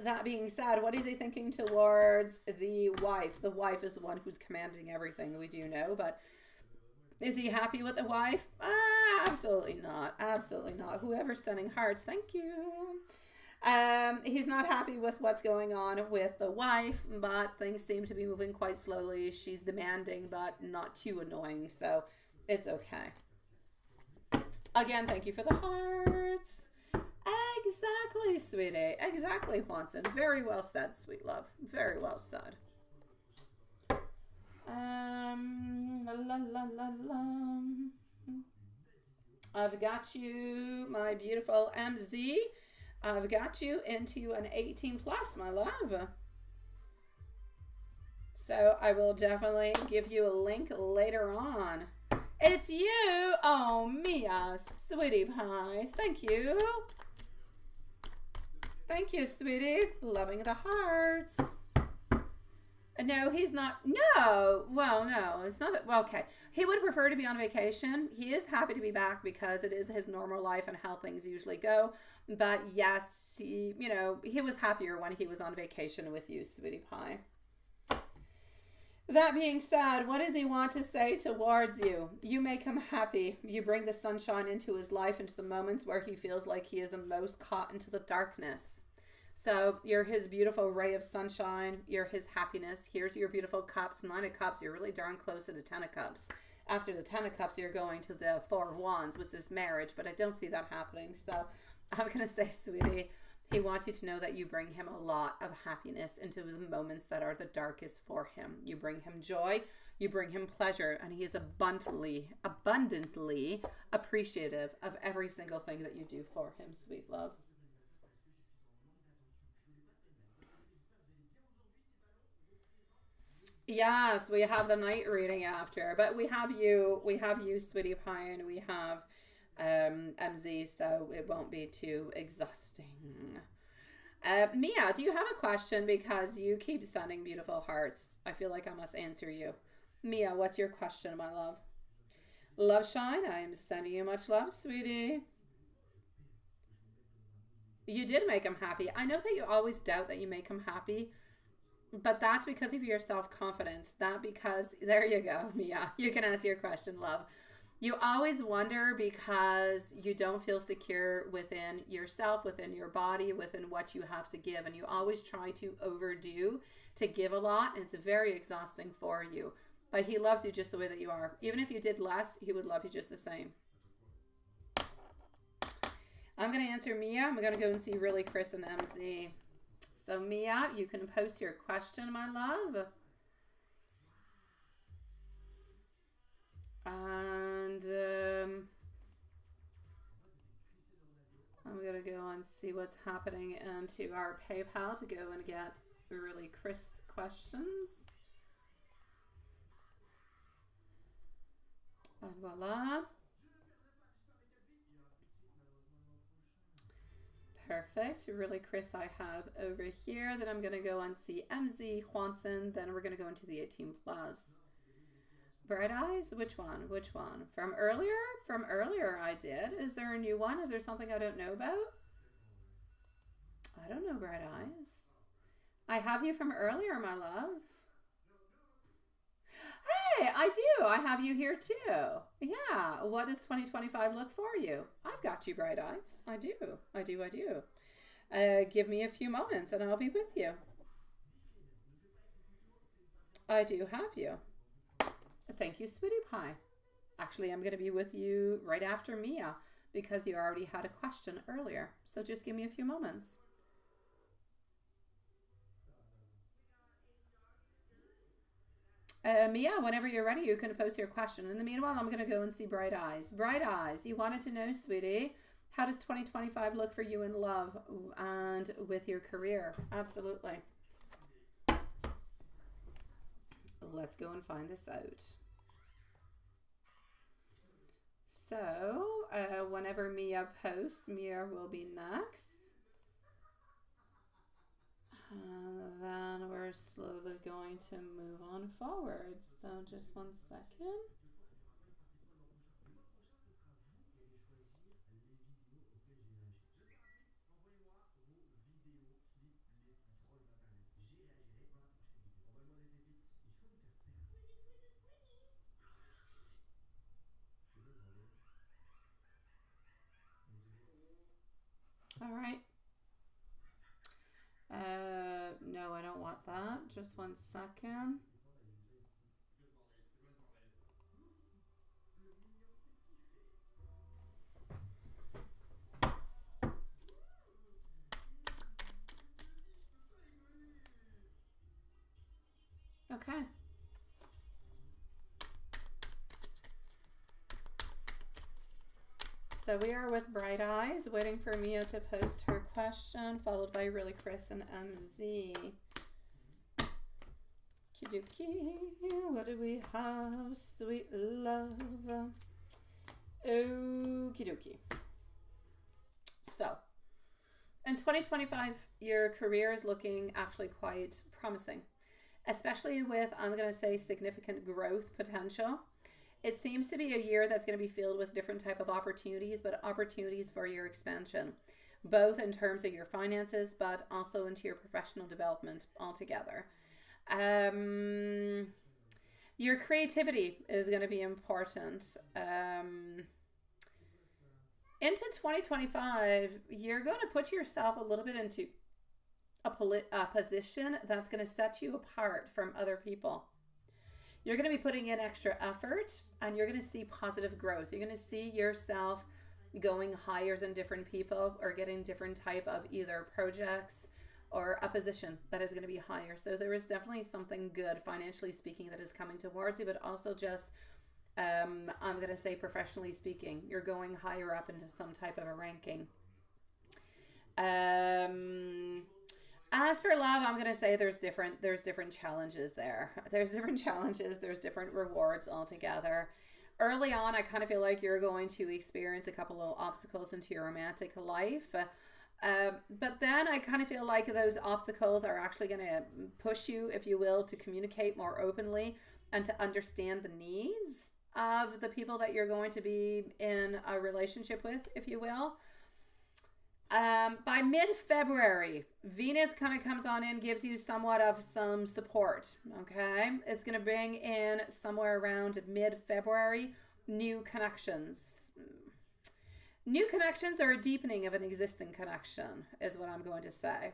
That being said, what is he thinking towards the wife? The wife is the one who's commanding everything, we do know, but is he happy with the wife? Absolutely not. Absolutely not. Whoever's sending hearts, thank you. He's not happy with what's going on with the wife, but things seem to be moving quite slowly. She's demanding, but not too annoying, so it's okay. Again, thank you for the hearts. Exactly, sweetie. Exactly, Juanson. Very well said, sweet love. Very well said. I've got you, my beautiful MZ. I've got you into an 18 plus, my love. So I will definitely give you a link later on. It's you. Oh, Mia, sweetie pie. Thank you. Thank you, sweetie. Loving the hearts. No, he's not. No. Well, no, it's not that. Well, okay. He would prefer to be on vacation. He is happy to be back because it is his normal life and how things usually go. But yes, he was happier when he was on vacation with you, sweetie pie. That being said, what does he want to say towards you? You make him happy. You bring the sunshine into his life, into the moments where he feels like he is the most caught into the darkness. So you're his beautiful ray of sunshine. You're his happiness. Here's your beautiful cups. 9 of cups. You're really darn close to the 10 of cups. After the 10 of cups, you're going to the 4 of wands, which is marriage. But I don't see that happening. So I'm going to say, sweetie, he wants you to know that you bring him a lot of happiness into his moments that are the darkest for him. You bring him joy. You bring him pleasure. And he is abundantly appreciative of every single thing that you do for him, sweet love. Yes, we have the night reading after, but we have you, sweetie pie, and we have MZ, so it won't be too exhausting. Mia, do you have a question? Because you keep sending beautiful hearts. I feel like I must answer you. Mia, what's your question, my love? Love Shine, I'm sending you much love, sweetie. You did make him happy. I know that you always doubt that you make him happy, but that's because of your self-confidence. There you go, Mia. You can ask your question, love. You always wonder because you don't feel secure within yourself, within your body, within what you have to give. And you always try to overdo to give a lot. And it's very exhausting for you. But he loves you just the way that you are. Even if you did less, he would love you just the same. I'm going to answer Mia. I'm going to go and see really Chris and MZ. So Mia, you can post your question, my love. And I'm going to go and see what's happening into our PayPal to go and get really Chris questions. And voila. Perfect. Really, Chris, I have over here. Then I'm going to go and see MZ Juanson. Then we're going to go into the 18 plus. Bright Eyes? Which one? Which one? From earlier? From earlier I did. Is there a new one? Is there something I don't know about? I don't know, Bright Eyes. I have you from earlier, my love. Hey, I do. I have you here too. Yeah. What does 2025 look for you? I've got you, Bright Eyes. I do. I do. I do. Give me a few moments and I'll be with you. I do have you. Thank you, sweetie pie. Actually, I'm going to be with you right after Mia because you already had a question earlier. So just give me a few moments. Mia, whenever you're ready, you can post your question. In the meanwhile, I'm going to go and see Bright Eyes. Bright Eyes, you wanted to know, sweetie, how does 2025 look for you in love and with your career? Absolutely. Let's go and find this out. So, whenever Mia posts, Mia will be next. Then we're slowly going to move on forward. So just one second. All right. No, I don't want that. Just one second. Okay. So we are with Bright Eyes, waiting for Mia to post her question, followed by Really Chris and MZ. Kiduki, what do we have? Sweet love. Okie dokie. So, in 2025, your career is looking actually quite promising, especially with, I'm going to say, significant growth potential. It seems to be a year that's going to be filled with different type of opportunities, but opportunities for your expansion, both in terms of your finances, but also into your professional development altogether. Your creativity is going to be important. Into 2025, you're going to put yourself a little bit into a position that's going to set you apart from other people. You're going to be putting in extra effort and you're going to see positive growth. You're going to see yourself going higher than different people or getting different type of either projects or a position that is going to be higher. So there is definitely something good financially speaking that is coming towards you, but also just, I'm going to say professionally speaking, you're going higher up into some type of a ranking. As for love, I'm going to say there's different challenges there. There's different challenges. There's different rewards altogether. Early on, I kind of feel like you're going to experience a couple of obstacles into your romantic life. But then I kind of feel like those obstacles are actually going to push you, if you will, to communicate more openly and to understand the needs of the people that you're going to be in a relationship with, if you will. By mid-February, Venus kind of comes on in, gives you somewhat of some support, okay? It's going to bring in somewhere around mid-February, new connections. New connections are a deepening of an existing connection, is what I'm going to say.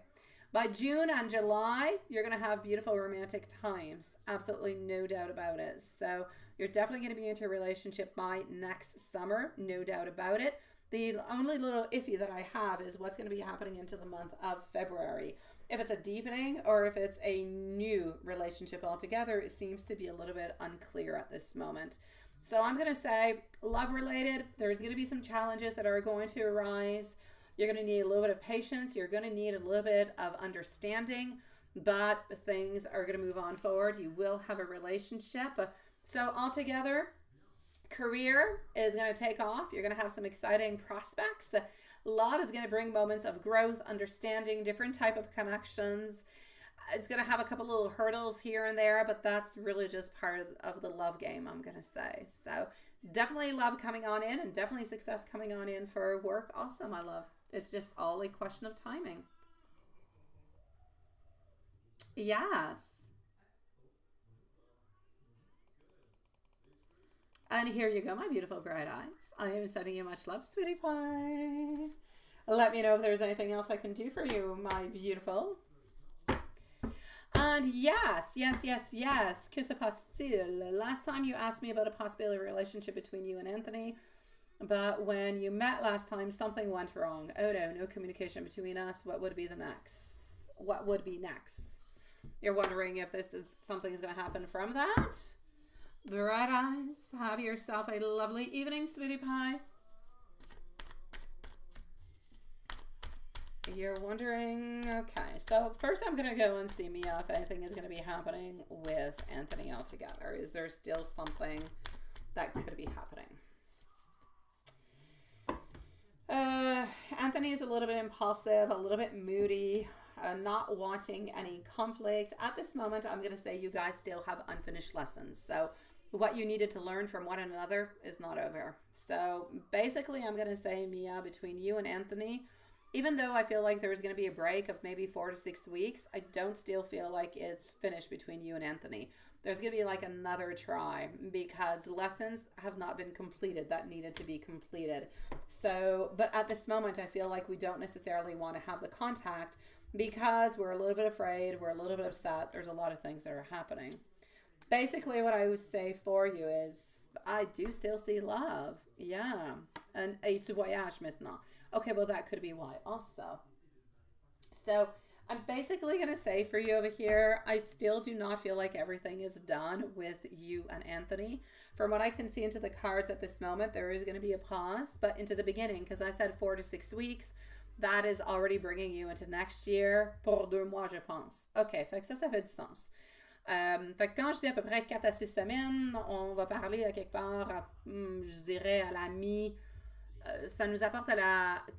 By June and July, you're going to have beautiful romantic times. Absolutely no doubt about it. So you're definitely going to be into a relationship by next summer, no doubt about it. The only little iffy that I have is what's going to be happening into the month of February. If it's a deepening or if it's a new relationship altogether, it seems to be a little bit unclear at this moment. So I'm going to say love related, there's going to be some challenges that are going to arise. You're going to need a little bit of patience. You're going to need a little bit of understanding, but things are going to move on forward. You will have a relationship. So altogether, career is going to take off. You're going to have some exciting prospects. Love is going to bring moments of growth, understanding, different type of connections. It's going to have a couple little hurdles here and there, but that's really just part of the love game, I'm going to say. So definitely love coming on in, and definitely success coming on in for work also, my love. It's just all a question of timing. Yes. And here you go, my beautiful bright eyes. I am sending you much love, sweetie pie. Let me know if there's anything else I can do for you, my beautiful. And yes, yes, yes, yes. Que se passe-t-il? Last time you asked me about a possibility relationship between you and Anthony, but when you met last time, something went wrong. Oh no, no communication between us. What would be the next? What would be next? You're wondering if this is something is going to happen from that? Bright eyes, have yourself a lovely evening, sweetie pie. You're wondering, okay, so first I'm going to go and see Mia if anything is going to be happening with Anthony altogether. Is there still something that could be happening? Anthony is a little bit impulsive, a little bit moody, not wanting any conflict. At this moment, I'm going to say you guys still have unfinished lessons. So what you needed to learn from one another is not over. So basically, I'm going to say, Mia, between you and Anthony, even though I feel like there's going to be a break of maybe 4 to 6 weeks, I don't still feel like it's finished between you and Anthony. There's going to be like another try because lessons have not been completed that needed to be completed. So, but at this moment, I feel like we don't necessarily want to have the contact because we're a little bit afraid, we're a little bit upset. There's a lot of things that are happening. Basically, what I would say for you is I do still see love. Yeah. And tu voyage maintenant. Okay, well, that could be why also. So I'm basically going to say for you over here, I still do not feel like everything is done with you and Anthony. From what I can see into the cards at this moment, there is going to be a pause, but into the beginning, because I said 4 to 6 weeks, that is already bringing you into next year pour 2 mois, je pense. OK, fait que ça fait du sens. Fait que quand je dis à peu près 4 à 6 semaines, on va parler à quelque part, je dirais à la ça nous apporte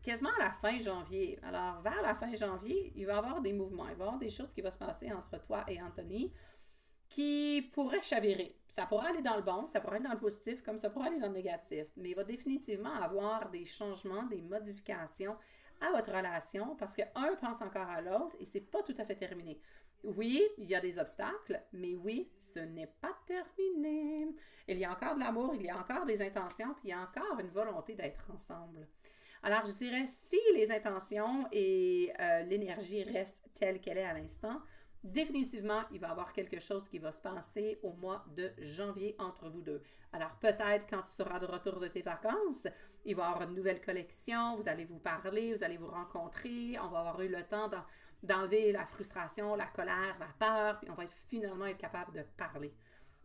quasiment à la fin janvier. Alors, vers la fin janvier, il va y avoir des mouvements, il va y avoir des choses qui vont se passer entre toi et Anthony qui pourraient chavirer. Ça pourrait aller dans le bon, ça pourrait aller dans le positif, comme ça pourrait aller dans le négatif. Mais il va définitivement avoir des changements, des modifications à votre relation parce que un pense encore à l'autre et c'est pas tout à fait terminé. Oui, il y a des obstacles, mais oui, ce n'est pas terminé. Il y a encore de l'amour, il y a encore des intentions, puis il y a encore une volonté d'être ensemble. Alors, je dirais, si les intentions et l'énergie restent telles qu'elle est à l'instant, définitivement, il va y avoir quelque chose qui va se passer au mois de janvier entre vous deux. Alors, peut-être quand tu seras de retour de tes vacances, il va y avoir une nouvelle collection, vous allez vous parler, vous allez vous rencontrer, on va avoir eu le temps d'enlever la frustration, la colère, la peur, puis on va finalement être capable de parler.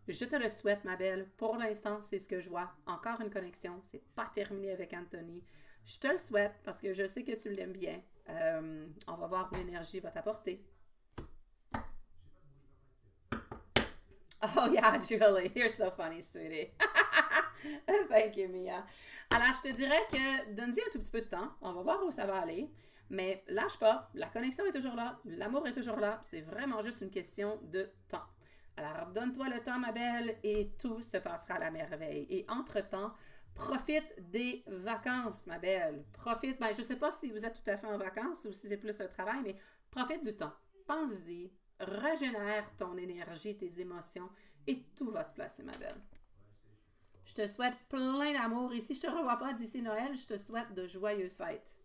Je te le souhaite, ma belle. Pour l'instant, c'est ce que je vois. Encore une connexion. C'est pas terminé avec Anthony. Je te le souhaite parce que je sais que tu l'aimes bien. On va voir où l'énergie va t'apporter. Oh yeah, Julie, you're so funny, sweetie. Thank you, Mia. Alors, je te dirais que donne-y un tout petit peu de temps. On va voir où ça va aller. Mais lâche pas, la connexion est toujours là, l'amour est toujours là, c'est vraiment juste une question de temps. Alors, donne-toi le temps, ma belle, et tout se passera à la merveille. Et entre-temps, profite des vacances, ma belle. Profite, je ne sais pas si vous êtes tout à fait en vacances ou si c'est plus un travail, mais profite du temps. Pense-y, régénère ton énergie, tes émotions, et tout va se placer, ma belle. Je te souhaite plein d'amour. Et si je ne te revois pas d'ici Noël, je te souhaite de joyeuses fêtes.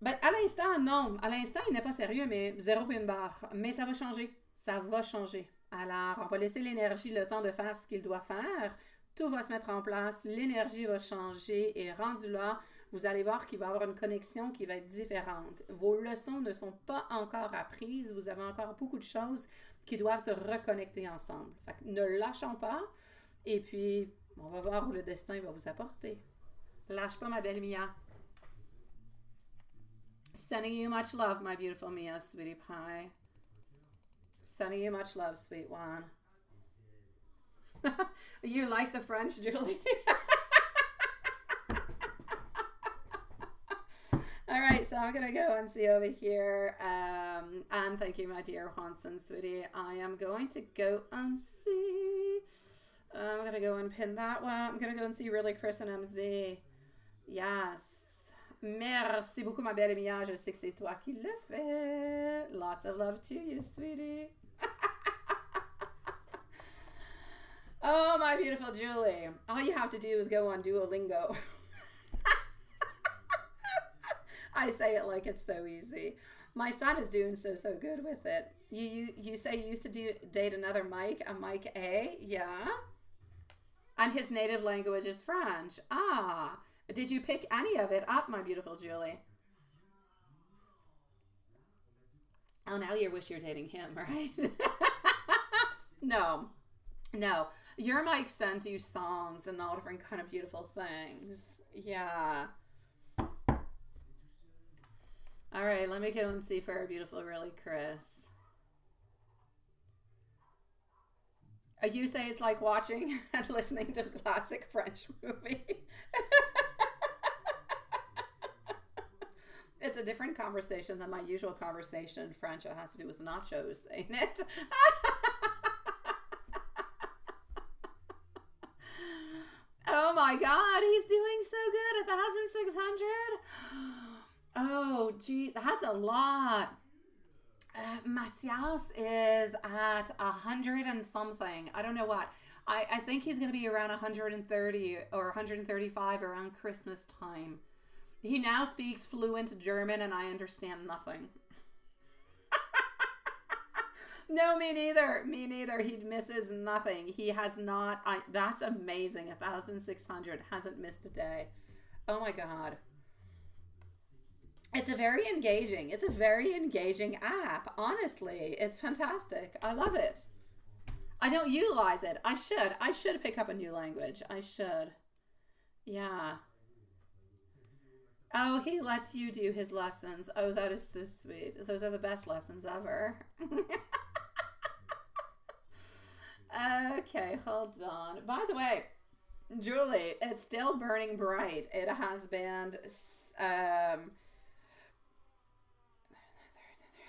Ben, à l'instant, non. À l'instant, il n'est pas sérieux, mais 0 puis une barre. Mais ça va changer. Ça va changer. Alors, on va laisser l'énergie le temps de faire ce qu'il doit faire. Tout va se mettre en place. L'énergie va changer. Et rendu là, vous allez voir qu'il va y avoir une connexion qui va être différente. Vos leçons ne sont pas encore apprises. Vous avez encore beaucoup de choses qui doivent se reconnecter ensemble. Fait que ne lâchons pas. Et puis, on va voir où le destin va vous apporter. Lâche pas, ma belle Mia. Sending you much love, my beautiful Mia, sweetie pie. Sending you much love, sweet one. You like the French, Julie? All right, so I'm gonna go and see over here. And thank you, my dear Hanson, sweetie. I am going to go and see. I'm gonna go and pin that one. I'm gonna go and see really Chris and MZ. Yes. Merci beaucoup, ma belle Emilia. Je sais que c'est toi qui le fais. Lots of love to you, sweetie. Oh, my beautiful Julie. All you have to do is go on Duolingo. I say it like it's so easy. My son is doing so good with it. You say you used to date another Mike, a Mike A? Yeah. And his native language is French. Ah. Did you pick any of it up, my beautiful Julie? Oh, now you wish you're dating him, right? No. Your Mike sends you songs and all different kind of beautiful things. Yeah. All right, let me go and see for our beautiful, really, Chris. You say it's like watching and listening to a classic French movie. It's a different conversation than my usual conversation in French. It has to do with nachos, ain't it? Oh my God, he's doing so good. 1,600. Oh, gee, that's a lot. Matthias is at 100 and something. I don't know what. I think he's going to be around 130 or 135 around Christmas time. He now speaks fluent German and I understand nothing. No, me neither. He misses nothing. He has not. That's amazing. 1,600. Hasn't missed a day. Oh my God. It's a very engaging app. Honestly, it's fantastic. I love it. I don't utilize it. I should pick up a new language. I should. Yeah. Oh, he lets you do his lessons. Oh, that is so sweet. Those are the best lessons ever. Okay, hold on. By the way, Julie, it's still burning bright. It has been,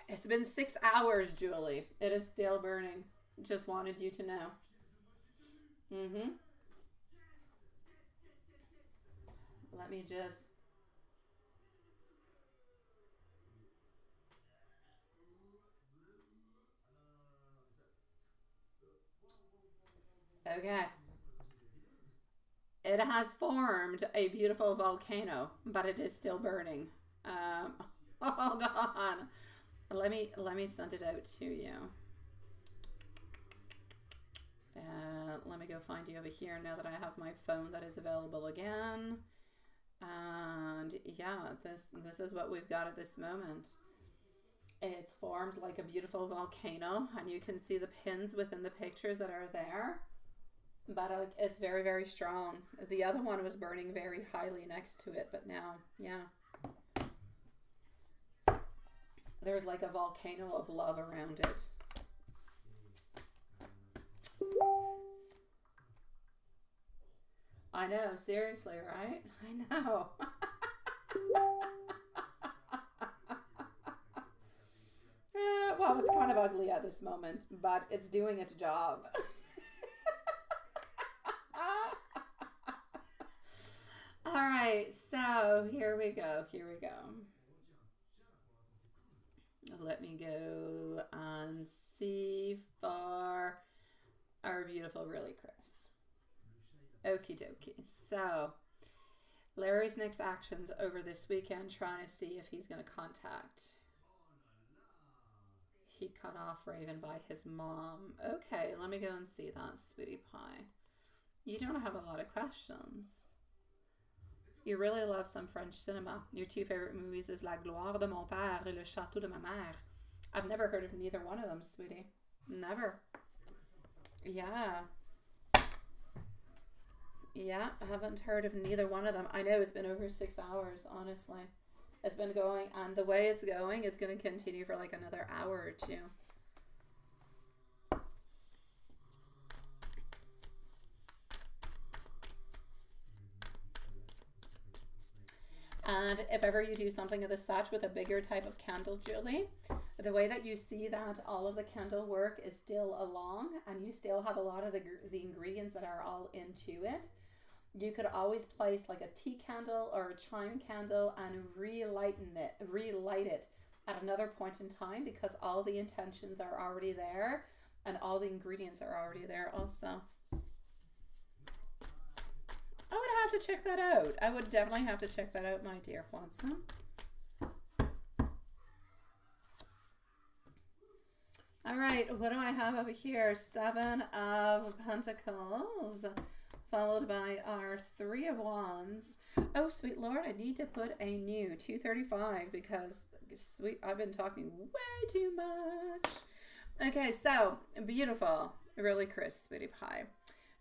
it's been 6 hours, Julie. It is still burning. Just wanted you to know. Let me just... Okay. It has formed a beautiful volcano, but it is still burning. Hold on. Let me send it out to you. Let me go find you over here now that I have my phone that is available again. And yeah, this is what we've got at this moment. It's formed like a beautiful volcano, and you can see the pins within the pictures that are there. But it's very, very strong. The other one was burning very highly next to it, but now, yeah. There's like a volcano of love around it. I know, seriously, right? I know. Well, it's kind of ugly at this moment, but it's doing its job. All right, so here we go. Let me go and see for our beautiful, really, Chris. Okie dokie. So, Larry's next actions over this weekend, trying to see if he's going to contact. He cut off Raven by his mom. Okay, let me go and see that, sweetie pie. You don't have a lot of questions. You really love some French cinema. Your two favorite movies is La Gloire de mon père et Le Château de ma mère. I've never heard of neither one of them, sweetie. Never. Yeah. Yeah, I haven't heard of neither one of them. I know it's been over 6 hours, honestly. It's been going, and the way it's going, it's going to continue for like another hour or two. And if ever you do something of the such with a bigger type of candle, Julie, the way that you see that all of the candle work is still along and you still have a lot of the ingredients that are all into it, you could always place like a tea candle or a chime candle and relight it at another point in time, because all the intentions are already there and all the ingredients are already there also. I would have to check that out. I would definitely have to check that out, my dear Watson. All right, what do I have over here? 7 of Pentacles, followed by our 3 of Wands. Oh, sweet Lord, I need to put a new 235 because, sweet, I've been talking way too much. Okay, so, beautiful. Really crisp, sweetie pie.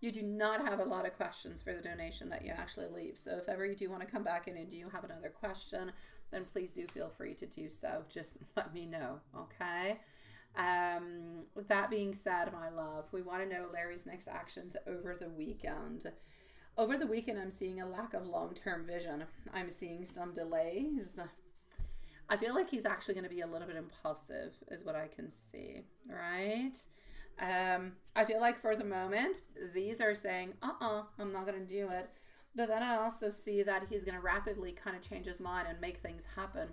You do not have a lot of questions for the donation that you actually leave. So if ever you do want to come back in and do you have another question, then please do feel free to do so. Just let me know, okay? That being said, my love, we want to know Larry's next actions over the weekend. Over the weekend, I'm seeing a lack of long-term vision. I'm seeing some delays. I feel like he's actually going to be a little bit impulsive is what I can see, right? I feel like for the moment, these are saying, I'm not going to do it. But then I also see that he's going to rapidly kind of change his mind and make things happen.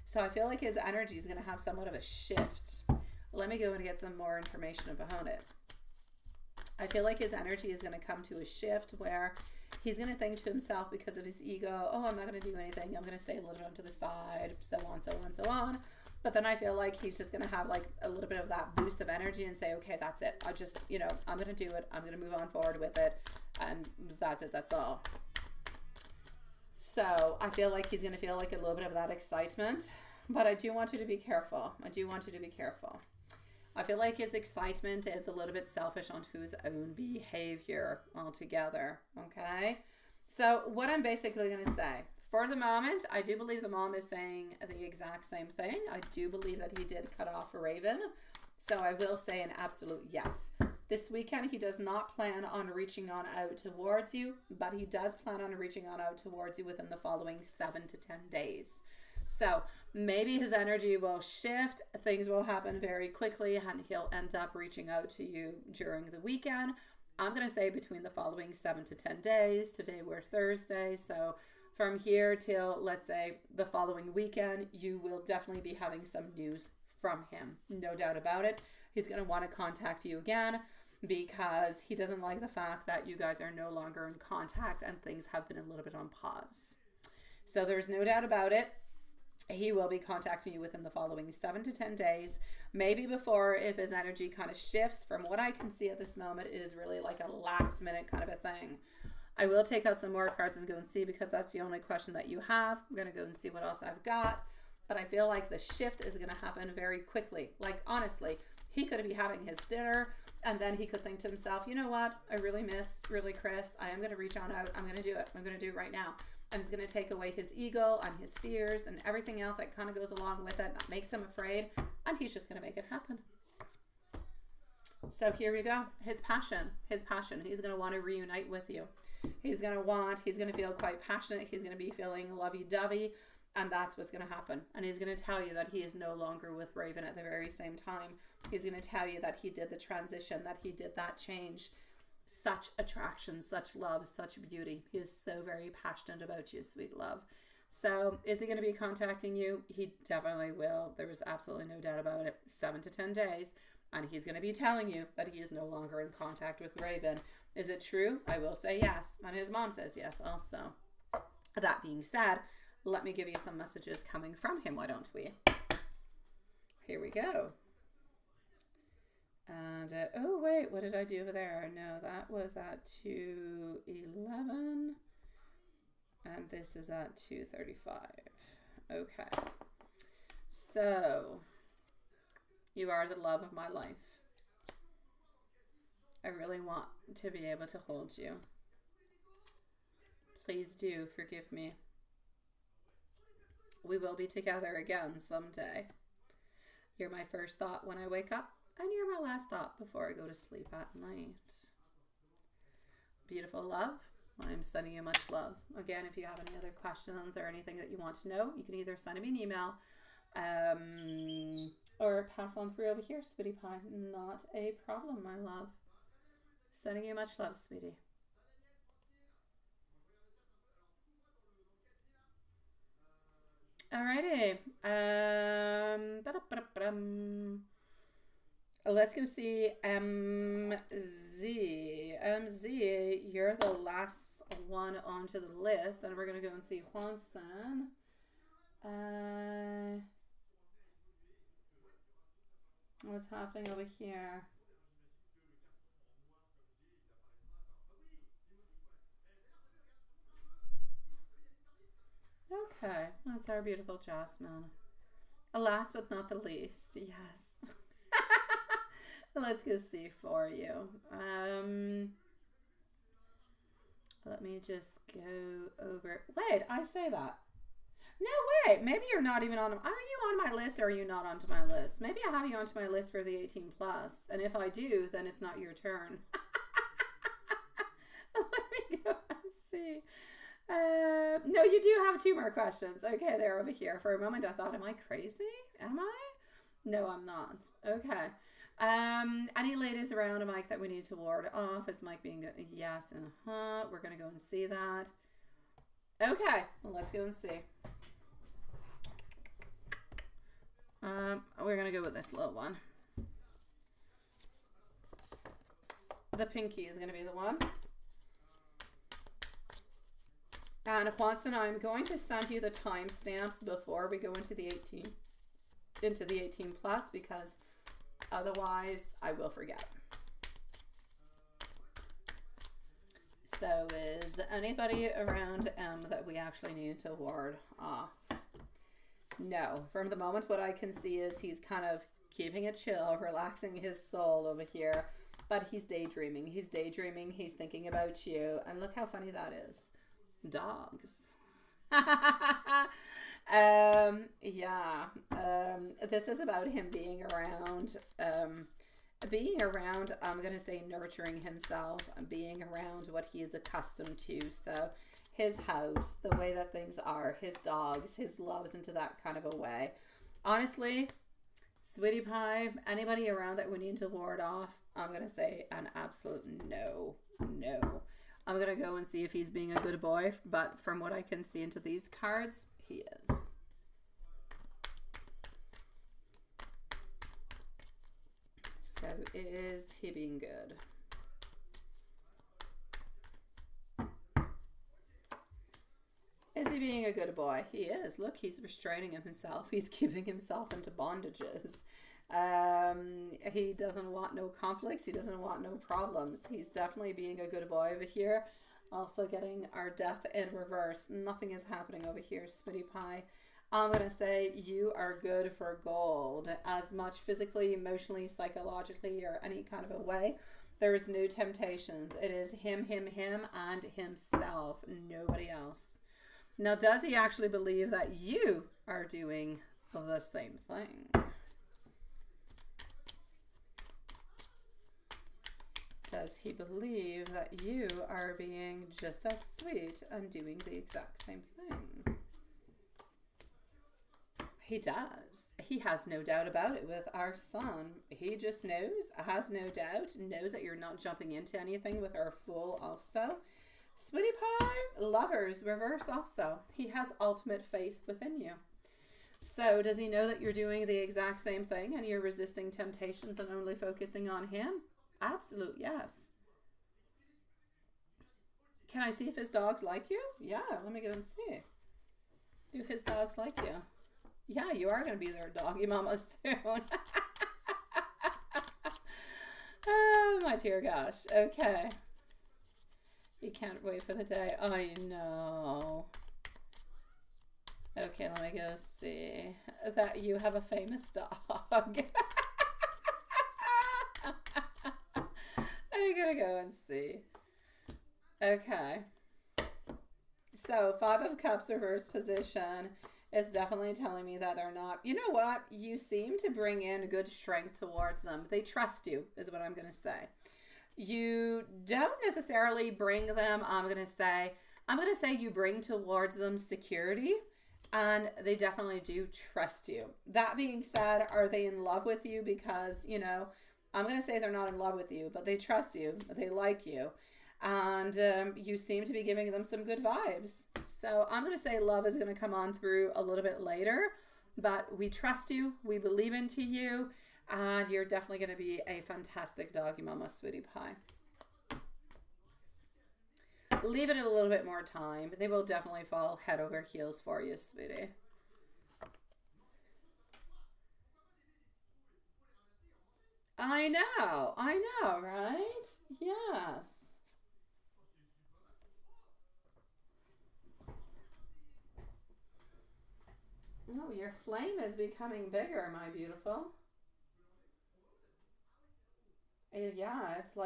So I feel like his energy is going to have somewhat of a shift. Let me go and get some more information about it. I feel like his energy is going to come to a shift where he's going to think to himself, because of his ego, oh, I'm not going to do anything. I'm going to stay a little bit onto the side, so on, so on, so on. But then I feel like he's just going to have like a little bit of that boost of energy and say, okay, that's it. I just, you know, I'm going to do it. I'm going to move on forward with it. And that's it. That's all. So I feel like he's going to feel like a little bit of that excitement. But I do want you to be careful. I do want you to be careful. I feel like his excitement is a little bit selfish onto his own behavior altogether. Okay? So what I'm basically going to say, for the moment, I do believe the mom is saying the exact same thing. I do believe that he did cut off a Raven. So I will say an absolute yes. This weekend, he does not plan on reaching on out towards you, but he does plan on reaching on out towards you within the following 7 to 10 days. So maybe his energy will shift. Things will happen very quickly and he'll end up reaching out to you during the weekend. I'm going to say between the following 7 to 10 days. Today we're Thursday, so from here till, let's say, the following weekend, you will definitely be having some news from him. No doubt about it. He's going to want to contact you again because he doesn't like the fact that you guys are no longer in contact and things have been a little bit on pause. So there's no doubt about it. He will be contacting you within the following 7 to 10 days. Maybe before, if his energy kind of shifts. From what I can see at this moment, it is really like a last minute kind of a thing. I will take out some more cards and go and see, because that's the only question that you have. I'm going to go and see what else I've got. But I feel like the shift is going to happen very quickly. Like, honestly, he could be having his dinner and then he could think to himself, you know what? I really miss Chris. I am going to reach on out. I'm going to do it. I'm going to do it right now. And it's going to take away his ego and his fears and everything else that kind of goes along with it. That makes him afraid. And he's just going to make it happen. So here we go. His passion. He's going to want to reunite with you. He's going to feel quite passionate. He's going to be feeling lovey-dovey. And that's what's going to happen. And he's going to tell you that he is no longer with Raven at the very same time. He's going to tell you that he did the transition, that he did that change. Such attraction, such love, such beauty. He is so very passionate about you, sweet love. So is he going to be contacting you? He definitely will. There is absolutely no doubt about it. 7 to 10 days. And he's going to be telling you that he is no longer in contact with Raven. Is it true? I will say yes. And his mom says yes also. That being said, let me give you some messages coming from him. Why don't we? Here we go. And, oh wait, what did I do over there? No, that was at 2:11. And this is at 2:35. Okay. So, you are the love of my life. I really want to be able to hold you. Please do forgive me. We will be together again someday. You're my first thought when I wake up, and you're my last thought before I go to sleep at night. Beautiful love, I'm sending you much love. Again, if you have any other questions or anything that you want to know, you can either send me an email or pass on through over here, sweetie pie. Not a problem, my love. Sending you much love, sweetie. Alrighty. Let's go see MZ. MZ, you're the last one onto the list, and we're gonna go and see Juanson. What's happening over here? Okay, that's our beautiful Jasmine. Last but not the least, yes. Let's go see for you. Let me just go over. Wait, I say that. No, wait. Maybe you're not even on. Are you on my list or are you not onto my list? Maybe I have you onto my list for the 18 plus. And if I do, then it's not your turn. Let me go and see. No, you do have 2 more questions. Okay, they're over here. For a moment, I thought, am I crazy? Am I? No, I'm not. Okay. Any ladies around a mic that we need to ward off? Is Mike being good? Yes. We're going to go and see that. Okay. Well, let's go and see. We're going to go with this little one. The pinky is going to be the one. And Juanson, I'm going to send you the timestamps before we go into the 18 plus, because otherwise I will forget. So is anybody around M that we actually need to ward off? No. From the moment, what I can see is he's kind of keeping it chill, relaxing his soul over here, but he's daydreaming. He's daydreaming. He's thinking about you. And look how funny that is. Dogs. This is about him being around, I'm going to say nurturing himself and being around what he is accustomed to. So his house, the way that things are, his dogs, his loves into that kind of a way. Honestly, sweetie pie, anybody around that we need to ward off, I'm going to say an absolute no. I'm going to go and see if he's being a good boy, but from what I can see into these cards, he is. So is he being good? Is he being a good boy? He is. Look, he's restraining himself. He's keeping himself into bondages. He doesn't want no conflicts. He doesn't want no problems. He's definitely being a good boy over here. Also getting our death in reverse. Nothing is happening over here, sweetie pie. I'm going to say you are good for gold. As much physically, emotionally, psychologically, or any kind of a way. There is no temptations. It is him, and himself. Nobody else. Now, does he actually believe that you are doing the same thing? Does he believe that you are being just as sweet and doing the exact same thing? He does. He has no doubt about it with our son. He just knows, has no doubt, knows that you're not jumping into anything with our Fool also. Sweetie pie, lovers, reverse also. He has ultimate faith within you. So does he know that you're doing the exact same thing and you're resisting temptations and only focusing on him? Absolute yes. Can I see if his dogs like you? Yeah, let me go and see. Do his dogs like you? Yeah, you are going to be their doggy mama soon. Oh, my dear gosh. Okay. You can't wait for the day. I know. Okay, let me go see that you have a famous dog. I'm gonna go and see. Okay. So 5 of Cups reverse position is definitely telling me that they're not. You know what? You seem to bring in good strength towards them. They trust you, is what I'm going to say. You don't necessarily bring them, I'm going to say you bring towards them security, and they definitely do trust you. That being said, are they in love with you? Because, you know, I'm going to say they're not in love with you, but they trust you. They like you. And you seem to be giving them some good vibes. So I'm going to say love is going to come on through a little bit later. But we trust you. We believe into you. And you're definitely going to be a fantastic doggy mama, sweetie pie. Leave it a little bit more time. But they will definitely fall head over heels for you, sweetie. I know, right? Yes. Oh, your flame is becoming bigger, my beautiful. Yeah, it's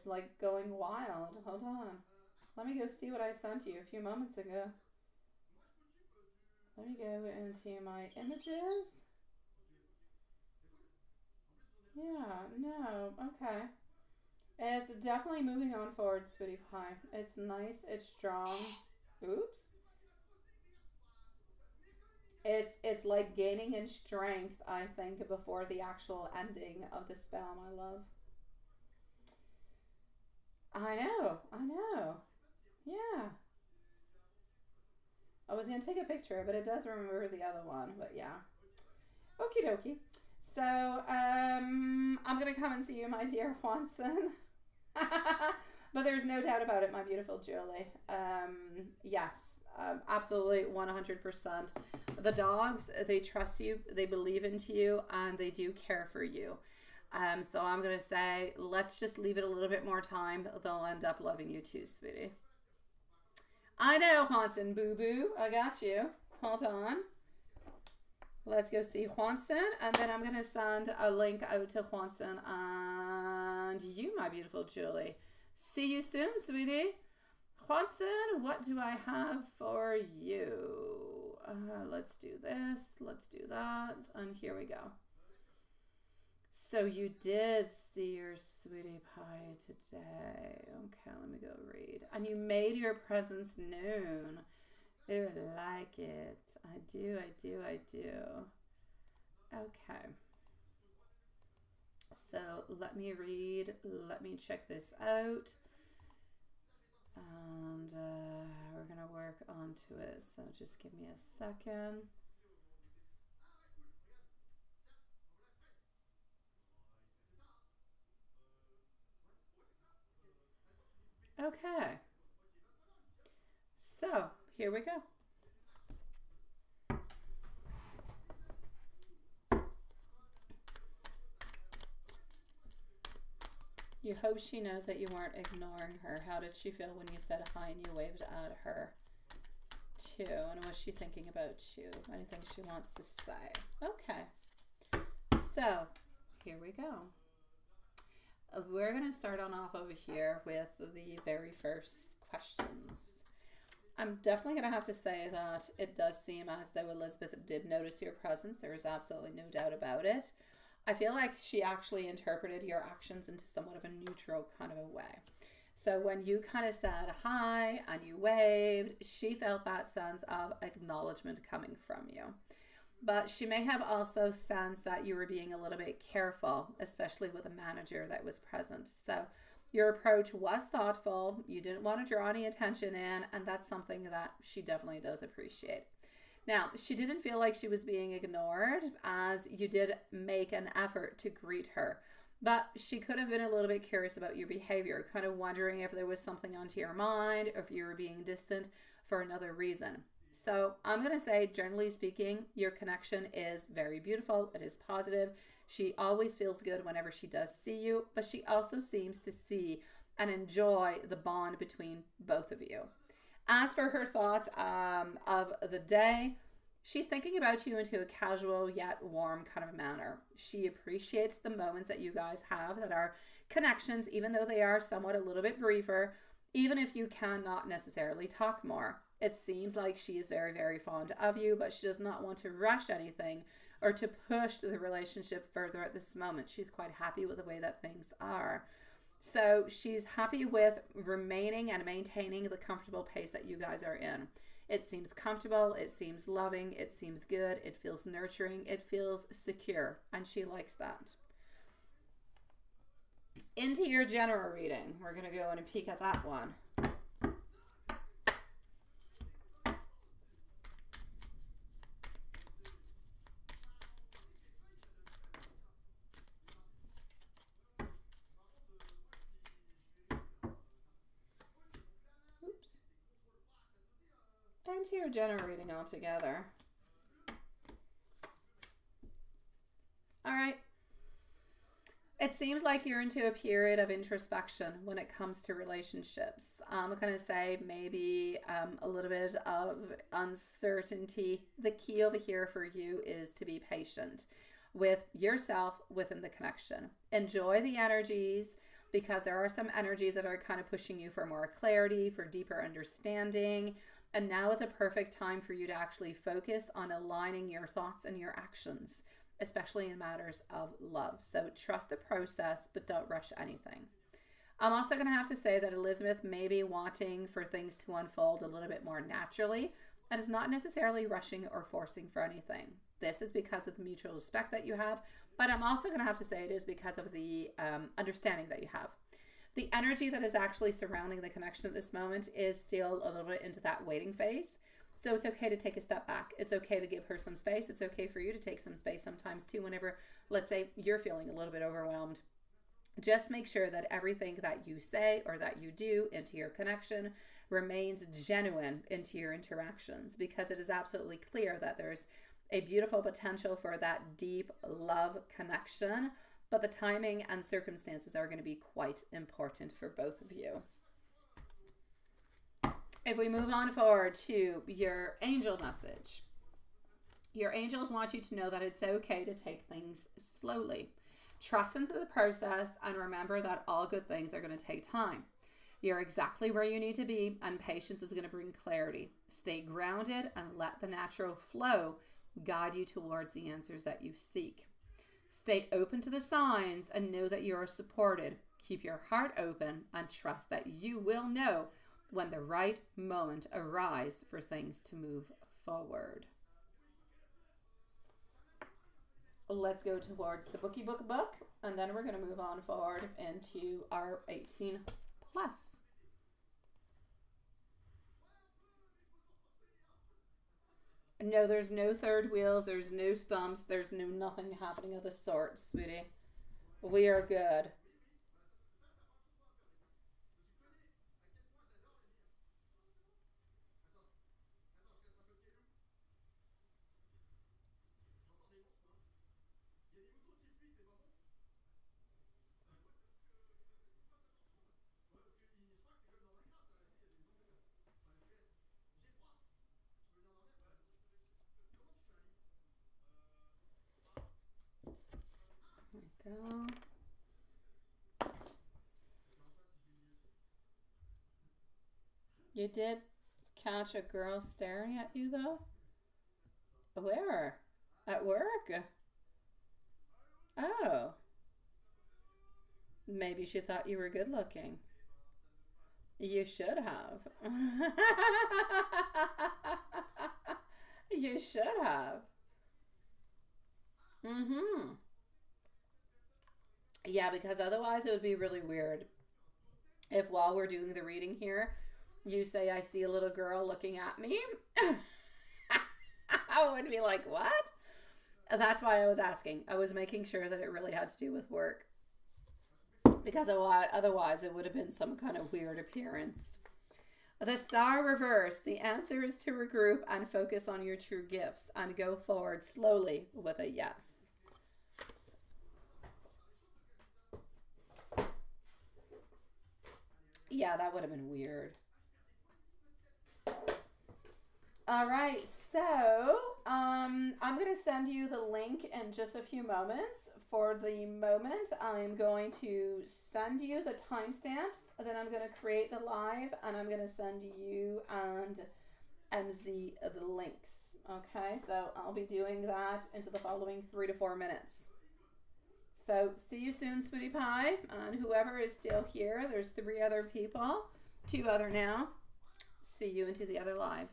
like going wild. Hold on. Let me go see what I sent you a few moments ago. Let me go into my images. Yeah, no, okay. It's definitely moving on forward, sweetie pie. It's nice, it's strong. Oops. It's like gaining in strength, I think, before the actual ending of the spell, my love. I know, I know. Yeah. I was gonna take a picture, but it does remember the other one. But yeah. Okie dokie. So, I'm gonna come and see you, my dear Watson. But there's no doubt about it, my beautiful Julie. Yes, absolutely 100%. The dogs, they trust you, they believe into you, and they do care for you. So I'm going to say, let's just leave it a little bit more time. They'll end up loving you too, sweetie. I know, Hanson, boo-boo. I got you. Hold on. Let's go see Juanson, and then I'm going to send a link out to Juanson and you, my beautiful Julie. See you soon, sweetie. Juanson, what do I have for you? Let's do this. Let's do that. And here we go. So you did see your sweetie pie today. Okay, let me go read. And you made your presence known. Ooh, I like it. I do. Okay. So let me read. Let me check this out. And we're going to work onto it. So just give me a second. Okay. So here we go. You hope she knows that you weren't ignoring her. How did she feel when you said hi and you waved at her too? And was she thinking about you? Anything she wants to say? Okay. So here we go. We're going to start on off over here with the very first questions. I'm definitely going to have to say that it does seem as though Elizabeth did notice your presence. There is absolutely no doubt about it. I feel like she actually interpreted your actions into somewhat of a neutral kind of a way. So when you kind of said hi and you waved, she felt that sense of acknowledgement coming from you. But she may have also sensed that you were being a little bit careful, especially with a manager that was present. So your approach was thoughtful. You didn't want to draw any attention in, and that's something that she definitely does appreciate. Now, she didn't feel like she was being ignored, as you did make an effort to greet her. But she could have been a little bit curious about your behavior, kind of wondering if there was something onto your mind, or if you were being distant for another reason. So I'm going to say, generally speaking, your connection is very beautiful. It is positive. She always feels good whenever she does see you, but she also seems to see and enjoy the bond between both of you. As for her thoughts of the day, she's thinking about you into a casual yet warm kind of manner. She appreciates the moments that you guys have that are connections, even though they are somewhat a little bit briefer, even if you cannot necessarily talk more. It seems like she is very, very fond of you, but she does not want to rush anything or to push the relationship further at this moment. She's quite happy with the way that things are. So she's happy with remaining and maintaining the comfortable pace that you guys are in. It seems comfortable, it seems loving, it seems good, it feels nurturing, it feels secure, and she likes that. Into your general reading. We're going to go in and peek at that one. Oops. Into your general reading altogether. All right. It seems like you're into a period of introspection when it comes to relationships. I'm going to say maybe a little bit of uncertainty. The key over here for you is to be patient with yourself within the connection. Enjoy the energies, because there are some energies that are kind of pushing you for more clarity, for deeper understanding. And now is a perfect time for you to actually focus on aligning your thoughts and your actions, especially in matters of love. So trust the process, but don't rush anything. I'm also going to have to say that Elizabeth may be wanting for things to unfold a little bit more naturally, and is not necessarily rushing or forcing for anything. This is because of the mutual respect that you have, but I'm also going to have to say it is because of the understanding that you have. The energy that is actually surrounding the connection at this moment is still a little bit into that waiting phase. So it's okay to take a step back. It's okay to give her some space. It's okay for you to take some space sometimes too, whenever, let's say, you're feeling a little bit overwhelmed. Just make sure that everything that you say or that you do into your connection remains genuine into your interactions, because it is absolutely clear that there's a beautiful potential for that deep love connection, but the timing and circumstances are going to be quite important for both of you. If we move on forward to your angel message, your angels want you to know that it's okay to take things slowly. Trust into the process and remember that all good things are going to take time. You're exactly where you need to be, and patience is going to bring clarity. Stay grounded and let the natural flow guide you towards the answers that you seek. Stay open to the signs and know that you are supported. Keep your heart open and trust that you will know when the right moment arrives for things to move forward. Let's go towards the bookie book, and then we're going to move on forward into our 18 plus. No, there's no third wheels, there's no stumps, there's no nothing happening of the sort, sweetie. We are good. There we go. You did catch a girl staring at you, though? Where? At work? Oh. Maybe she thought you were good looking. You should have. You should have. Mm-hmm. Yeah, because otherwise it would be really weird if while we're doing the reading here, you say, I see a little girl looking at me. I would be like, what? That's why I was asking. I was making sure that it really had to do with work. Because otherwise it would have been some kind of weird appearance. The star reverse. The answer is to regroup and focus on your true gifts and go forward slowly with a yes. Yeah, that would have been weird. All right, so I'm going to send you the link in just a few moments. For the moment, I'm going to send you the timestamps. Then I'm going to create the live, and I'm going to send you and MZ the links. Okay, so I'll be doing that into the following 3 to 4 minutes. So see you soon, sweetie pie. And whoever is still here, there's 3 other people, 2 other now. See you into the other live.